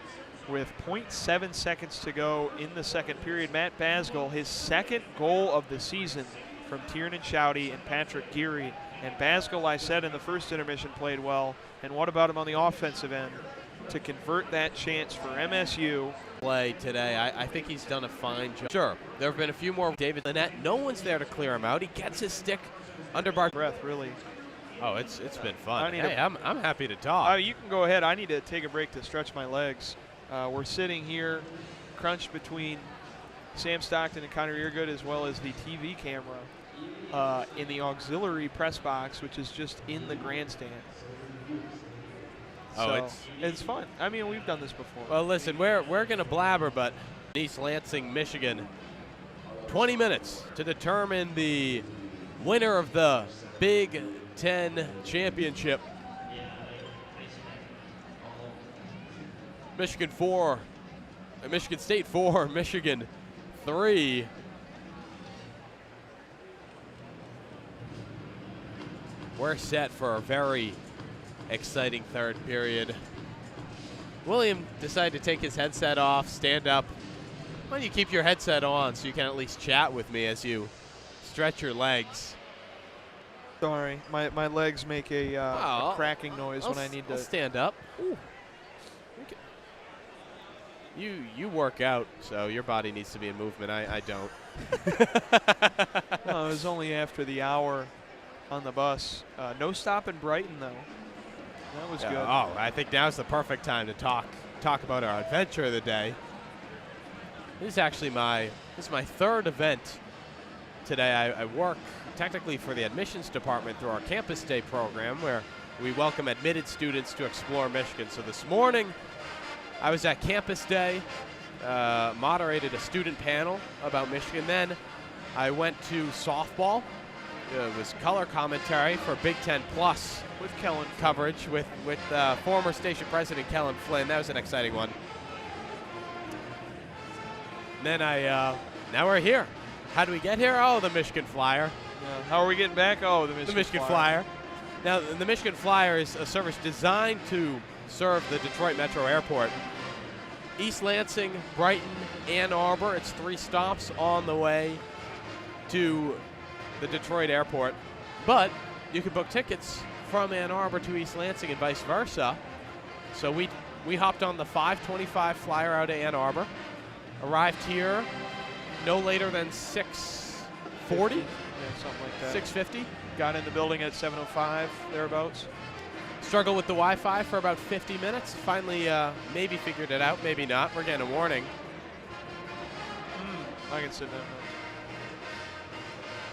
with 0.7 seconds to go in the second period, Matt Basgill, his 2nd goal of the season from Tiernan Shouty and Patrick Geary. And Basgill, I said in the first intermission, played well. And what about him on the offensive end to convert that chance for MSU? Play today. I think he's done a fine job. Sure, there have been a few more. David Lynette, no one's there to clear him out. He gets his stick under bar. Breath, really. Oh, it's been fun. Hey, I'm happy to talk. You can go ahead. I need to take a break to stretch my legs. We're sitting here crunched between Sam Stockton and Connor Eargood, as well as the TV camera in the auxiliary press box, which is just in the grandstand. So it's fun. I mean, we've done this before. Well, listen, we're going to blabber, but East Lansing, Michigan, 20 minutes to determine the winner of the Big Ten Championship. Michigan State 4, Michigan 3. We're set for a very exciting third period. William decided to take his headset off, stand up. Why don't you keep your headset on so you can at least chat with me as you stretch your legs? Sorry, my legs make a cracking noise when I need to stand up. Ooh. You work out, so your body needs to be in movement. I don't. Well, it was only after the hour on the bus. No stop in Brighton, though. That was good. Oh, I think now's the perfect time to talk about our adventure of the day. This is actually my third event today. I work technically for the admissions department through our Campus Day program, where we welcome admitted students to explore Michigan. So this morning, I was at Campus Day, moderated a student panel about Michigan. Then I went to softball. It was color commentary for Big Ten Plus with Kellen coverage with former station president Kellen Flynn. That was an exciting one. And then now we're here. How do we get here? Oh, the Michigan Flyer. Yeah. How are we getting back? Oh, the Michigan Flyer. Now, the Michigan Flyer is a service designed to serve the Detroit Metro Airport. East Lansing, Brighton, Ann Arbor. It's 3 stops on the way to the Detroit Airport. But you can book tickets from Ann Arbor to East Lansing and vice versa. So we hopped on the 5:25 Flyer out of Ann Arbor. Arrived here no later than 6:40. Yeah, something like that. 6:50. Got in the building at 7:05, thereabouts. Struggled with the Wi-Fi for about 50 minutes. Finally, maybe figured it out, maybe not. We're getting a warning. I can sit down now.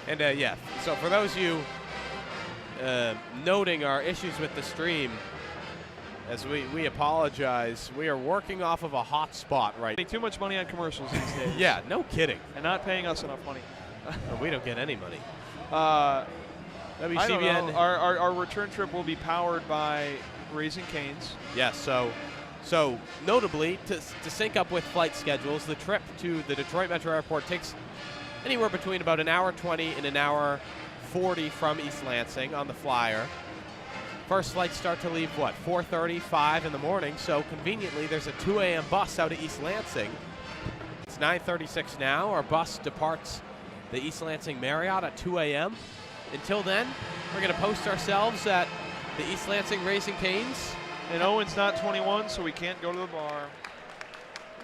And yeah, so for those of you noting our issues with the stream, as we apologize, we are working off of a hot spot right now. Too much money on commercials these days. Yeah, no kidding. And not paying us enough money. We don't get any money. WCBN. I don't know. Our return trip will be powered by Raising Cane's. Yes, so notably, to sync up with flight schedules, the trip to the Detroit Metro Airport takes anywhere between about an hour 20 and an hour 40 from East Lansing on the Flyer. First flights start to leave, 4:30, 5 in the morning, so conveniently there's a 2 a.m. bus out of East Lansing. It's 9:36 now. Our bus departs the East Lansing Marriott at 2 a.m. Until then, we're going to post ourselves at the East Lansing Raising Cane's. And Owen's not 21, so we can't go to the bar.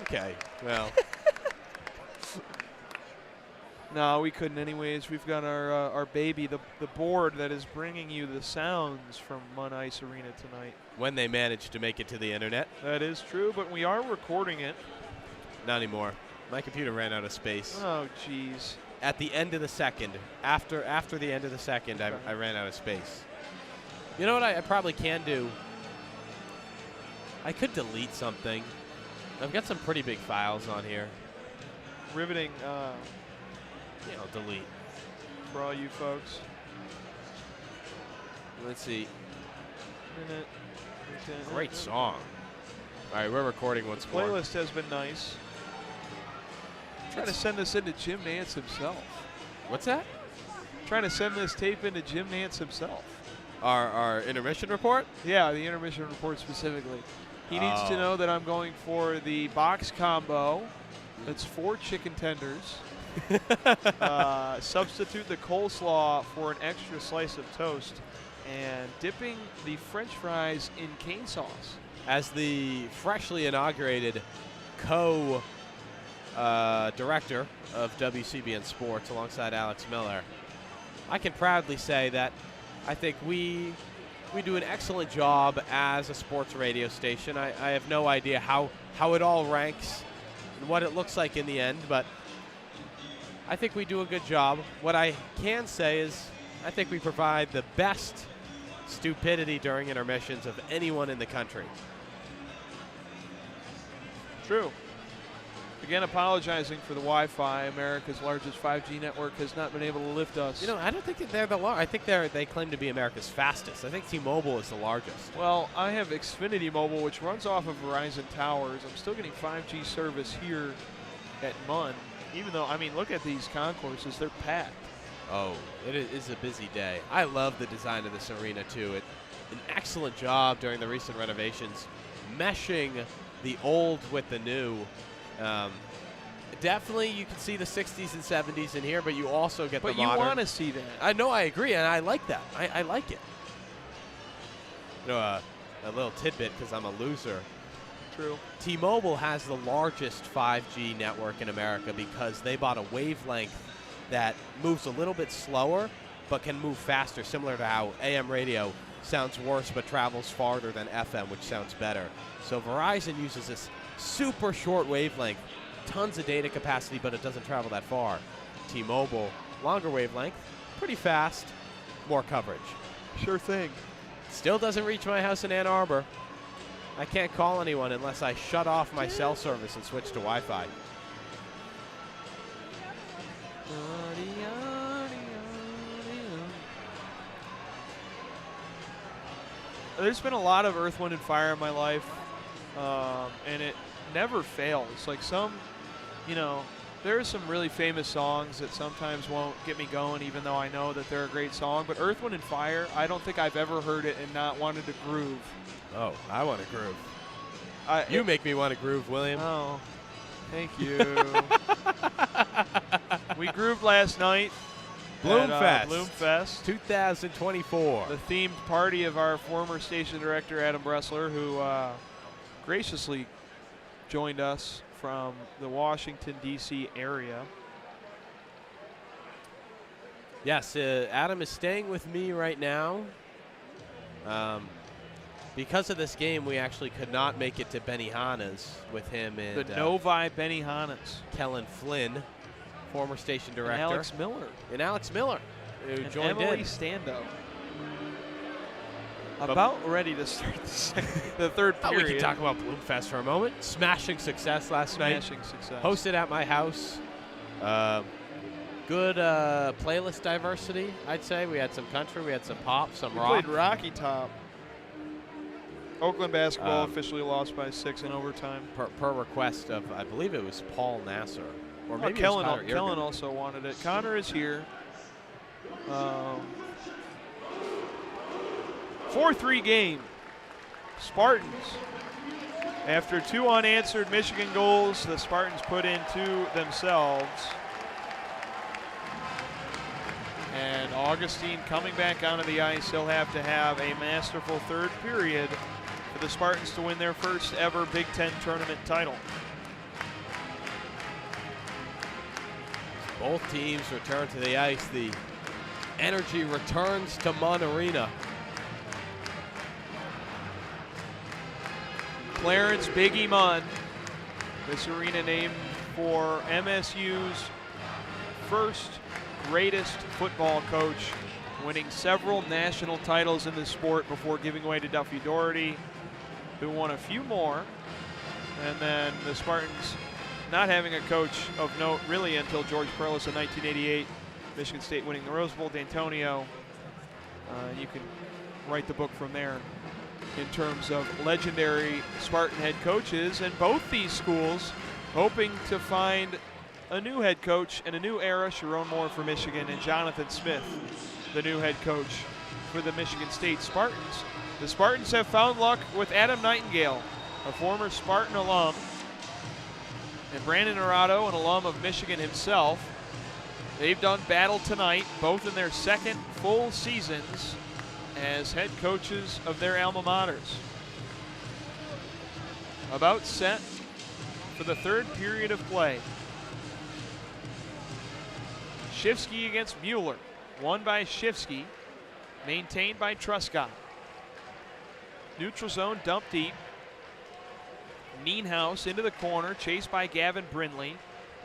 Okay, well. No, we couldn't anyways. We've got our baby, the board that is bringing you the sounds from Mun Ice Arena tonight. When they manage to make it to the internet. That is true, but we are recording it. Not anymore. My computer ran out of space. Oh, jeez. At the end of the second, after the end of the second, I ran out of space. You know what I probably can do? I could delete something. I've got some pretty big files on here. Riveting. Yeah, I'll delete. For all you folks. Let's see. Great song. All right, we're recording once more. Playlist has been nice. Trying to send this into Jim Nance himself. What's that? Trying to send this tape into Jim Nance himself. Our intermission report? Yeah, the intermission report specifically. He needs to know that I'm going for the box combo. That's 4 chicken tenders. Substitute the coleslaw for an extra slice of toast, and dipping the French fries in cane sauce. As the freshly inaugurated co-director of WCBN Sports alongside Alex Miller, I can proudly say that I think we do an excellent job as a sports radio station. I have no idea how it all ranks and what it looks like in the end, but I think we do a good job. What I can say is I think we provide the best stupidity during intermissions of anyone in the country. True. Again, apologizing for the Wi-Fi. America's largest 5G network has not been able to lift us. You know, I don't think that they're the largest. I think they claim to be America's fastest. I think T-Mobile is the largest. Well, I have Xfinity Mobile, which runs off of Verizon towers. I'm still getting 5G service here at Mun. Even though, I mean, look at these concourses. They're packed. Oh, it is a busy day. I love the design of this arena, too. An excellent job during the recent renovations, meshing the old with the new. Definitely, you can see the 60s and 70s in here, but you also get the modern. But you want to see that. I know, I agree, and I like that. I like it. You know, a little tidbit, because I'm a loser. True. T-Mobile has the largest 5G network in America because they bought a wavelength that moves a little bit slower but can move faster, similar to how AM radio sounds worse but travels farther than FM, which sounds better. So Verizon uses this super short wavelength, tons of data capacity, but it doesn't travel that far. T-Mobile, longer wavelength, pretty fast, more coverage. Sure thing. Still doesn't reach my house in Ann Arbor. I can't call anyone unless I shut off my cell service and switch to Wi-Fi. There's been a lot of Earth, Wind, and Fire in my life, and it never fails. Like there are some really famous songs that sometimes won't get me going, even though I know that they're a great song. But Earth, Wind, and Fire, I don't think I've ever heard it and not wanted to groove. Oh, I want to groove. You make me want to groove, William. Oh, thank you. We grooved last night. Bloomfest. Bloomfest 2024. The themed party of our former station director, Adam Bressler, who graciously joined us from the Washington, D.C. area. Yes, Adam is staying with me right now. Because of this game, we actually could not make it to Benihana's with him and the Novi Benihana's. Kellen Flynn, former station director. And Alex Miller. Who and joined Emily in. Stando. About ready to start the third period. We can talk about Bloomfest for a moment. Smashing success last night. Smashing success. Hosted at my house. Good playlist diversity, I'd say. We had some country, we had some pop, some rock. We played Rocky Top. Oakland basketball officially lost by 6 in overtime. Per request of, I believe it was Paul Nasser. Or maybe Kellen Kellen also wanted it. Connor is here. 4-3 game. Spartans. After 2 unanswered Michigan goals, the Spartans put in 2 themselves. And Augustine coming back onto the ice. He'll have to have a masterful third period for the Spartans to win their first ever Big Ten tournament title. Both teams return to the ice. The energy returns to Munn Arena. Clarence Biggie Munn, this arena named for MSU's first greatest football coach, winning several national titles in the sport before giving way to Duffy Doherty, who won a few more. And then the Spartans not having a coach of note really until George Perlis in 1988, Michigan State winning the Rose Bowl. D'Antonio, you can write the book from there in terms of legendary Spartan head coaches. And both these schools hoping to find a new head coach and a new era. Sharon Moore for Michigan and Jonathan Smith, the new head coach for the Michigan State Spartans. The Spartans have found luck with Adam Nightingale, a former Spartan alum, and Brandon Arado, an alum of Michigan himself. They've done battle tonight, both in their second full seasons as head coaches of their alma maters. About set for the third period of play. Shifsky against Mueller. Won by Shifsky, maintained by Truscott. Neutral zone, dump deep. Nienhuis into the corner, chased by Gavin Brindley.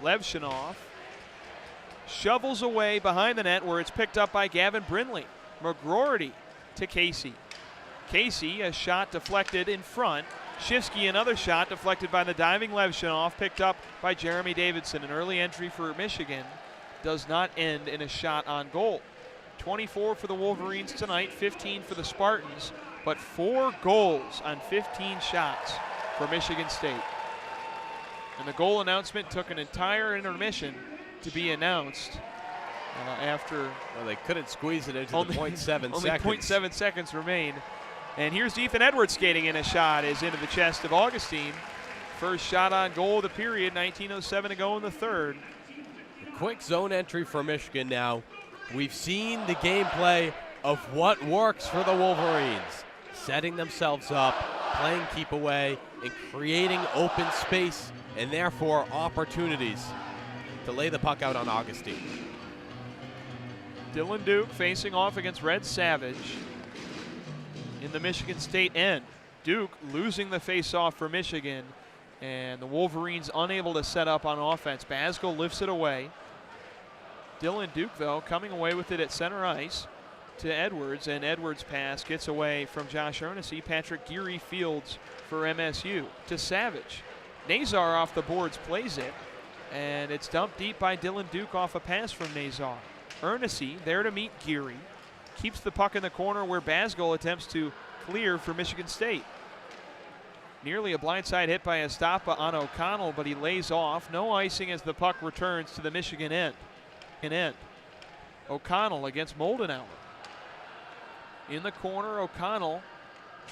Levshunov shovels away behind the net where it's picked up by Gavin Brindley. McGroarty to Casey. Casey, a shot deflected in front. Shifsky, another shot deflected by the diving Levshunov, picked up by Jeremy Davidson. An early entry for Michigan does not end in a shot on goal. 24 for the Wolverines tonight, 15 for the Spartans, but 4 goals on 15 shots for Michigan State. And the goal announcement took an entire intermission to be announced after. Well, they couldn't squeeze it into the 0.7 seconds. Only 0.7 seconds remain. And here's Ethan Edwards skating in. A shot is into the chest of Augustine. First shot on goal of the period, 19:07 to go in the third. A quick zone entry for Michigan now. We've seen the gameplay of what works for the Wolverines. Setting themselves up, playing keep away and creating open space and therefore opportunities to lay the puck out on Augustine. Dylan Duke facing off against Red Savage in the Michigan State end. Duke losing the face-off for Michigan, and the Wolverines unable to set up on offense. Basgall lifts it away. Dylan Duke, though, coming away with it at center ice to Edwards, and Edwards' pass gets away from Josh Ernest. Patrick Geary fields for MSU to Savage. Nazar off the boards plays it, and it's dumped deep by Dylan Duke off a pass from Nazar. Ernest there to meet Geary. Keeps the puck in the corner where Basgall attempts to clear for Michigan State. Nearly a blindside hit by Estapa on O'Connell, but he lays off. No icing as the puck returns to the Michigan end. O'Connell against Moldenauer. In the corner, O'Connell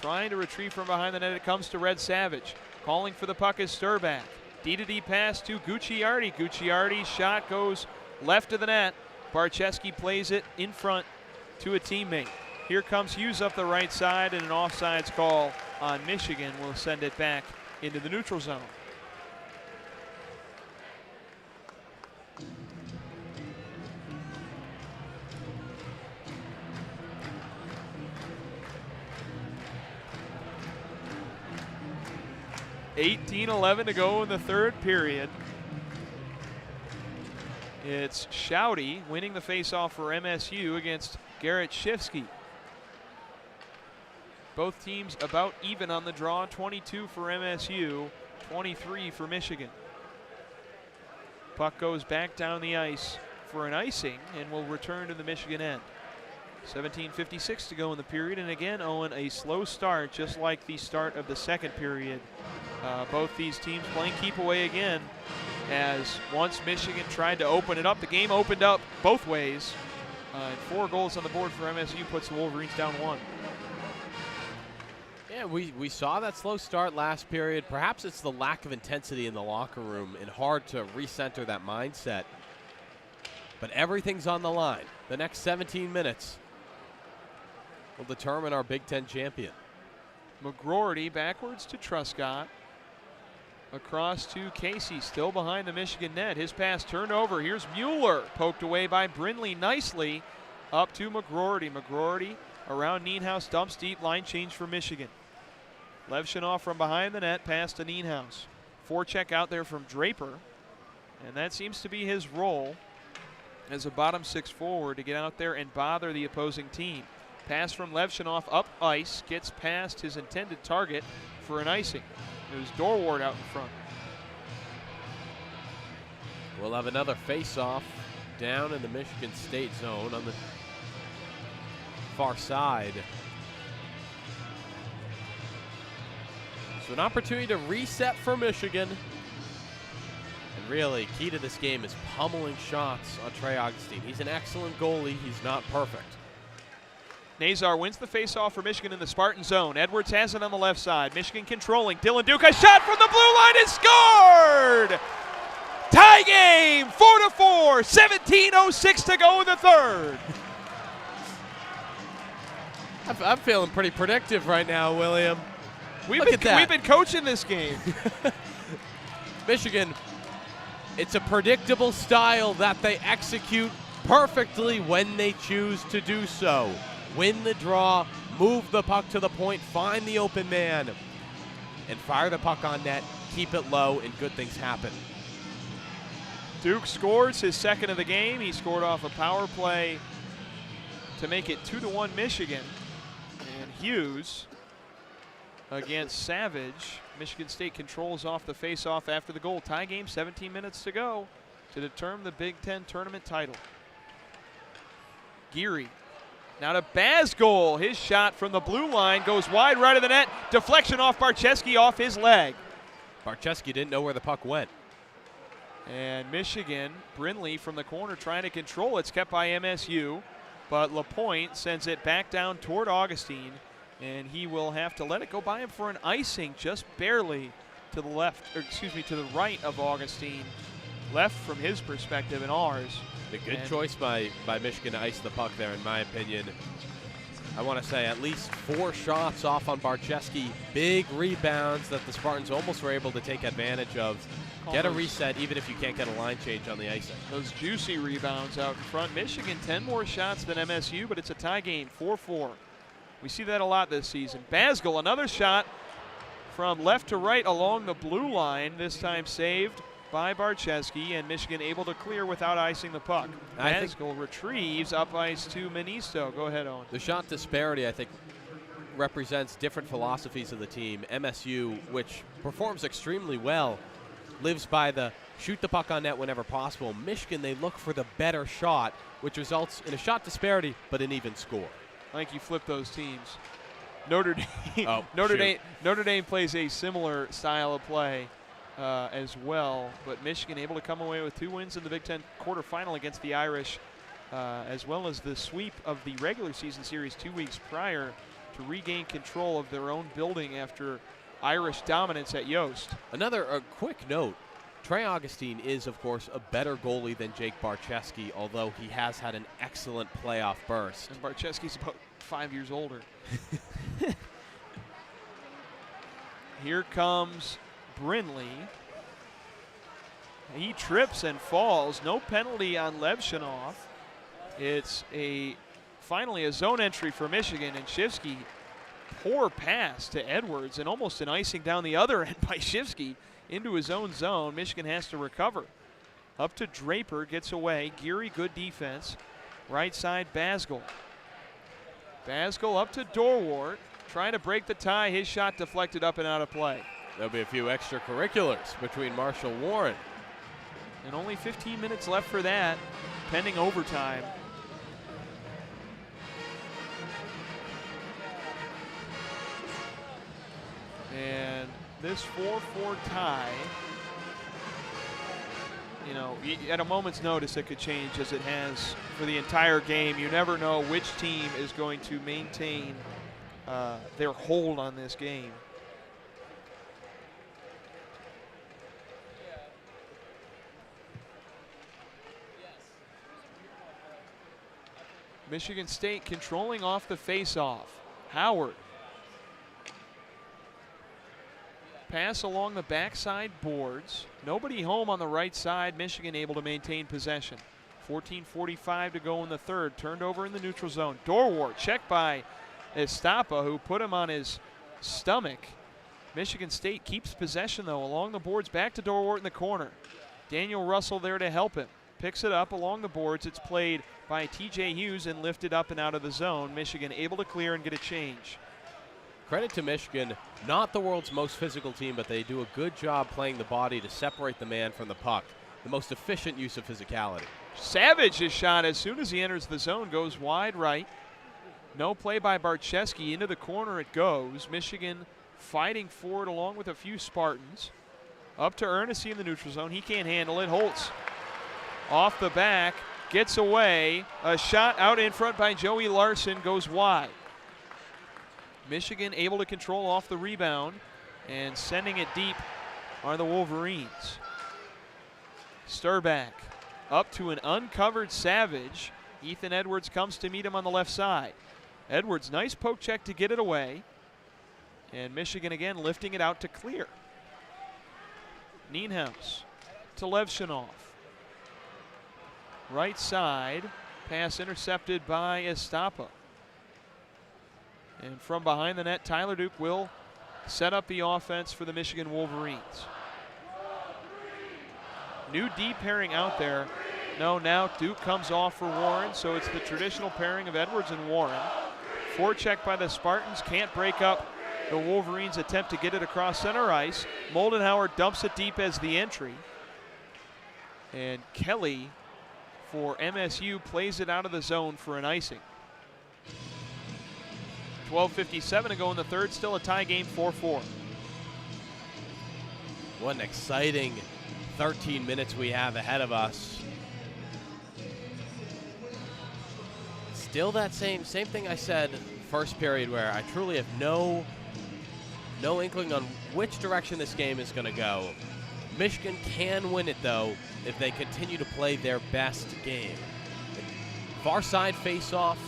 trying to retrieve from behind the net. It comes to Red Savage. Calling for the puck is Sturback. D-to-D pass to Gucciardi. Gucciardi's shot goes left of the net. Barcheski plays it in front to a teammate. Here comes Hughes up the right side, and an offsides call on Michigan will send it back into the neutral zone. .18:11 to go in the third period. It's Shouty winning the faceoff for MSU against Garrett Shifsky. Both teams about even on the draw, 22 for MSU, 23 for Michigan. Puck goes back down the ice for an icing and will return to the Michigan end. 17:56 to go in the period, and again, Owen, a slow start, just like the start of the second period. Both these teams playing keep away again, as once Michigan tried to open it up, the game opened up both ways. 4 goals on the board for MSU puts the Wolverines down 1. Yeah, we saw that slow start last period. Perhaps it's the lack of intensity in the locker room and hard to recenter that mindset. But everything's on the line. The next 17 minutes will determine our Big Ten champion. McGroarty backwards to Truscott. Across to Casey, still behind the Michigan net. His pass turned over. Here's Mueller, poked away by Brindley nicely. Up to McGroarty. McGroarty around Nienhaus, dumps deep, line change for Michigan. Levshunov from behind the net, pass to Nienhaus. Forecheck out there from Draper, and that seems to be his role as a bottom 6 forward, to get out there and bother the opposing team. Pass from Levshunov up ice, gets past his intended target for an icing. It was Dorwart out in front. We'll have another face-off down in the Michigan State zone on the far side. So an opportunity to reset for Michigan. And really, key to this game is pummeling shots on Trey Augustine. He's an excellent goalie. He's not perfect. Nazar wins the faceoff for Michigan in the Spartan zone. Edwards has it on the left side. Michigan controlling. Dylan Duke, a shot from the blue line is scored! Tie game, 4-4, 17:06 to go in the third. I'm feeling pretty predictive right now, William. We've been coaching this game. Michigan, it's a predictable style that they execute perfectly when they choose to do so. Win the draw, move the puck to the point, find the open man, and fire the puck on net, keep it low, and good things happen. Duke scores his second of the game. He scored off a power play to make it 2-1 Michigan. And Hughes against Savage. Michigan State controls off the faceoff after the goal. Tie game, 17 minutes to go to determine the Big Ten tournament title. Geary. Now to Basgall. His shot from the blue line goes wide right of the net. Deflection off Barcheski off his leg. Barcheski didn't know where the puck went. And Michigan, Brindley from the corner trying to control. It's kept by MSU, but LaPointe sends it back down toward Augustine, and he will have to let it go by him for an icing just barely to the left, or excuse me, to the right of Augustine. Left from his perspective and ours. A good choice by Michigan to ice the puck there, in my opinion. I want to say, at least 4 shots off on Barczewski. Big rebounds that the Spartans almost were able to take advantage of. Get a reset even if you can't get a line change on the icing. Those juicy rebounds out in front. Michigan 10 more shots than MSU, but it's a tie game, 4-4. We see that a lot this season. Basgel, another shot from left to right along the blue line, this time saved by Barczewski, and Michigan able to clear without icing the puck. Basgel retrieves up ice to Manisto. Go ahead, Owen. The shot disparity, I think, represents different philosophies of the team. MSU, which performs extremely well, lives by the shoot the puck on net whenever possible. Michigan, they look for the better shot, which results in a shot disparity, but an even score. I think you flip those teams. Notre Dame, Oh, Notre Dame plays a similar style of play as well, but Michigan able to come away with 2 wins in the Big Ten quarterfinal against the Irish, as well as the sweep of the regular season series 2 weeks prior to regain control of their own building after Irish dominance at Yost. Another quick note. Trey Augustine is, of course, a better goalie than Jake Barczewski, although he has had an excellent playoff burst. And Barczewski's about 5 years older. Here comes Brindley. He trips and falls. No penalty on Levshinov. It's finally a zone entry for Michigan, and Shivsky, poor pass to Edwards, and almost an icing down the other end by Shivsky into his own zone. Michigan has to recover. Up to Draper, gets away. Geary, good defense. Right side, Basgel. Basgel up to Dorwart, trying to break the tie. His shot deflected up and out of play. There'll be a few extracurriculars between Marshall Warren. And only 15 minutes left for that, pending overtime. And this 4-4 tie, you know, at a moment's notice it could change, as it has for the entire game. You never know which team is going to maintain their hold on this game. Michigan State controlling off the face-off. Howard. Pass along the backside boards. Nobody home on the right side. Michigan able to maintain possession. 14:45 to go in the third. Turned over in the neutral zone. Dorwart checked by Estapa, who put him on his stomach. Michigan State keeps possession, though, along the boards. Back to Dorwart in the corner. Daniel Russell there to help him. Picks it up along the boards. It's played by TJ Hughes and lifted up and out of the zone. Michigan able to clear and get a change. Credit to Michigan, not the world's most physical team, but they do a good job playing the body to separate the man from the puck. The most efficient use of physicality. Savage's shot, as soon as he enters the zone, goes wide right. No play by Barczewski. Into the corner it goes. Michigan fighting for it along with a few Spartans. Up to Ernest in the neutral zone. He can't handle it. Holtz off the back, gets away. A shot out in front by Joey Larson goes wide. Michigan able to control off the rebound, and sending it deep are the Wolverines. Sturback up to an uncovered Savage. Ethan Edwards comes to meet him on the left side. Edwards, nice poke check to get it away. And Michigan again lifting it out to clear. Nienhuis to Levshinov. Right side, pass intercepted by Estapa. And from behind the net, Tyler Duke will set up the offense for the Michigan Wolverines. New D pairing out there. No, now Duke comes off for Warren, so it's the traditional pairing of Edwards and Warren. Forecheck by the Spartans, can't break up the Wolverines' attempt to get it across center ice. Moldenhauer dumps it deep as the entry. And Kelly for MSU plays it out of the zone for an icing. 12:57 to go in the third, still a tie game, 4-4. What an exciting 13 minutes we have ahead of us. Still that same thing I said first period, where I truly have no inkling on which direction this game is going to go. Michigan can win it, though, if they continue to play their best game. Far side face-off,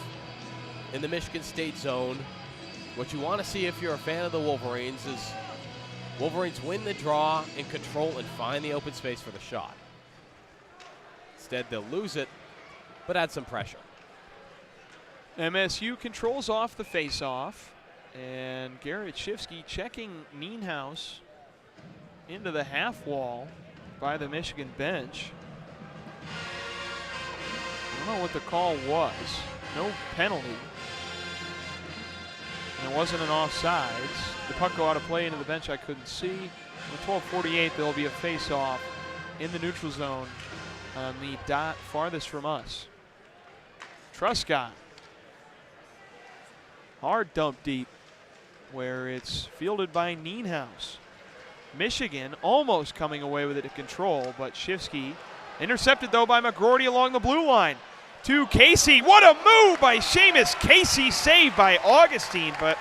in the Michigan State zone. What you want to see if you're a fan of the Wolverines is Wolverines win the draw and control and find the open space for the shot. Instead, they'll lose it, but add some pressure. MSU controls off the face-off, and Garrett Shifsky checking Nienhuis into the half wall by the Michigan bench. I don't know what the call was. No penalty. And it wasn't an offsides. The puck go out of play into the bench I couldn't see. With 12:48, there'll be a face-off in the neutral zone on the dot farthest from us. Truscott. Hard dump deep where it's fielded by Nienhuis. Michigan almost coming away with it to control, but Shifsky intercepted though by McGroarty along the blue line. To Casey. What a move by Seamus Casey, saved by Augustine, but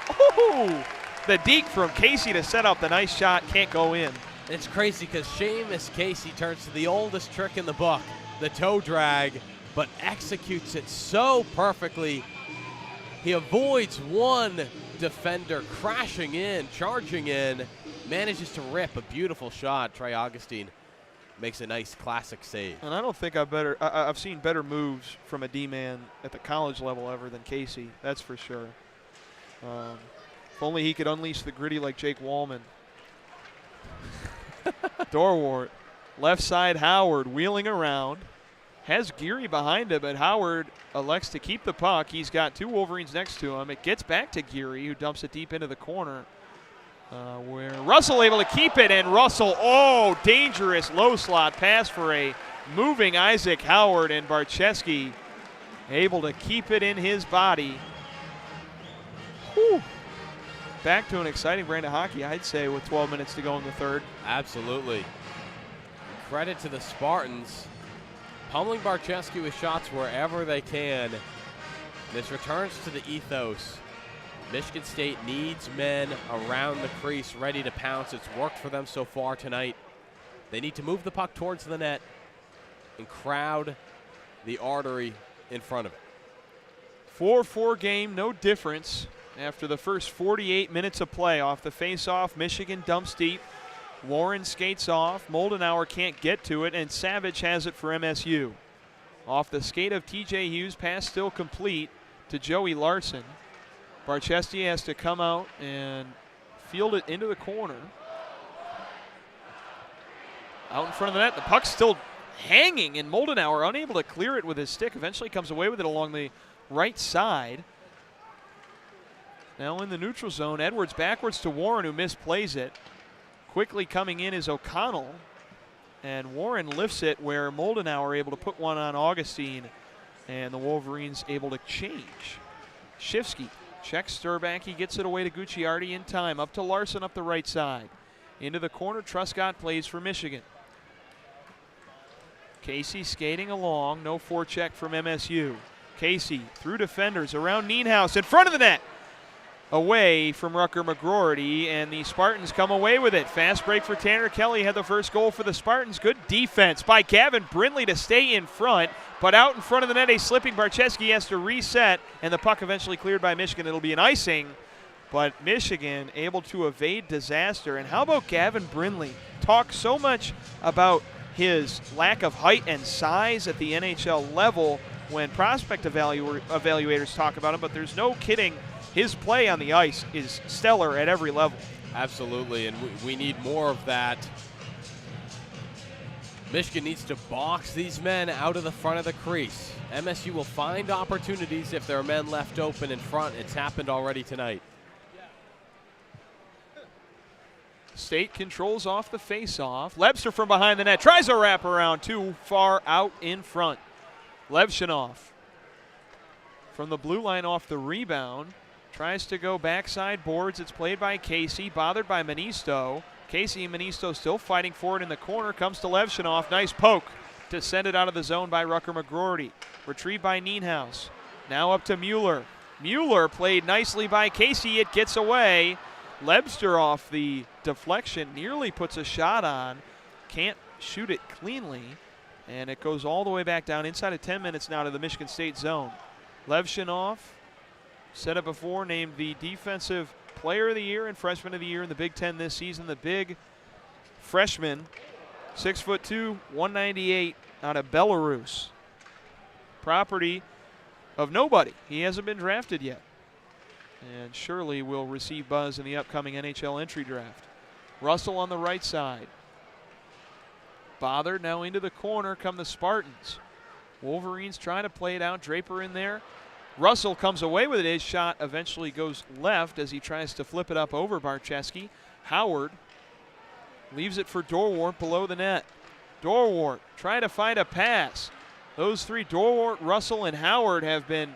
the deke from Casey to set up the nice shot can't go in. It's crazy because Seamus Casey turns to the oldest trick in the book, the toe drag, but executes it so perfectly. He avoids one defender crashing in, charging in, manages to rip a beautiful shot. Trey Augustine makes a nice classic save. And I don't think I've seen better moves from a D-man at the college level ever than Casey, that's for sure. If only he could unleash the gritty like Jake Wallman. Dorwart, left side Howard wheeling around. Has Geary behind him, but Howard elects to keep the puck. He's got two Wolverines next to him. It gets back to Geary, who dumps it deep into the corner. Where Russell able to keep it, and Russell, dangerous low slot pass for a moving Isaac Howard, and Barczewski able to keep it in his body. Whew. Back to an exciting brand of hockey, I'd say, with 12 minutes to go in the third. Absolutely. Credit to the Spartans. Pummeling Barczewski with shots wherever they can. This returns to the ethos. Michigan State needs men around the crease ready to pounce. It's worked for them so far tonight. They need to move the puck towards the net and crowd the artery in front of it. 4-4 game, no difference. After the first 48 minutes of play off the face-off, Michigan dumps deep. Warren skates off. Moldenauer can't get to it, and Savage has it for MSU. Off the skate of TJ Hughes, pass still complete to Joey Larson. Barczewski has to come out and field it into the corner. Out in front of the net, the puck's still hanging, and Moldenauer unable to clear it with his stick. Eventually comes away with it along the right side. Now in the neutral zone, Edwards backwards to Warren, who misplays it. Quickly coming in is O'Connell, and Warren lifts it where Moldenauer able to put one on Augustine, and the Wolverines able to change. Shifsky checks Sturback, he gets it away to Gucciardi in time, up to Larson up the right side. Into the corner, Truscott plays for Michigan. Casey skating along, no forecheck from MSU. Casey through defenders, around Nienhuis, in front of the net. Away from Rucker McGroarty, and the Spartans come away with it. Fast break for Tanner Kelly, had the first goal for the Spartans. Good defense by Gavin Brindley to stay in front, but out in front of the net, a slipping Barczewski has to reset, and the puck eventually cleared by Michigan. It'll be an icing, but Michigan able to evade disaster. And how about Gavin Brindley? Talk so much about his lack of height and size at the NHL level when prospect evaluators talk about him, but there's no kidding. His play on the ice is stellar at every level. Absolutely, and we need more of that. Michigan needs to box these men out of the front of the crease. MSU will find opportunities if there are men left open in front. It's happened already tonight. State controls off the face-off. Lebster from behind the net tries a wraparound, too far out in front. Levshinov from the blue line off the rebound. Tries to go backside boards. It's played by Casey, bothered by Manisto. Casey and Manisto still fighting for it in the corner. Comes to Levshinov. Nice poke to send it out of the zone by Rucker McGroarty. Retrieved by Nienhuis. Now up to Mueller. Mueller played nicely by Casey. It gets away. Lebster off the deflection. Nearly puts a shot on. Can't shoot it cleanly. And it goes all the way back down inside of 10 minutes now to the Michigan State zone. Levshinov said it before, named the Defensive Player of the Year and Freshman of the Year in the Big Ten this season. The big freshman, 6'2", 198, out of Belarus. Property of nobody. He hasn't been drafted yet, and surely will receive buzz in the upcoming NHL entry draft. Russell on the right side. Bothered now into the corner come the Spartans. Wolverines trying to play it out. Draper in there. Russell comes away with it. His shot eventually goes left as he tries to flip it up over Barczewski. Howard leaves it for Dorwart below the net. Dorwart trying to find a pass. Those three, Dorwart, Russell, and Howard, have been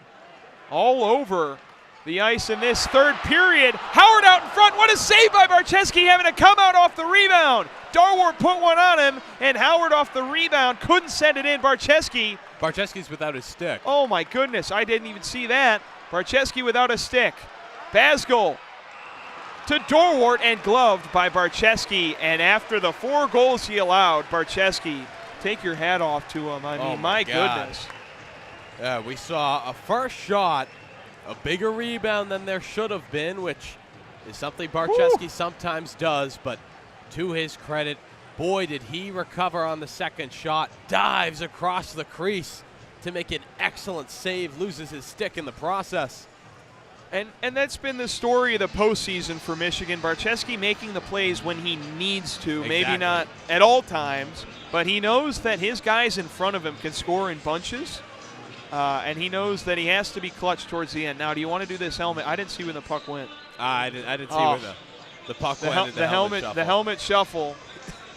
all over the ice in this third period. Howard out in front. What a save by Barczewski, having to come out off the rebound. Dorwart put one on him, and Howard off the rebound couldn't send it in. Barczewski's without his stick. Oh my goodness, I didn't even see that. Barczewski without a stick. Basgol to Dorwart and gloved by Barczewski. And after the 4 goals he allowed, Barczewski, take your hat off to him. I mean, my goodness. Yeah, we saw a first shot, a bigger rebound than there should have been, which is something Barczewski sometimes does, but to his credit, boy, did he recover on the second shot. Dives across the crease to make an excellent save, loses his stick in the process. And that's been the story of the postseason for Michigan. Barczewski making the plays when he needs to, maybe not at all times, but he knows that his guys in front of him can score in bunches, and he knows that he has to be clutch towards the end. Now, do you want to do this helmet? I didn't see when the puck went. I didn't see where the puck went. The helmet shuffle.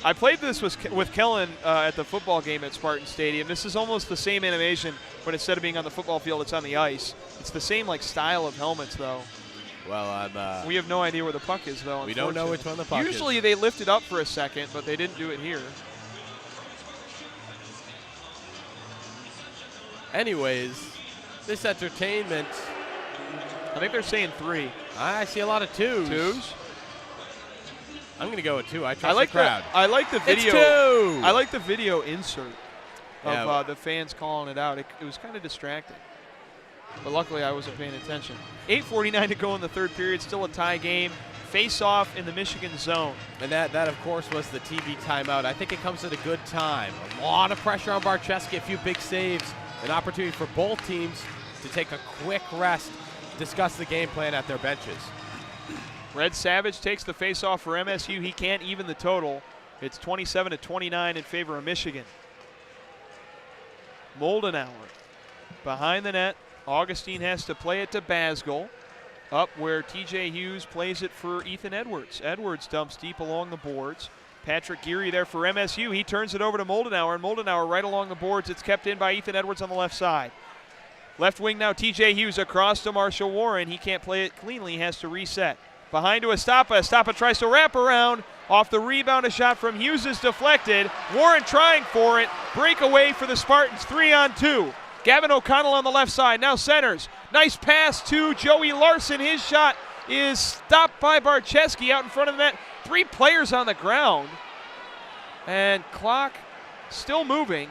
I played this with Kellen at the football game at Spartan Stadium. This is almost the same animation, but instead of being on the football field, it's on the ice. It's the same style of helmets, though. Well, we have no idea where the puck is, though. We don't know which one the puck is. Usually they lift it up for a second, but they didn't do it here. Anyways, this entertainment. I think they're saying 3. I see a lot of 2s. 2s? I'm going to go with 2. I trust the crowd. I like the video. It's 2. I like the video insert of the fans calling it out. It was kind of distracting. But luckily I wasn't paying attention. 8:49 to go in the third period. Still a tie game. Face-off in the Michigan zone. And that, of course, was the TV timeout. I think it comes at a good time. A lot of pressure on Barczewski, a few big saves, an opportunity for both teams to take a quick rest, discuss the game plan at their benches. Red Savage takes the face-off for MSU. He can't even the total. It's 27-29 in favor of Michigan. Moldenauer behind the net. Augustine has to play it to Basgol. Up where TJ Hughes plays it for Ethan Edwards. Edwards dumps deep along the boards. Patrick Geary there for MSU. He turns it over to Moldenauer, and Moldenauer right along the boards. It's kept in by Ethan Edwards on the left side. Left wing now, TJ Hughes across to Marshall Warren. He can't play it cleanly. He has to reset. Behind to Estapa. Estapa tries to wrap around. Off the rebound, a shot from Hughes is deflected. Warren trying for it. Breakaway for the Spartans, 3-on-2. Gavin O'Connell on the left side, now centers. Nice pass to Joey Larson. His shot is stopped by Barczewski out in front of the net. 3 players on the ground. And clock still moving.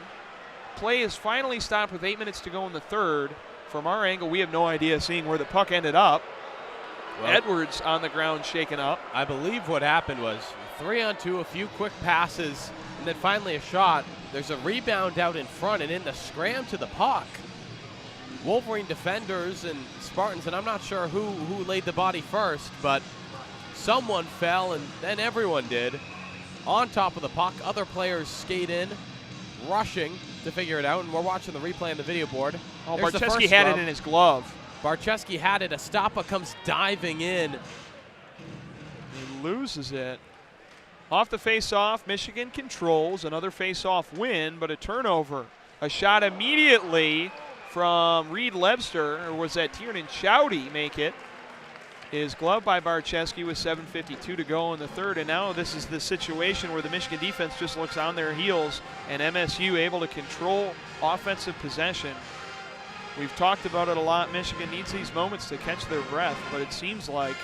Play is finally stopped with 8 minutes to go in the third. From our angle, we have no idea seeing where the puck ended up. Well, Edwards on the ground shaken up. I believe what happened was 3-on-2, a few quick passes, and then finally a shot. There's a rebound out in front, and in the scram to the puck, Wolverine defenders and Spartans, and I'm not sure who laid the body first, but someone fell, and then everyone did. On top of the puck, other players skate in, rushing to figure it out, and we're watching the replay on the video board. Oh, Barczewski had it in his glove. Barczewski had it. Estapa comes diving in. He loses it. Off the face-off, Michigan controls. Another face-off win, but a turnover. A shot immediately from Reed Lebster, or was that Tiernan Chowdy make it? Is gloved by Barczewski with 7:52 to go in the third, and now this is the situation where the Michigan defense just looks on their heels, and MSU able to control offensive possession. We've talked about it a lot. Michigan needs these moments to catch their breath, but it seems like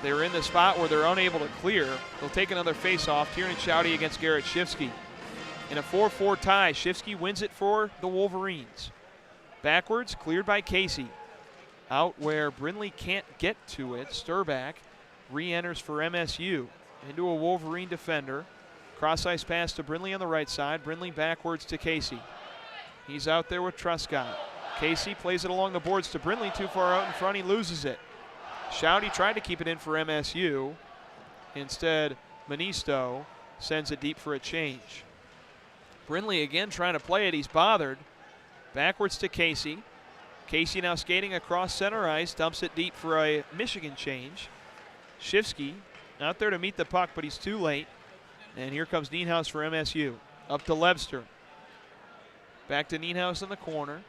they're in the spot where they're unable to clear. They'll take another face-off. Tiernan Chowdy against Garrett Shifsky. In a 4-4 tie, Shifsky wins it for the Wolverines. Backwards, cleared by Casey. out where Brindley can't get to it. Sturback re-enters for MSU into a Wolverine defender. Cross-ice pass to Brindley on the right side. Brindley backwards to Casey. He's out there with Truscott. Casey plays it along the boards to Brindley, too far out in front. He loses it. Shouty tried to keep it in for MSU. Instead, Manisto sends it deep for a change. Brindley again trying to play it. He's bothered. Backwards to Casey. Casey now skating across center ice. Dumps it deep for a Michigan change. Shifsky out there to meet the puck, but he's too late. And here comes Nienhuis for MSU. Up to Lebster. Back to Nienhuis in the corner.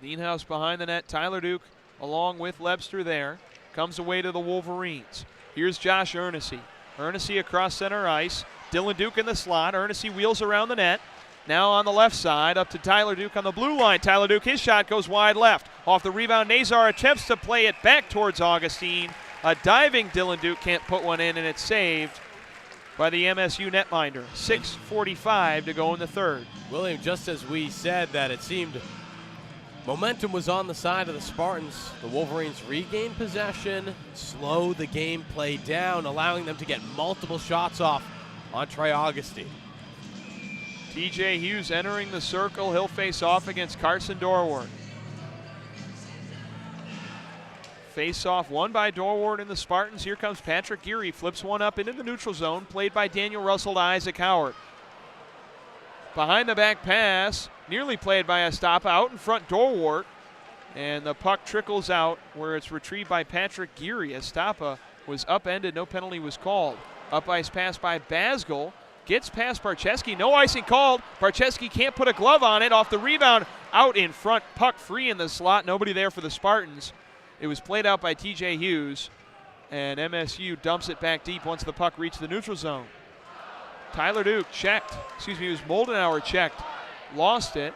Nienhuis behind the net. Tyler Duke along with Lebster there. Comes away to the Wolverines. Here's Josh Ernessy. Ernessy across center ice. Dylan Duke in the slot. Ernessy wheels around the net. Now on the left side, up to Tyler Duke on the blue line. Tyler Duke, his shot goes wide left. Off the rebound, Nazar attempts to play it back towards Augustine. A diving Dylan Duke can't put one in, and it's saved by the MSU netminder. 6:45 to go in the third. William, just as we said that it seemed momentum was on the side of the Spartans, the Wolverines regained possession, slowed the gameplay down, allowing them to get multiple shots off on Trey Augustine. TJ Hughes entering the circle. He'll face off against Carson Dorwart. Face off won by Dorwart and the Spartans. Here comes Patrick Geary. Flips one up into the neutral zone. Played by Daniel Russell to Isaac Howard. Behind the back pass. Nearly played by Estapa. Out in front, Dorwart. And the puck trickles out where it's retrieved by Patrick Geary. Estapa was upended. No penalty was called. Up ice pass by Basgel. Gets past Barcheski. No icing called. Barcheski can't put a glove on it. Off the rebound. Out in front. Puck free in the slot. Nobody there for the Spartans. It was played out by TJ Hughes. And MSU dumps it back deep once the puck reached the neutral zone. Tyler Duke checked. It was Moldenauer checked. Lost it.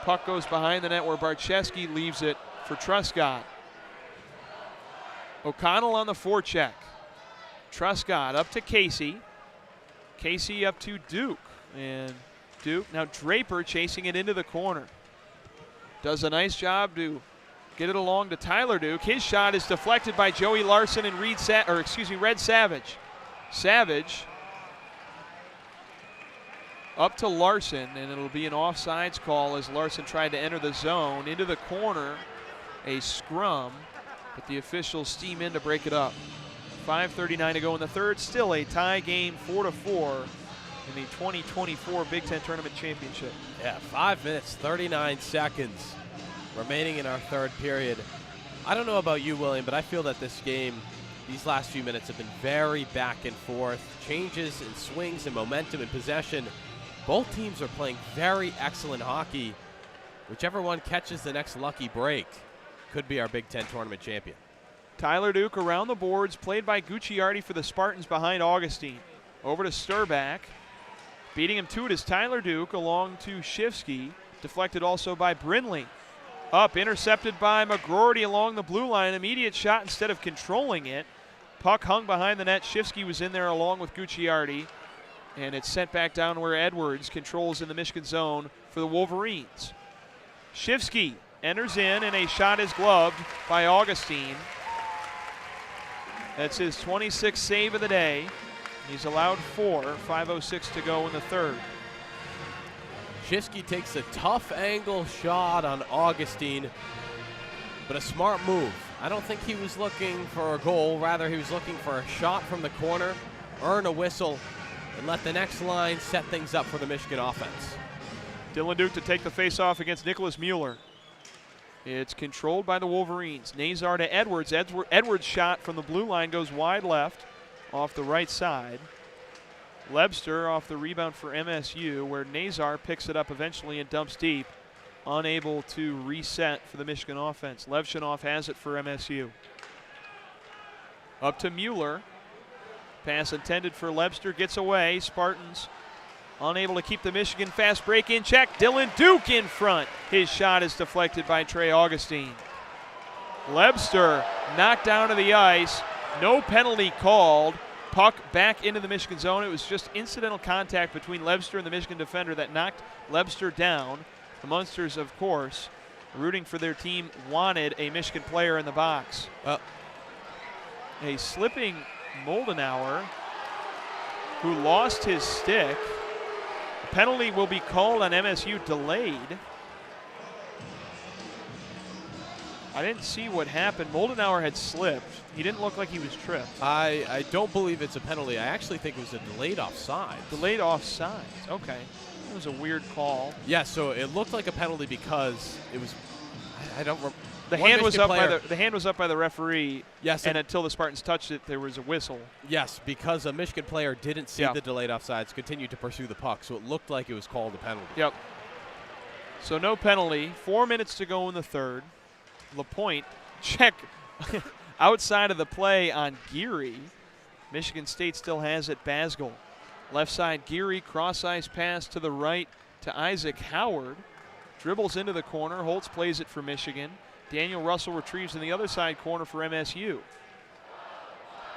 Puck goes behind the net where Barcheski leaves it for Truscott. O'Connell on the forecheck. Truscott up to Casey. Casey up to Duke. And Duke, now Draper chasing it into the corner. Does a nice job to get it along to Tyler Duke. His shot is deflected by Joey Larson and Red Savage. Savage up to Larson, and it'll be an offsides call as Larson tried to enter the zone. Into the corner, a scrum, but the officials steam in to break it up. 5:39 to go in the third. Still a tie game, 4-4 in the 2024 Big Ten Tournament Championship. Yeah, 5 minutes, 39 seconds remaining in our third period. I don't know about you, William, but I feel that this game, these last few minutes have been very back and forth. Changes and swings and momentum and possession. Both teams are playing very excellent hockey. Whichever one catches the next lucky break could be our Big Ten Tournament champion. Tyler Duke around the boards, played by Gucciardi for the Spartans behind Augustine. Over to Sturback. Beating him to it is Tyler Duke along to Shifsky. Deflected also by Brindley. Up, intercepted by McGroarty along the blue line. Immediate shot instead of controlling it. Puck hung behind the net. Shifsky was in there along with Gucciardi. And it's sent back down where Edwards controls in the Michigan zone for the Wolverines. Shifsky enters in, and a shot is gloved by Augustine. That's his 26th save of the day. He's allowed 4, 5:06 to go in the third. Shifsky takes a tough angle shot on Augustine, but a smart move. I don't think he was looking for a goal. Rather, he was looking for a shot from the corner, earn a whistle, and let the next line set things up for the Michigan offense. Dylan Duke to take the face-off against Nicholas Mueller. It's controlled by the Wolverines. Nazar to Edwards. Edwards' shot from the blue line goes wide left off the right side. Lebster off the rebound for MSU, where Nazar picks it up eventually and dumps deep. Unable to reset for the Michigan offense. Levshunov has it for MSU. Up to Mueller. Pass intended for Lebster, gets away. Spartans unable to keep the Michigan fast break in check. Dylan Duke in front. His shot is deflected by Trey Augustine. Lebster knocked down to the ice. No penalty called. Puck back into the Michigan zone. It was just incidental contact between Lebster and the Michigan defender that knocked Lebster down. The Munsters, of course, rooting for their team, wanted a Michigan player in the box. A slipping Moldenauer who lost his stick. A penalty will be called on MSU, delayed. I didn't see what happened. Moldenauer had slipped. He didn't look like he was tripped. I don't believe it's a penalty. I actually think it was a delayed offside. Delayed offsides. Okay. That was a weird call. Yeah, so it looked like a penalty because it was, I don't remember. The hand was up by the referee. Yes, and until the Spartans touched it, there was a whistle. Yes, because a Michigan player didn't see the delayed offsides, continued to pursue the puck, so it looked like it was called a penalty. Yep. So no penalty. 4 minutes to go in the third. LaPointe check outside of the play on Geary. Michigan State still has it. Basgall. Left side, Geary, cross-ice pass to the right to Isaac Howard. Dribbles into the corner. Holtz plays it for Michigan. Daniel Russell retrieves in the other side corner for MSU.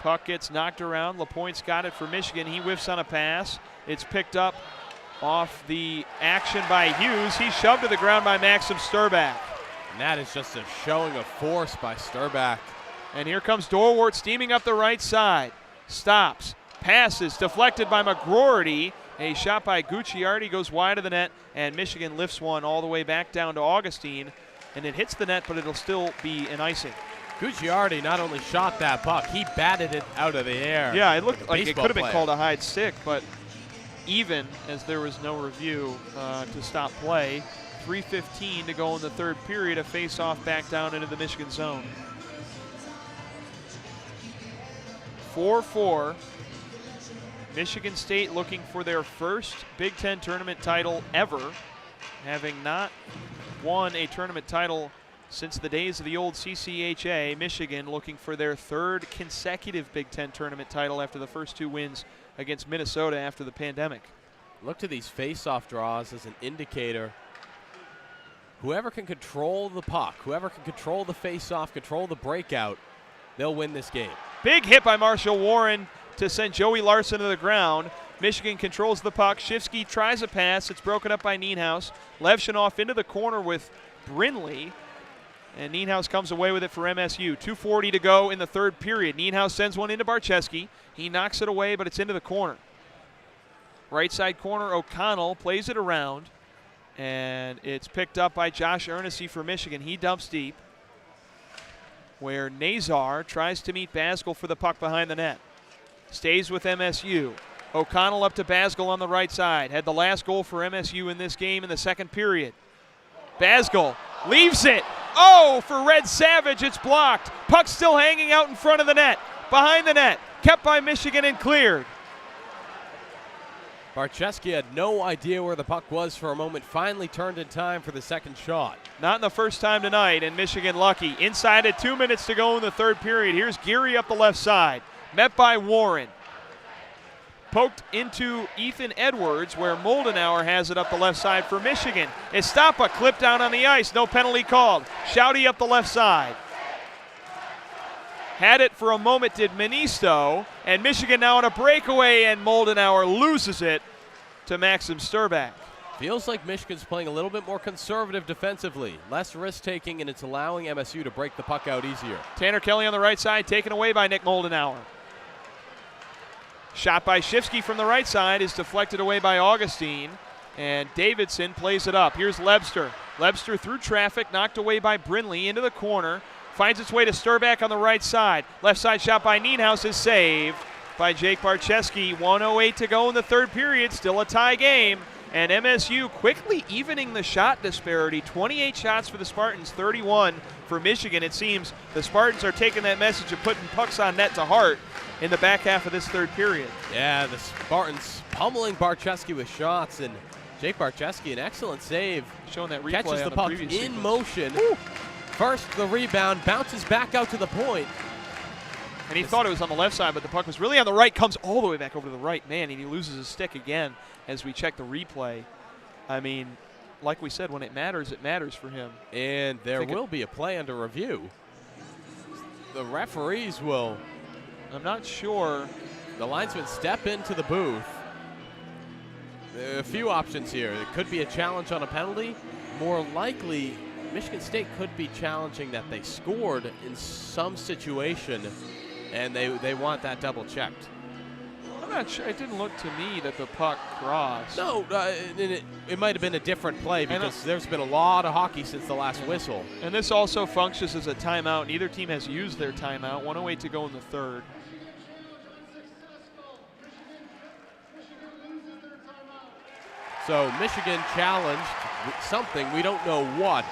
Puck gets knocked around. LaPointe's got it for Michigan. He whiffs on a pass. It's picked up off the action by Hughes. He's shoved to the ground by Maxim Sturback. And that is just a showing of force by Sturback. And here comes Dorwart steaming up the right side. Stops. Passes deflected by McGroarty. A shot by Gucciardi goes wide of the net, and Michigan lifts one all the way back down to Augustine. And it hits the net, but it'll still be an icing. Gucciardi not only shot that puck, he batted it out of the air. Yeah, it looked like it could have been player. called a hide stick, but even as there was no review to stop play. 3:15 to go in the third period. A face-off back down into the Michigan zone. 4-4. Michigan State looking for their first Big Ten tournament title ever, having not won a tournament title since the days of the old CCHA. Michigan looking for their third consecutive Big Ten tournament title after the first two wins against Minnesota after the pandemic. Look to these face-off draws as an indicator. Whoever can control the puck, whoever can control the face-off, control the breakout, they'll win this game. Big hit by Marshall Warren to send Joey Larson to the ground. Michigan controls the puck. Shifsky tries a pass. It's broken up by Nienhaus. Levshinoff into the corner with Brinley. And Nienhaus comes away with it for MSU. 2:40 to go in the third period. Nienhaus sends one into Barczewski. He knocks it away, but it's into the corner. Right side corner, O'Connell plays it around. And it's picked up by Josh Ernest for Michigan. He dumps deep, where Nazar tries to meet Basgall for the puck behind the net. Stays with MSU. O'Connell up to Basgall on the right side. Had the last goal for MSU in this game in the second period. Basgall leaves it. Oh, for Red Savage, it's blocked. Puck still hanging out in front of the net. Behind the net. Kept by Michigan and cleared. Barczewski had no idea where the puck was for a moment. Finally turned in time for the second shot. Not in the first time tonight, and Michigan lucky. Inside at 2 minutes to go in the third period. Here's Geary up the left side. Met by Warren. Poked into Ethan Edwards, where Moldenauer has it up the left side for Michigan. Estapa clipped down on the ice. No penalty called. Shouty up the left side. Had it for a moment, did Ministo, and Michigan now on a breakaway, and Moldenauer loses it to Maxim Sturback. Feels like Michigan's playing a little bit more conservative defensively, less risk-taking, and it's allowing MSU to break the puck out easier. Tanner Kelly on the right side, taken away by Nick Moldenauer. Shot by Shifsky from the right side is deflected away by Augustine, and Davidson plays it up. Here's Lebster. Lebster through traffic, knocked away by Brinley into the corner. Finds its way to Sturback on the right side. Left side shot by Nienhaus is saved by Jake Barczewski. 1:08 to go in the third period. Still a tie game. And MSU quickly evening the shot disparity. 28 shots for the Spartans, 31 for Michigan. It seems the Spartans are taking that message of putting pucks on net to heart in the back half of this third period. Yeah, the Spartans pummeling Barczewski with shots, and Jake Barczewski, an excellent save. Showing that replay catches the puck in sequence. motion. Woo. First the rebound, bounces back out to the point. And he thought it was on the left side, but the puck was really on the right, comes all the way back over to the right. Man, and he loses his stick again as we check the replay. I mean, like we said, when it matters for him. And there will be a play under review. The referees will. I'm not sure. The linesmen step into the booth. A few options here. It could be a challenge on a penalty. More likely, Michigan State could be challenging that they scored in some situation, and they want that double checked. I'm not sure. It didn't look to me that the puck crossed. No, it might have been a different play because there's been a lot of hockey since the last whistle. And this also functions as a timeout. Neither team has used their timeout. 1:08 to go in the third. So Michigan challenged something. We don't know what.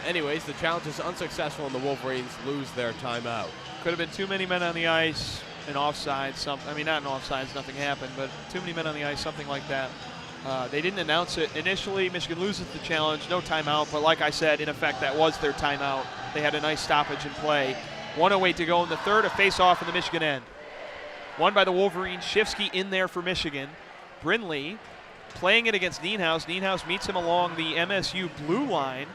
Anyways, the challenge is unsuccessful, and the Wolverines lose their timeout. Could have been too many men on the ice, an offside, I mean, not an offside, nothing happened, but too many men on the ice, something like that. They didn't announce it initially. Michigan loses the challenge, no timeout, but like I said, in effect, that was their timeout. They had a nice stoppage in play. 1:08 to go in the third, a face-off in the Michigan end. Won by the Wolverines. Shifsky in there for Michigan. Brindley playing it against Nienhuis. Nienhuis meets him along the MSU blue line.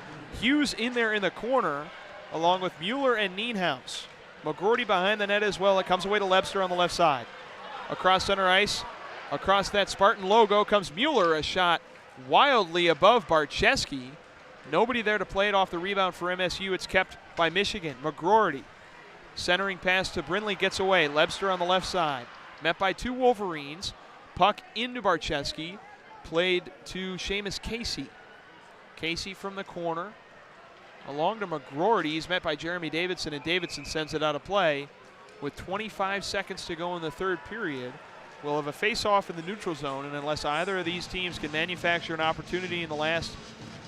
Hughes in there in the corner, along with Mueller and Nienhuis. McGroarty behind the net as well. It comes away to Lebster on the left side. Across center ice, across that Spartan logo comes Mueller, a shot wildly above Barczewski. Nobody there to play it off the rebound for MSU. It's kept by Michigan. McGroarty centering pass to Brindley, gets away. Lebster on the left side. Met by two Wolverines. Puck into Barczewski. Played to Seamus Casey. Casey from the corner. Along to McGroarty. He's met by Jeremy Davidson, and Davidson sends it out of play. With 25 seconds to go in the third period, we'll have a face-off in the neutral zone, and unless either of these teams can manufacture an opportunity in the last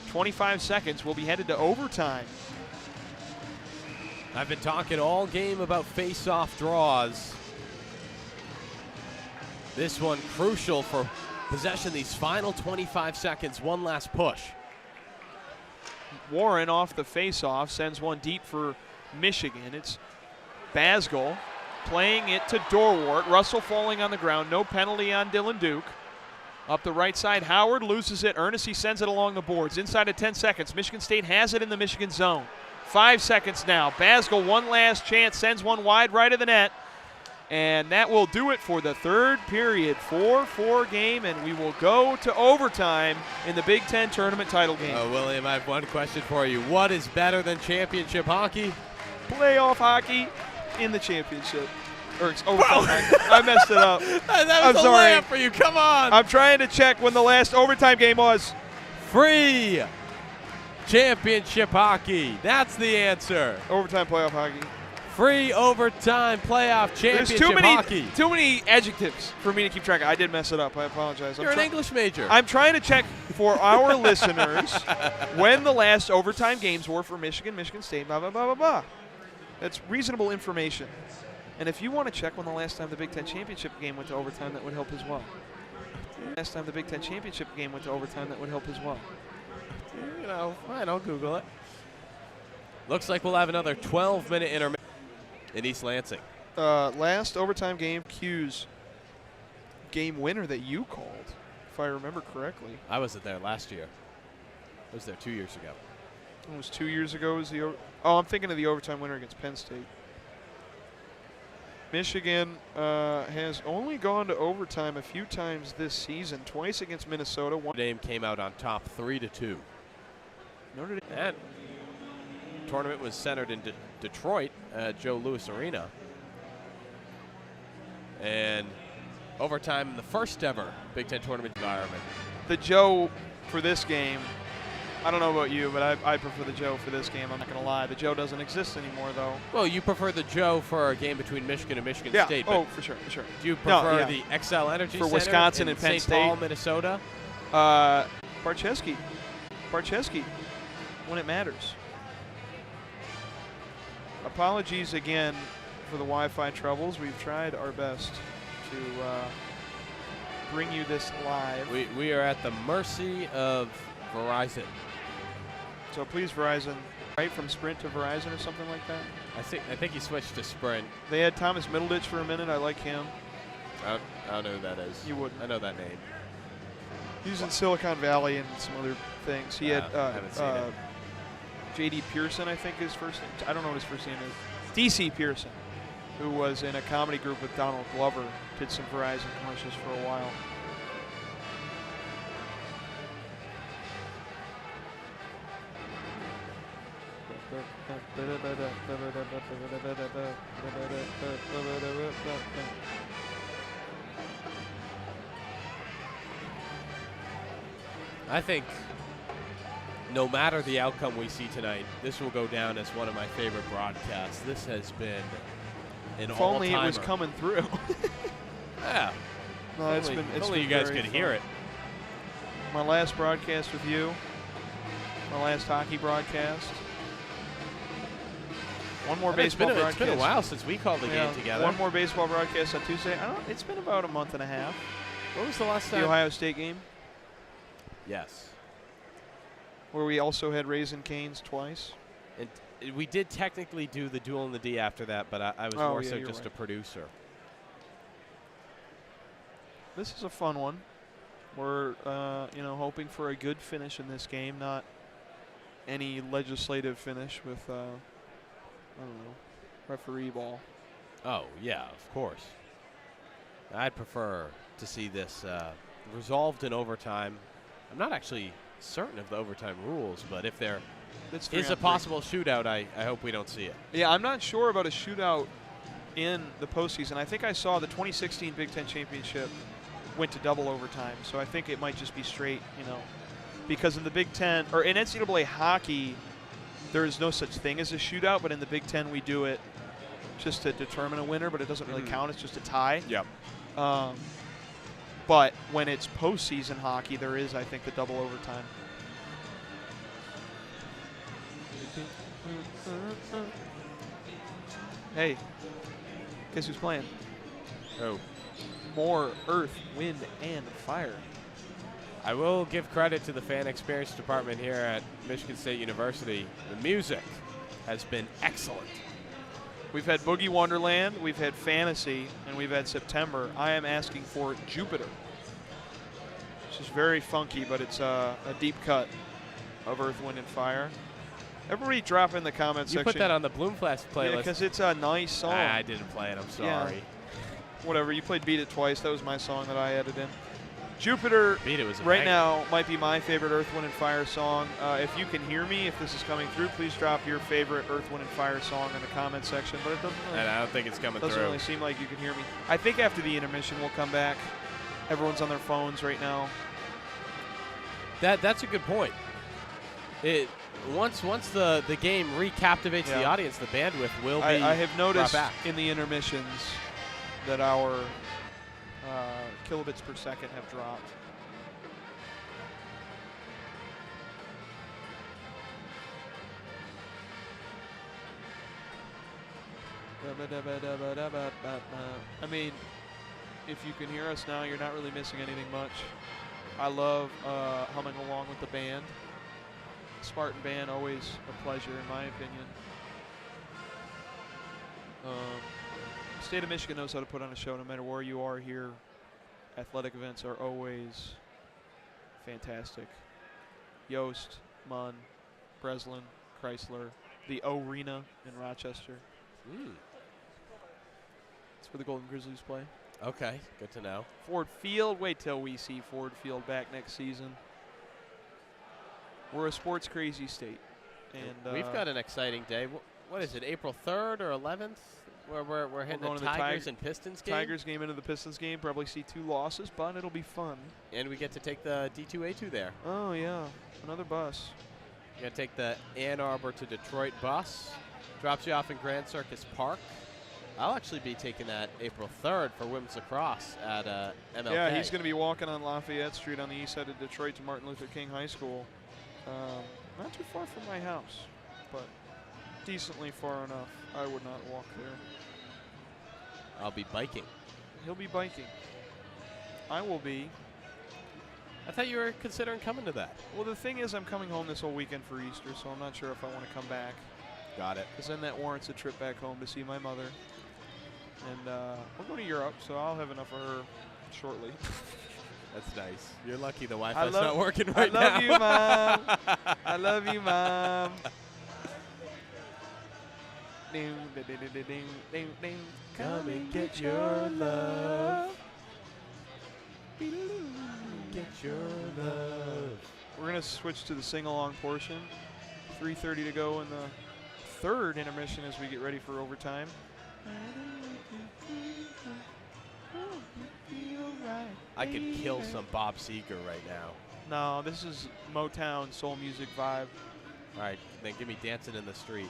25 seconds, we'll be headed to overtime. I've been talking all game about face-off draws. This one crucial for possession these final 25 seconds. One last push. Warren off the face-off sends one deep for Michigan. It's Basgall playing it to Dorwart. Russell falling on the ground. No penalty on Dylan Duke. Up the right side, Howard loses it. Ernest sends it along the boards. Inside of 10 seconds. Michigan State has it in the Michigan zone. 5 seconds now. Basgall, one last chance, sends one wide right of the net. And that will do it for the third period. 4-4 game, and we will go to overtime in the Big Ten tournament title game. William, I have one question for you. What is better than championship hockey? Playoff hockey in the championship. Or overtime hockey. I messed it up. That was a layup for you. Come on. I'm trying to check when the last overtime game was. Free championship hockey. That's the answer. Overtime playoff hockey. Free overtime playoff championship hockey. Too many adjectives for me to keep track of. I did mess it up. I apologize. You're an English major. I'm trying to check for our listeners when the last overtime games were for Michigan, Michigan State, blah, blah, blah, blah, blah. That's reasonable information. And if you want to check when the last time the Big Ten championship game went to overtime, that would help as well. Last time the Big Ten championship game went to overtime, that would help as well. You know, fine, I'll Google it. Looks like we'll have another 12-minute intermission in East Lansing. Last overtime game, Q's game winner that you called, if I remember correctly. I wasn't there last year. I was there 2 years ago. It was 2 years ago. I'm thinking of the overtime winner against Penn State. Michigan has only gone to overtime a few times this season, twice against Minnesota. Notre Dame came out on top 3-2. Notre Dame. That tournament was centered in Detroit at Joe Louis Arena. And overtime in the first ever Big Ten tournament environment. The Joe for this game, I don't know about you, but I prefer the Joe for this game. I'm not going to lie. The Joe doesn't exist anymore, though. Well, you prefer the Joe for a game between Michigan and Michigan State. Oh, for sure, for sure. Do you prefer the XL Energy for Center Wisconsin in and Penn St. State? Paul, Minnesota? Barczewski, when it matters. Apologies again for the Wi-Fi troubles. We've tried our best to bring you this live. We are at the mercy of Verizon. So please, Verizon, right from Sprint to Verizon or something like that. I think he switched to Sprint. They had Thomas Middleditch for a minute. I like him. I don't know who that is. You wouldn't. I know that name. He was in Silicon Valley and some other things. He had haven't seen it. J.D. Pearson, I think his first name. I don't know what his first name is. D.C. Pearson, who was in a comedy group with Donald Glover, did some Verizon commercials for a while. I think no matter the outcome we see tonight, this will go down as one of my favorite broadcasts. This has been an If all-timer. only it was coming through. Yeah. No, it's been only you guys very could fun. hear it. My last broadcast with you. My last hockey broadcast. One more And it's baseball been broadcast. It's been a while since we called the Yeah, game together. one more baseball broadcast on Tuesday. It's been about a month and a half. What was the last time? The Ohio State game, Yes. where we also had Raisin Canes twice. And we did technically do the duel in the D after that, but I was Oh, more yeah, so you're just right. a producer. This is a fun one. We're hoping for a good finish in this game, not any legislative finish with referee ball. Oh, yeah, of course. I'd prefer to see this resolved in overtime. I'm not actually certain of the overtime rules, but if there That's is a 3-on-3. possible shootout, I hope we don't see it. Yeah, I'm not sure about a shootout in the postseason. I think I saw the 2016 Big Ten Championship went to double overtime, so I think it might just be straight, because in the Big Ten, or in NCAA hockey, there is no such thing as a shootout, but in the Big Ten we do it just to determine a winner, but it doesn't really count. It's just a tie. Yep. But when it's postseason hockey, there is, I think, the double overtime. Hey, guess who's playing? Oh. More Earth, Wind, and Fire. I will give credit to the fan experience department here at Michigan State University. The music has been excellent. We've had Boogie Wonderland, we've had Fantasy, and we've had September. I am asking for Jupiter, which is very funky, but it's a deep cut of Earth, Wind, and Fire. Everybody drop in the comment You section. put that on the Bloomflash playlist. Yeah, because it's a nice song. I didn't play it. I'm sorry. Whatever, you played Beat It twice. That was my song that I added in. Jupiter, Beat It was a right banger. now, might be my favorite Earth, Wind, and Fire song. If you can hear me, if this is coming through, please drop your favorite Earth, Wind, and Fire song in the comment section. But it doesn't really, And I don't think it's coming doesn't through. really seem like you can hear me. I think after the intermission, we'll come back. Everyone's on their phones right now. That's a good point. Once the game recaptivates the audience, the bandwidth will be I have noticed brought back. in the intermissions that our kilobits per second have dropped. I mean, if you can hear us now, you're not really missing anything much. I love humming along with the band. Spartan band, always a pleasure in my opinion. State of Michigan knows how to put on a show no matter where you are here. Athletic events are always fantastic. Yost, Munn, Breslin, Chrysler, the O-Arena in Rochester. That's where the Golden Grizzlies play. Okay, good to know. Ford Field, wait till we see Ford Field back next season. We're a sports crazy state. And We've got an exciting day. What is it, April 3rd or 11th? Where we're hitting going the to the Tigers and Pistons game? Tigers game into the Pistons game. Probably see 2 losses, but it'll be fun. And we get to take the D2A2 there. Oh, yeah. Another bus. You got to take the Ann Arbor to Detroit bus. Drops you off in Grand Circus Park. I'll actually be taking that April 3rd for women's lacrosse at MLK. Yeah, he's going to be walking on Lafayette Street on the east side of Detroit to Martin Luther King High School. Not too far from my house, but decently far enough. I would not walk there. I'll be biking. He'll be biking. I will be. I thought you were considering coming to that. Well, the thing is, I'm coming home this whole weekend for Easter, so I'm not sure if I want to come back. Got it. Because then that warrants a trip back home to see my mother. And we're going to Europe, so I'll have enough of her shortly. That's nice. You're lucky the Wi-Fi's not working right now. I love you, Mom. I love you, Mom. Come and get your love. Get your love. We're going to switch to the sing-along portion. 3:30 to go in the third intermission as we get ready for overtime. I could kill some Bob Seger right now. No, this is Motown soul music vibe. All right, then give me Dancing in the Street.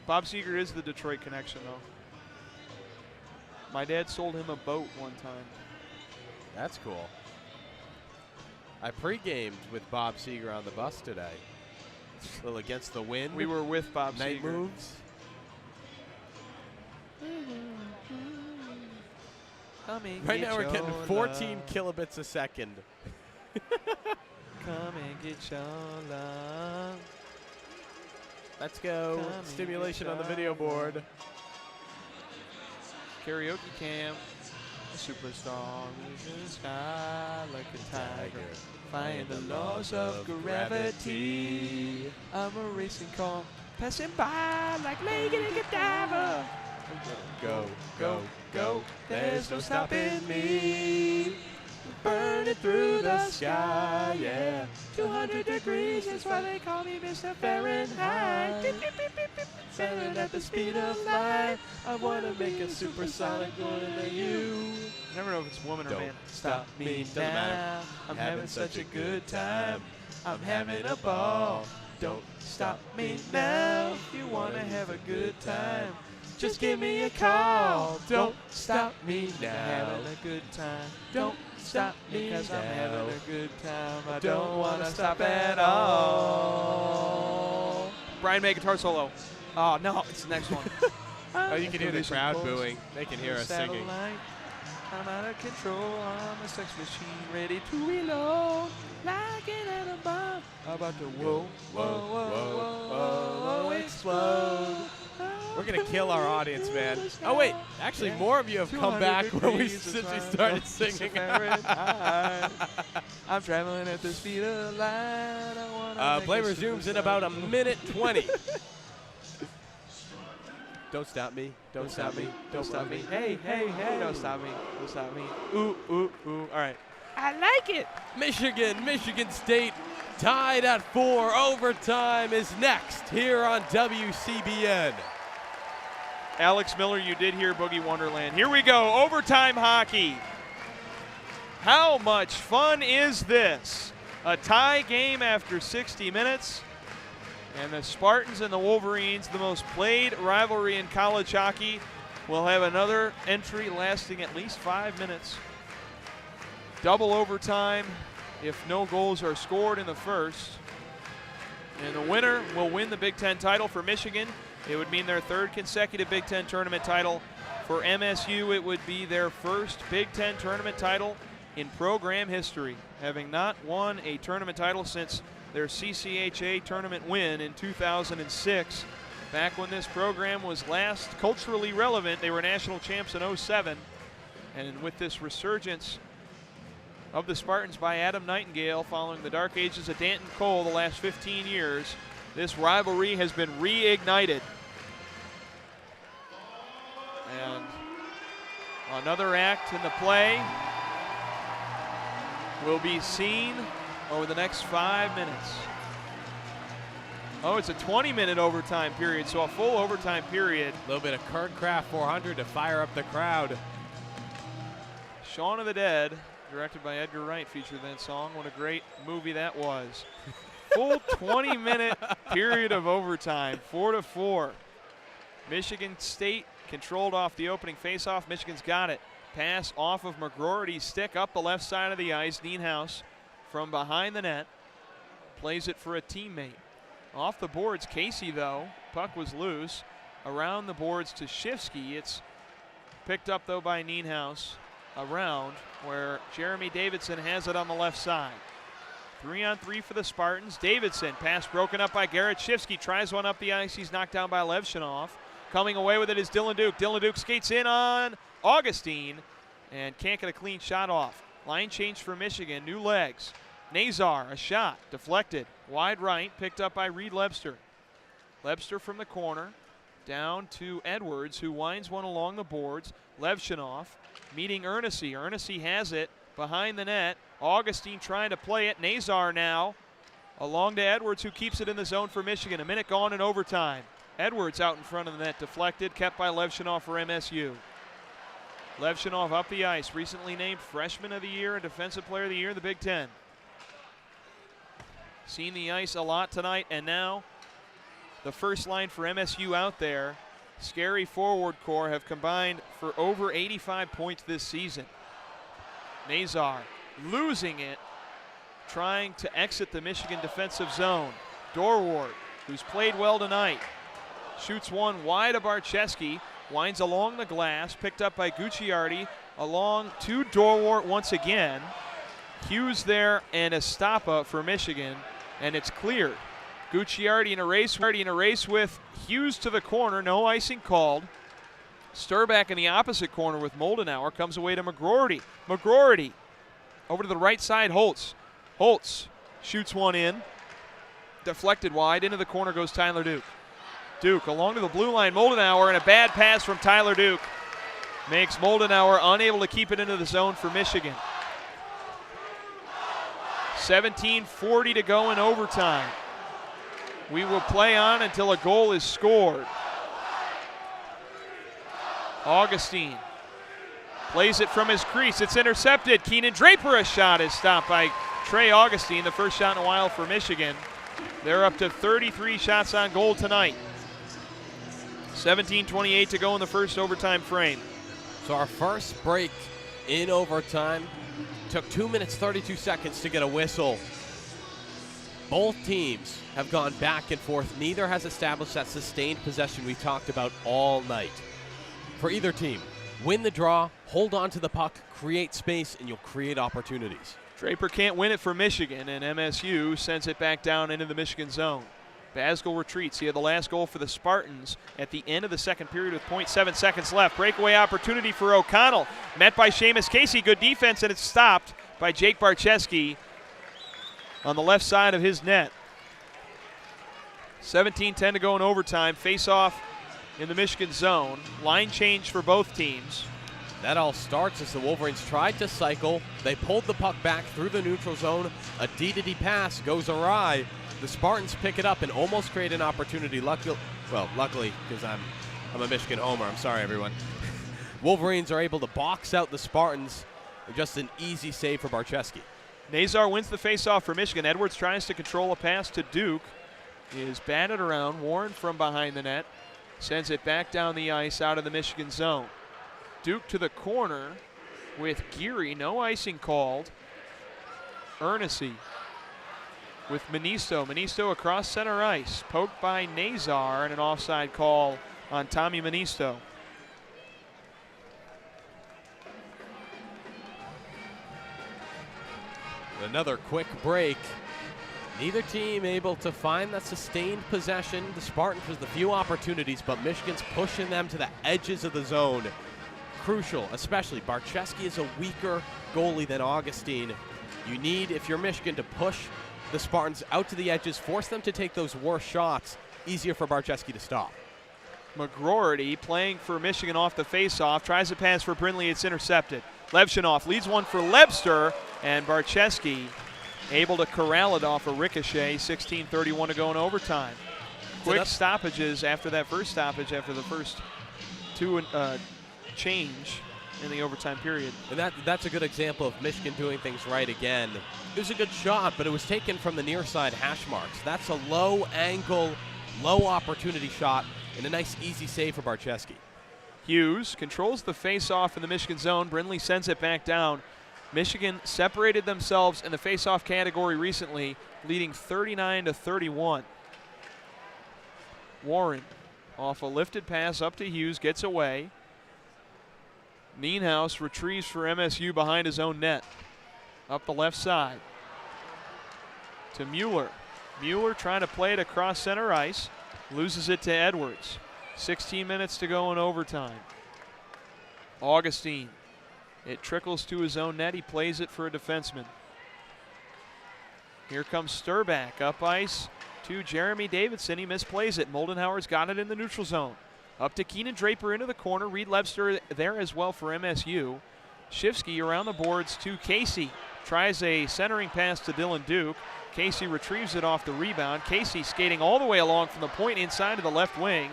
Bob Seger is the Detroit connection, though. My dad sold him a boat one time. That's cool. I pre-gamed with Bob Seger on the bus today. A little Against the Wind. We were with Bob Night Seger. Moves. Right now we're getting 14 kilobits a second. Come and get your love. Let's go. Come Stimulation and on get the video your board. Karaoke camp. A superstar in the sky like a tiger. Find the laws of gravity. I'm a racing car passing by like Lady Godiva. Go, go, Go, there's no stopping me. Burning through the sky, yeah. 200 degrees, that's why they call me Mr. Fahrenheit. Beep, beep, beep, beep, beep. Sailing at the speed of light. I want to make a supersonic going to you. Never know if it's woman or Don't man. Stop me Doesn't now. matter. I'm having such a good time. I'm having a ball. Don't stop me now. If you want to have a good time, just give me a call. Don't stop me now. I'm having a good time. Don't stop me because I'm having a good time. I don't want to stop at all. Brian, make guitar solo. Oh, no, it's the next one. Oh, you can hear the crowd booing. They can hear us singing. Satellite. I'm out of control. I'm a sex machine ready to reload. Like an atom bomb. How about the whoa, whoa, whoa, whoa, whoa, explode. We're going to kill our audience, man. Oh, wait. Actually, more of you have come back since we started singing. I'm traveling at the speed of light. Play resumes in about a minute 20. Don't stop me. Don't stop me. Don't stop me. Hey, hey, hey. Don't stop me. Don't stop me. Ooh, ooh, ooh. All right. I like it. Michigan State tied at 4. Overtime is next here on WCBN. Alex Miller, you did hear Boogie Wonderland. Here we go, overtime hockey. How much fun is this? A tie game after 60 minutes. And the Spartans and the Wolverines, the most played rivalry in college hockey, will have another entry lasting at least 5 minutes. Double overtime if no goals are scored in the first. And the winner will win the Big Ten title for Michigan. It would mean their third consecutive Big Ten tournament title. For MSU, it would be their first Big Ten tournament title in program history, having not won a tournament title since their CCHA tournament win in 2006. Back when this program was last culturally relevant, they were national champs in 07. And with this resurgence of the Spartans by Adam Nightingale following the dark ages of Danton Cole the last 15 years, this rivalry has been reignited. And another act in the play will be seen over the next 5 minutes. Oh, it's a 20-minute overtime period, so a full overtime period. A little bit of Kurt Kraft 400 to fire up the crowd. Shaun of the Dead, directed by Edgar Wright, featured that song. What a great movie that was. Full 20-minute period of overtime, 4-4. Michigan State controlled off the opening faceoff. Michigan's got it. Pass off of McGroarty's stick up the left side of the ice. Nienhuis from behind the net plays it for a teammate. Off the boards, Casey, though. Puck was loose. Around the boards to Shifsky. It's picked up, though, by Nienhuis. Around where Jeremy Davidson has it on the left side. 3-on-3 for the Spartans. Davidson, pass broken up by Garrett Shifsky. Tries one up the ice. He's knocked down by Levshunov. Coming away with it is Dylan Duke. Dylan Duke skates in on Augustine and can't get a clean shot off. Line change for Michigan. New legs. Nazar, a shot. Deflected. Wide right. Picked up by Reed Lebster. Lebster from the corner. Down to Edwards, who winds one along the boards. Levshunov meeting Ernest. Ernest has it behind the net. Augustine trying to play it. Nazar now Along to Edwards, who keeps it in the zone for Michigan. A minute gone in overtime. Edwards out in front of the net, deflected, kept by Levshunov for MSU. Levshunov up the ice, recently named Freshman of the Year and Defensive Player of the Year in the Big Ten. Seen the ice a lot tonight, and now the first line for MSU out there, scary forward core, have combined for over 85 points this season. Nazar losing it, trying to exit the Michigan defensive zone. Dorwart, who's played well tonight, shoots one wide of Barcheski, winds along the glass, picked up by Gucciardi, along to Dorwart once again. Hughes there and Estapa for Michigan, and it's cleared. Gucciardi in a race with Hughes to the corner, no icing called. Sturback in the opposite corner with Moldenauer, comes away to McGroarty. McGroarty over to the right side, Holtz. Holtz shoots one in, deflected wide, into the corner goes Tyler Duke. Duke along to the blue line, Moldenauer, and a bad pass from Tyler Duke makes Moldenauer unable to keep it into the zone for Michigan. 17:40 to go in overtime. We will play on until a goal is scored. Augustine plays it from his crease. It's intercepted. Keenan Draper, a shot is stopped by Trey Augustine, the first shot in a while for Michigan. They're up to 33 shots on goal tonight. 17:28 to go in the first overtime frame. So our first break in overtime took 2 minutes 32 seconds to get a whistle. Both teams have gone back and forth. Neither has established that sustained possession we talked about all night. For either team, win the draw, hold on to the puck, create space, and you'll create opportunities. Draper can't win it for Michigan, and MSU sends it back down into the Michigan zone. Basgall retreats. He had the last goal for the Spartans at the end of the second period with 0.7 seconds left. Breakaway opportunity for O'Connell. Met by Seamus Casey. Good defense, and it's stopped by Jake Barcheski on the left side of his net. 17:10 to go in overtime. Face-off in the Michigan zone. Line change for both teams. That all starts as the Wolverines tried to cycle. They pulled the puck back through the neutral zone. A D-to-D pass goes awry. The Spartans pick it up and almost create an opportunity. Luckily, because I'm a Michigan homer. I'm sorry, everyone. Wolverines are able to box out the Spartans. Just an easy save for Barcheski. Nazar wins the faceoff for Michigan. Edwards tries to control a pass to Duke. Is batted around. Warren from behind the net sends it back down the ice out of the Michigan zone. Duke to the corner with Geary. No icing called. Ernessy with Manisto. Manisto across center ice. Poked by Nazar, and an offside call on Tommy Manisto. Another quick break. Neither team able to find that sustained possession. The Spartans with the few opportunities, but Michigan's pushing them to the edges of the zone. Crucial, especially Barcheski is a weaker goalie than Augustine. You need, if you're Michigan, to push the Spartans out to the edges, force them to take those worse shots. Easier for Barcheski to stop. McGroarty playing for Michigan off the faceoff. Tries to pass for Brindley. It's intercepted. Levshunov leads one for Lebster, and Barcheski able to corral it off a ricochet. 16:31 to go in overtime. Quick stoppages after that first stoppage, after the first two change in the overtime period. And that's a good example of Michigan doing things right again. It was a good shot, but it was taken from the near side hash marks. That's a low angle, low opportunity shot, and a nice easy save for Barcheski. Hughes controls the face-off in the Michigan zone. Brindley sends it back down. Michigan separated themselves in the face-off category recently, leading 39-31. Warren off a lifted pass up to Hughes, gets away. Nienhuis retrieves for MSU behind his own net. Up the left side to Mueller. Mueller trying to play it across center ice. Loses it to Edwards. 16 minutes to go in overtime. Augustine. It trickles to his own net. He plays it for a defenseman. Here comes Sturback up ice to Jeremy Davidson. He misplays it. Moldenhauer's got it in the neutral zone. Up to Keenan Draper into the corner. Reed Lebster there as well for MSU. Shifsky around the boards to Casey. tries a centering pass to Dylan Duke. Casey retrieves it off the rebound. Casey skating all the way along from the point inside of the left wing.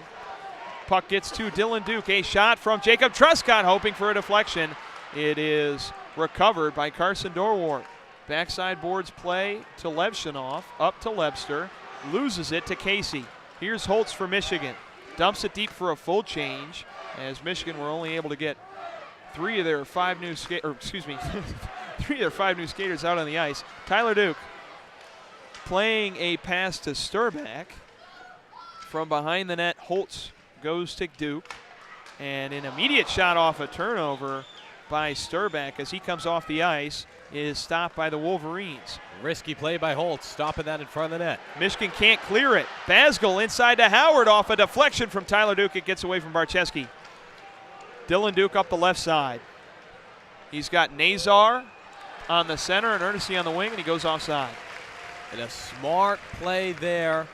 Puck gets to Dylan Duke. A shot from Jacob Truscott, hoping for a deflection. It is recovered by Carson Dorwart. Backside boards play to Levshunov, up to Lebster, loses it to Casey. Here's Holtz for Michigan. Dumps it deep for a full change, as Michigan were only able to get three of their five new skaters out on the ice. Tyler Duke playing a pass to Sturback. From behind the net, Holtz goes to Duke, and an immediate shot off a turnover by Sturback as he comes off the ice is stopped by the Wolverines. Risky play by Holtz, stopping that in front of the net. Michigan can't clear it. Basgall inside to Howard off a deflection from Tyler Duke. It gets away from Barcheski. Dylan Duke up the left side. He's got Nazar on the center and Ernest on the wing, and he goes offside. And a smart play there.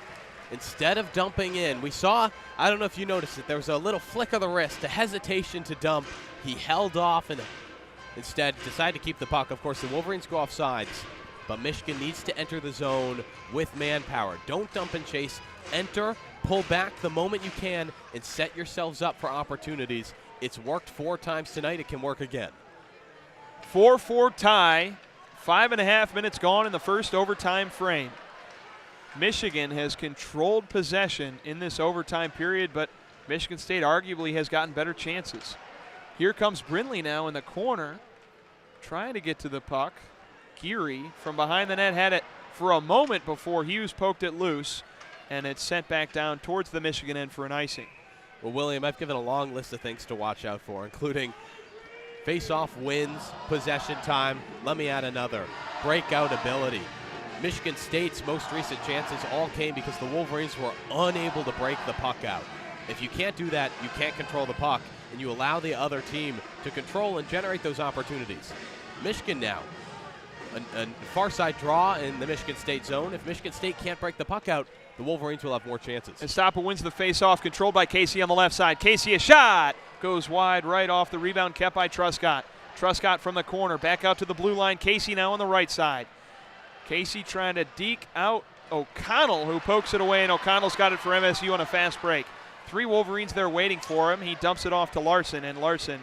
Instead of dumping in, we saw, I don't know if you noticed it, there was a little flick of the wrist, a hesitation to dump. He held off and instead decided to keep the puck. Of course, the Wolverines go off sides, but Michigan needs to enter the zone with manpower. Don't dump and chase. Enter, pull back the moment you can, and set yourselves up for opportunities. It's worked 4 times tonight. It can work again. 4-4 tie. 5.5 minutes gone in the first overtime frame. Michigan has controlled possession in this overtime period, but Michigan State arguably has gotten better chances. Here comes Brindley now in the corner, trying to get to the puck. Geary from behind the net had it for a moment before Hughes poked it loose, and it's sent back down towards the Michigan end for an icing. Well, William, I've given a long list of things to watch out for, including face-off wins, possession time. Let me add another. Breakout ability. Michigan State's most recent chances all came because the Wolverines were unable to break the puck out. If you can't do that, you can't control the puck, and you allow the other team to control and generate those opportunities. Michigan now, a far side draw in the Michigan State zone. If Michigan State can't break the puck out, the Wolverines will have more chances. Estapa wins the face-off, controlled by Casey on the left side. Casey, a shot! Goes wide right off the rebound, kept by Truscott. Truscott from the corner, back out to the blue line. Casey now on the right side. Casey trying to deke out O'Connell, who pokes it away, and O'Connell's got it for MSU on a fast break. 3 Wolverines there waiting for him. He dumps it off to Larson, and Larson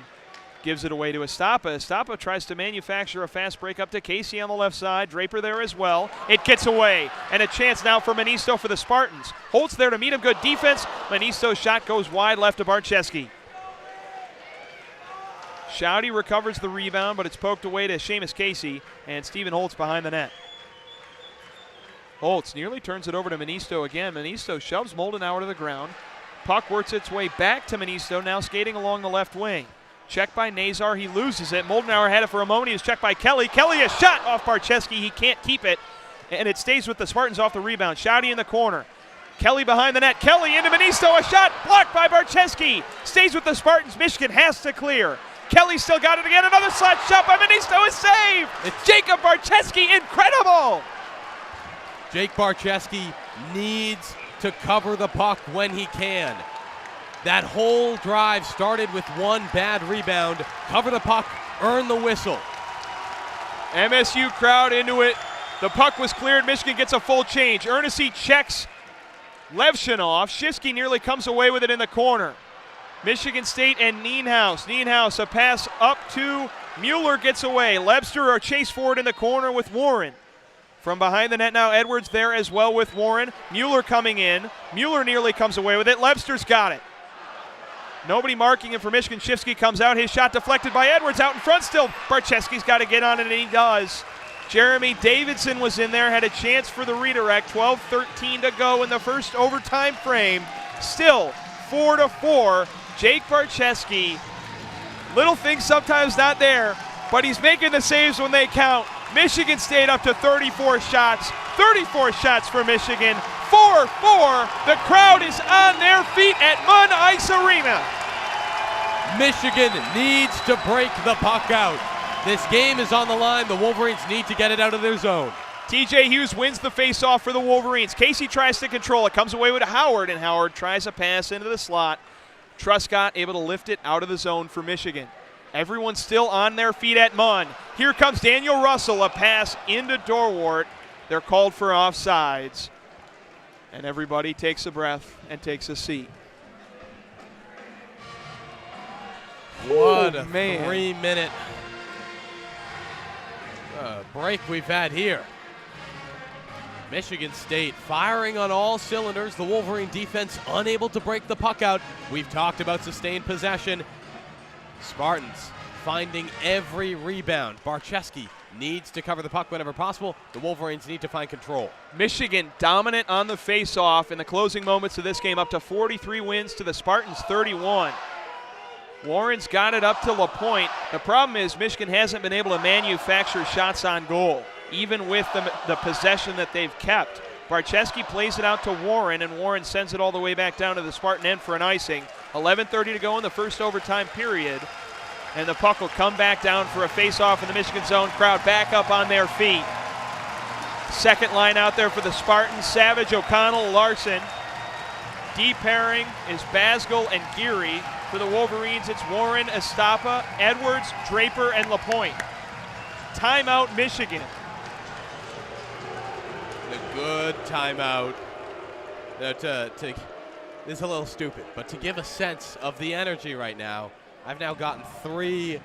gives it away to Estapa. Estapa tries to manufacture a fast break up to Casey on the left side. Draper there as well. It gets away, and a chance now for Manisto for the Spartans. Holtz there to meet him. Good defense. Manisto's shot goes wide left to Barcheski. Shouty recovers the rebound, but it's poked away to Seamus Casey, and Stephen Holtz behind the net. Holtz nearly turns it over to Manisto again. Manisto shoves Moldenauer to the ground. Puck works its way back to Manisto, now skating along the left wing. Checked by Nazar, he loses it. Moldenauer had it for a moment, he was checked by Kelly. Kelly, a shot off Barcheski, he can't keep it, and it stays with the Spartans off the rebound. Shouty in the corner. Kelly behind the net, Kelly into Manisto, a shot blocked by Barcheski. Stays with the Spartans, Michigan has to clear. Kelly still got it again, another slot shot by Manisto is saved. It's Jacob Barcheski, incredible. Jake Barcheski needs to cover the puck when he can. That whole drive started with one bad rebound. Cover the puck, earn the whistle. MSU crowd into it. The puck was cleared. Michigan gets a full change. Ernest checks Levshunov. Shifsky nearly comes away with it in the corner. Michigan State and Nienhaus. Nienhaus, a pass up to Mueller, gets away. Lebster, a chase forward in the corner with Warren. From behind the net now, Edwards there as well with Warren. Mueller coming in. Mueller nearly comes away with it. Lebster's got it. Nobody marking him for Michigan. Shifsky comes out. His shot deflected by Edwards. Out in front still. Barcheski's got to get on it, and he does. Jeremy Davidson was in there, had a chance for the redirect. 12-13 to go in the first overtime frame. Still 4-4. Jake Barcheski. Little things sometimes not there, but he's making the saves when they count. Michigan State up to 34 shots. 34 shots for Michigan. 4-4. The crowd is on their feet at Munn Ice Arena. Michigan needs to break the puck out. This game is on the line. The Wolverines need to get it out of their zone. TJ Hughes wins the faceoff for the Wolverines. Casey tries to control it. Comes away with Howard, and Howard tries a pass into the slot. Truscott able to lift it out of the zone for Michigan. Everyone's still on their feet at Munn. Here comes Daniel Russell, a pass into Dorwart. They're called for offsides. And everybody takes a breath and takes a seat. What a 3-minute break we've had here. Michigan State firing on all cylinders. The Wolverine defense unable to break the puck out. We've talked about sustained possession. Spartans finding every rebound. Barczewski needs to cover the puck whenever possible. The Wolverines need to find control. Michigan dominant on the face-off in the closing moments of this game, up to 43 wins to the Spartans 31. Warren's got it up to LaPointe. The problem is Michigan hasn't been able to manufacture shots on goal, even with the possession that they've kept. Barczewski plays it out to Warren, and Warren sends it all the way back down to the Spartan end for an icing. 11:30 to go in the first overtime period, and the puck will come back down for a face-off in the Michigan zone. Crowd back up on their feet. Second line out there for the Spartans: Savage, O'Connell, Larson. Deep pairing is Basgall and Geary. For the Wolverines, it's Warren, Estapa, Edwards, Draper, and LaPointe. Timeout, Michigan. A good timeout. This is a little stupid, but to give a sense of the energy right now, I've now gotten 3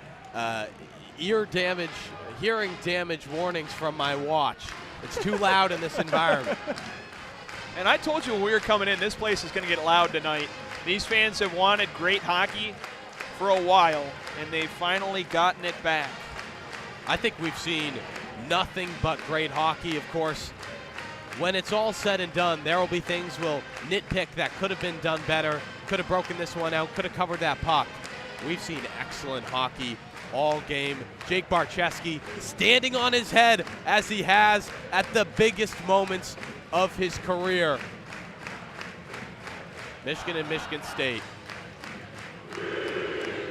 hearing damage warnings from my watch. It's too loud in this environment. And I told you when we were coming in, this place is going to get loud tonight. These fans have wanted great hockey for a while, and they've finally gotten it back. I think we've seen nothing but great hockey. Of course, when it's all said and done, there will be things we'll nitpick that could have been done better, could have broken this one out, could have covered that puck. We've seen excellent hockey all game. Jake Barczewski standing on his head as he has at the biggest moments of his career. Michigan and Michigan State.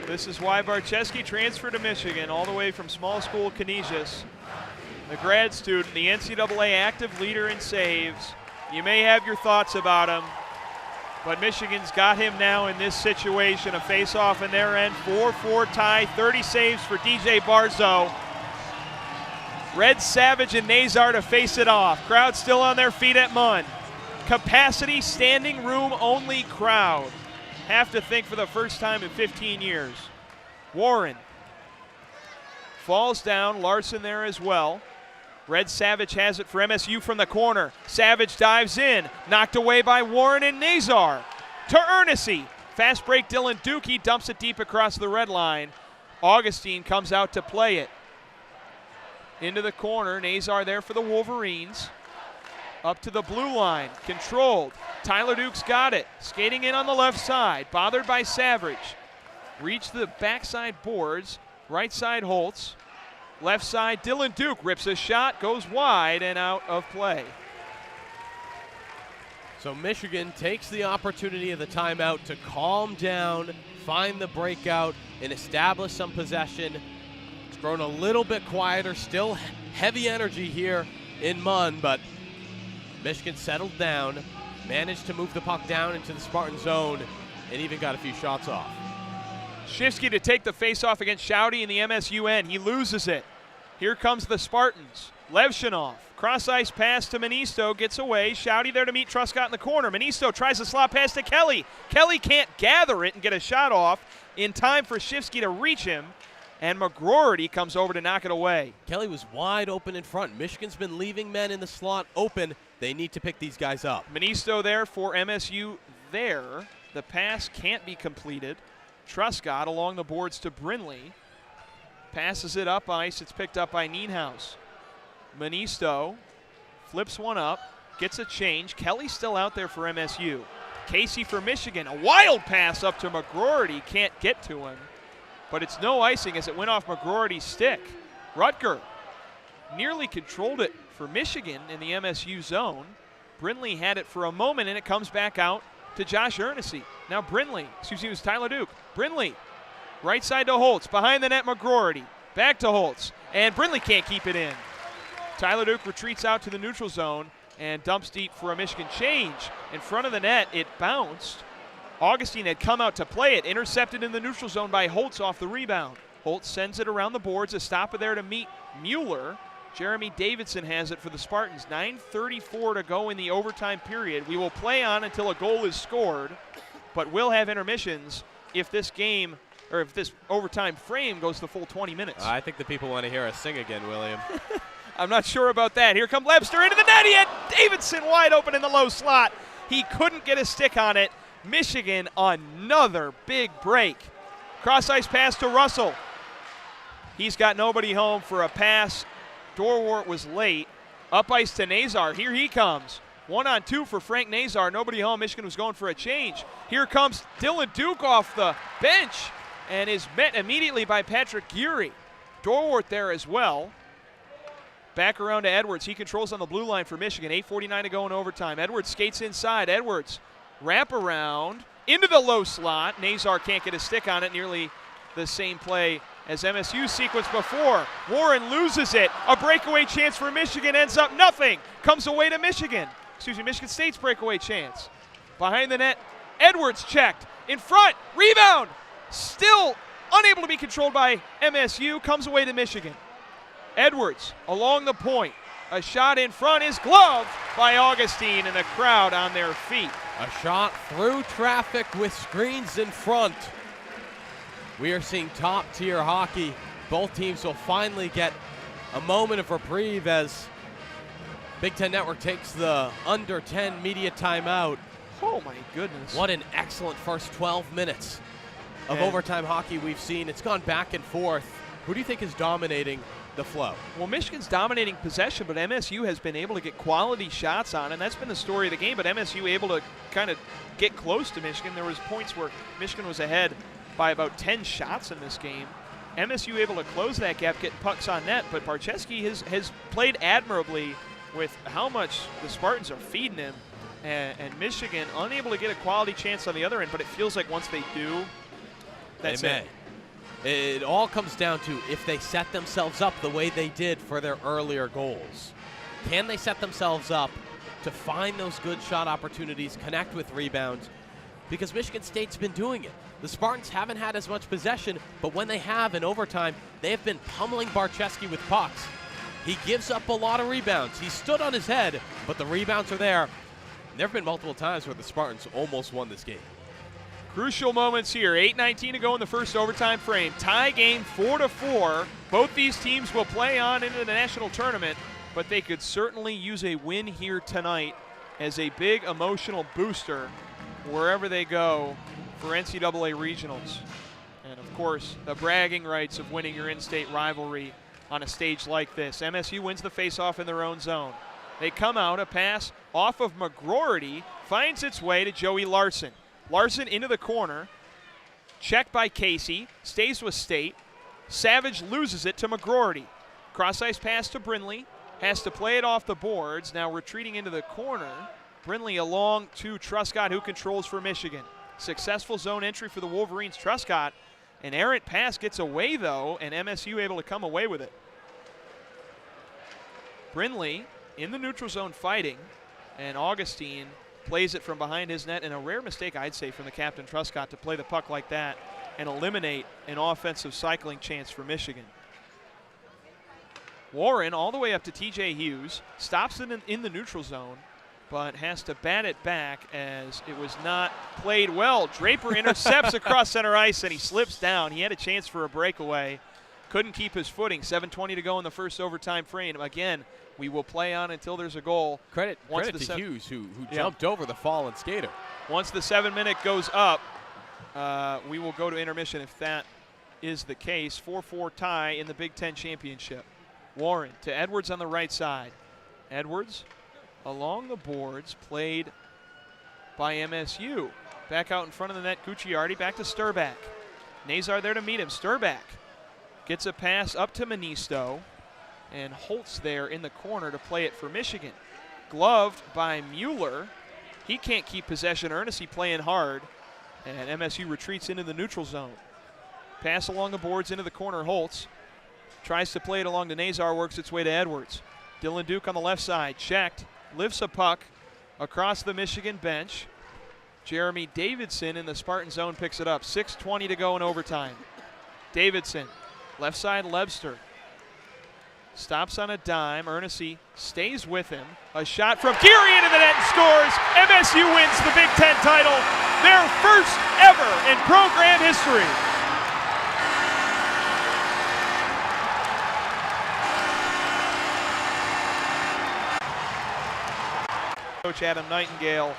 This is why Barczewski transferred to Michigan, all the way from small school Canisius. The grad student, the NCAA active leader in saves. You may have your thoughts about him, but Michigan's got him now in this situation. A face-off in their end, 4-4 tie, 30 saves for DJ Barzo. Red, Savage, and Nazar to face it off. Crowd still on their feet at Munn. Capacity, standing room only crowd. Have to think for the first time in 15 years. Warren falls down, Larson there as well. Red Savage has it for MSU from the corner. Savage dives in, knocked away by Warren and Nazar. To Ernessy. Fast break, Dylan Dookie dumps it deep across the red line. Augustine comes out to play it. Into the corner, Nazar there for the Wolverines. Up to the blue line, controlled. Tyler Duke's got it, skating in on the left side, bothered by Savage. Reach the backside boards, right side Holtz. Left side, Dylan Duke rips a shot, goes wide and out of play. So Michigan takes the opportunity of the timeout to calm down, find the breakout, and establish some possession. It's grown a little bit quieter, still heavy energy here in Munn, but Michigan settled down, managed to move the puck down into the Spartan zone, and even got a few shots off. Shifsky to take the face-off against Shouty in the MSU end. He loses it. Here comes the Spartans. Levshinov, cross-ice pass to Manisto, gets away. Shouty there to meet Truscott in the corner. Manisto tries a slot pass to Kelly. Kelly can't gather it and get a shot off in time for Shifsky to reach him, and McGroarty comes over to knock it away. Kelly was wide open in front. Michigan's been leaving men in the slot open. They need to pick these guys up. Manisto there for MSU there. The pass can't be completed. Truscott along the boards to Brinley. Passes it up ice. It's picked up by Nienhuis. Manisto flips one up, gets a change. Kelly's still out there for MSU. Casey for Michigan. A wild pass up to McGroarty. Can't get to him. But it's no icing as it went off McGroarty's stick. Rutger nearly controlled it for Michigan in the MSU zone. Brinley had it for a moment, and it comes back out to Josh Ernessy. Now Brinley, excuse me, it was Tyler Duke. Brinley, right side to Holtz. Behind the net, McGroarty. Back to Holtz. And Brinley can't keep it in. Tyler Duke retreats out to the neutral zone and dumps deep for a Michigan change. In front of the net, it bounced. Augustine had come out to play it, intercepted in the neutral zone by Holtz off the rebound. Holtz sends it around the boards. A stop there to meet Mueller. Jeremy Davidson has it for the Spartans. 9:34 to go in the overtime period. We will play on until a goal is scored, but we'll have intermissions if this game, or if this overtime frame goes the full 20 minutes. I think the people want to hear us sing again, William. I'm not sure about that. Here comes Lebster into the net. He had Davidson wide open in the low slot. He couldn't get a stick on it. Michigan, another big break. Cross-ice pass to Russell. He's got nobody home for a pass. Dorwart was late. Up ice to Nazar. Here he comes. 1-on-2 for Frank Nazar. Nobody home. Michigan was going for a change. Here comes Dylan Duke off the bench and is met immediately by Patrick Geary. Dorwart there as well. Back around to Edwards. He controls on the blue line for Michigan. 8:49 to go in overtime. Edwards skates inside. Edwards wrap around into the low slot. Nazar can't get a stick on it. Nearly the same play as MSU's sequence before. Warren loses it. A breakaway chance for Michigan ends up nothing. Comes away to Michigan. Michigan State's breakaway chance. Behind the net, Edwards checked. In front, rebound. Still unable to be controlled by MSU. Comes away to Michigan. Edwards along the point. A shot in front is gloved by Augustine and the crowd on their feet. A shot through traffic with screens in front. We are seeing top-tier hockey. Both teams will finally get a moment of reprieve as Big Ten Network takes the under 10 media timeout. Oh my goodness. What an excellent first 12 minutes of overtime hockey we've seen. It's gone back and forth. Who do you think is dominating the flow? Well, Michigan's dominating possession, but MSU has been able to get quality shots on, and that's been the story of the game, but MSU able to kind of get close to Michigan. There was points where Michigan was ahead by about 10 shots in this game. MSU able to close that gap, get pucks on net, but Barczewski has played admirably with how much the Spartans are feeding him, and Michigan unable to get a quality chance on the other end, but it feels like once they do, that's it. It all comes down to if they set themselves up the way they did for their earlier goals. Can they set themselves up to find those good shot opportunities, connect with rebounds? Because Michigan State's been doing it. The Spartans haven't had as much possession, but when they have in overtime, they have been pummeling Barczewski with pucks. He gives up a lot of rebounds. He stood on his head, but the rebounds are there. There have been multiple times where the Spartans almost won this game. Crucial moments here. 8:19 to go in the first overtime frame. Tie game 4-4. Both these teams will play on into the national tournament, but they could certainly use a win here tonight as a big emotional booster wherever they go for NCAA regionals. And of course, the bragging rights of winning your in-state rivalry on a stage like this. MSU wins the faceoff in their own zone. They come out, a pass off of McGroarty finds its way to Joey Larson. Larson into the corner, checked by Casey, stays with State. Savage loses it to McGroarty. Cross-ice pass to Brindley, has to play it off the boards, now retreating into the corner. Brindley along to Truscott, who controls for Michigan. Successful zone entry for the Wolverines. Truscott, an errant pass gets away though, and MSU able to come away with it. Brindley in the neutral zone fighting, and Augustine plays it from behind his net, and a rare mistake, I'd say, from the captain Truscott to play the puck like that and eliminate an offensive cycling chance for Michigan. Warren all the way up to TJ Hughes, stops it in the neutral zone, but has to bat it back as it was not played well. Draper intercepts across center ice, and he slips down. He had a chance for a breakaway. Couldn't keep his footing. 7:20 to go in the first overtime frame. Again, we will play on until there's a goal. Credit to Hughes, who jumped over the fallen skater. Once the 7 minute goes up, we will go to intermission if that is the case. 4-4 tie in the Big Ten Championship. Warren to Edwards on the right side. Edwards along the boards, played by MSU. Back out in front of the net, Gucciardi, back to Sturback. Nazar there to meet him. Sturback gets a pass up to Manisto, and Holtz there in the corner to play it for Michigan. Gloved by Mueller. He can't keep possession. Ernest playing hard, and MSU retreats into the neutral zone. Pass along the boards into the corner. Holtz tries to play it along to Nazar, works its way to Edwards. Dylan Duke on the left side, checked, lifts a puck across the Michigan bench. Jeremy Davidson in the Spartan zone picks it up. 6:20 to go in overtime. Davidson Left side, Lebster. Stops on a dime. Ernest stays with him. A shot from Geary into the net and scores. MSU wins the Big Ten title, their first ever in program history. Coach Adam Nightingale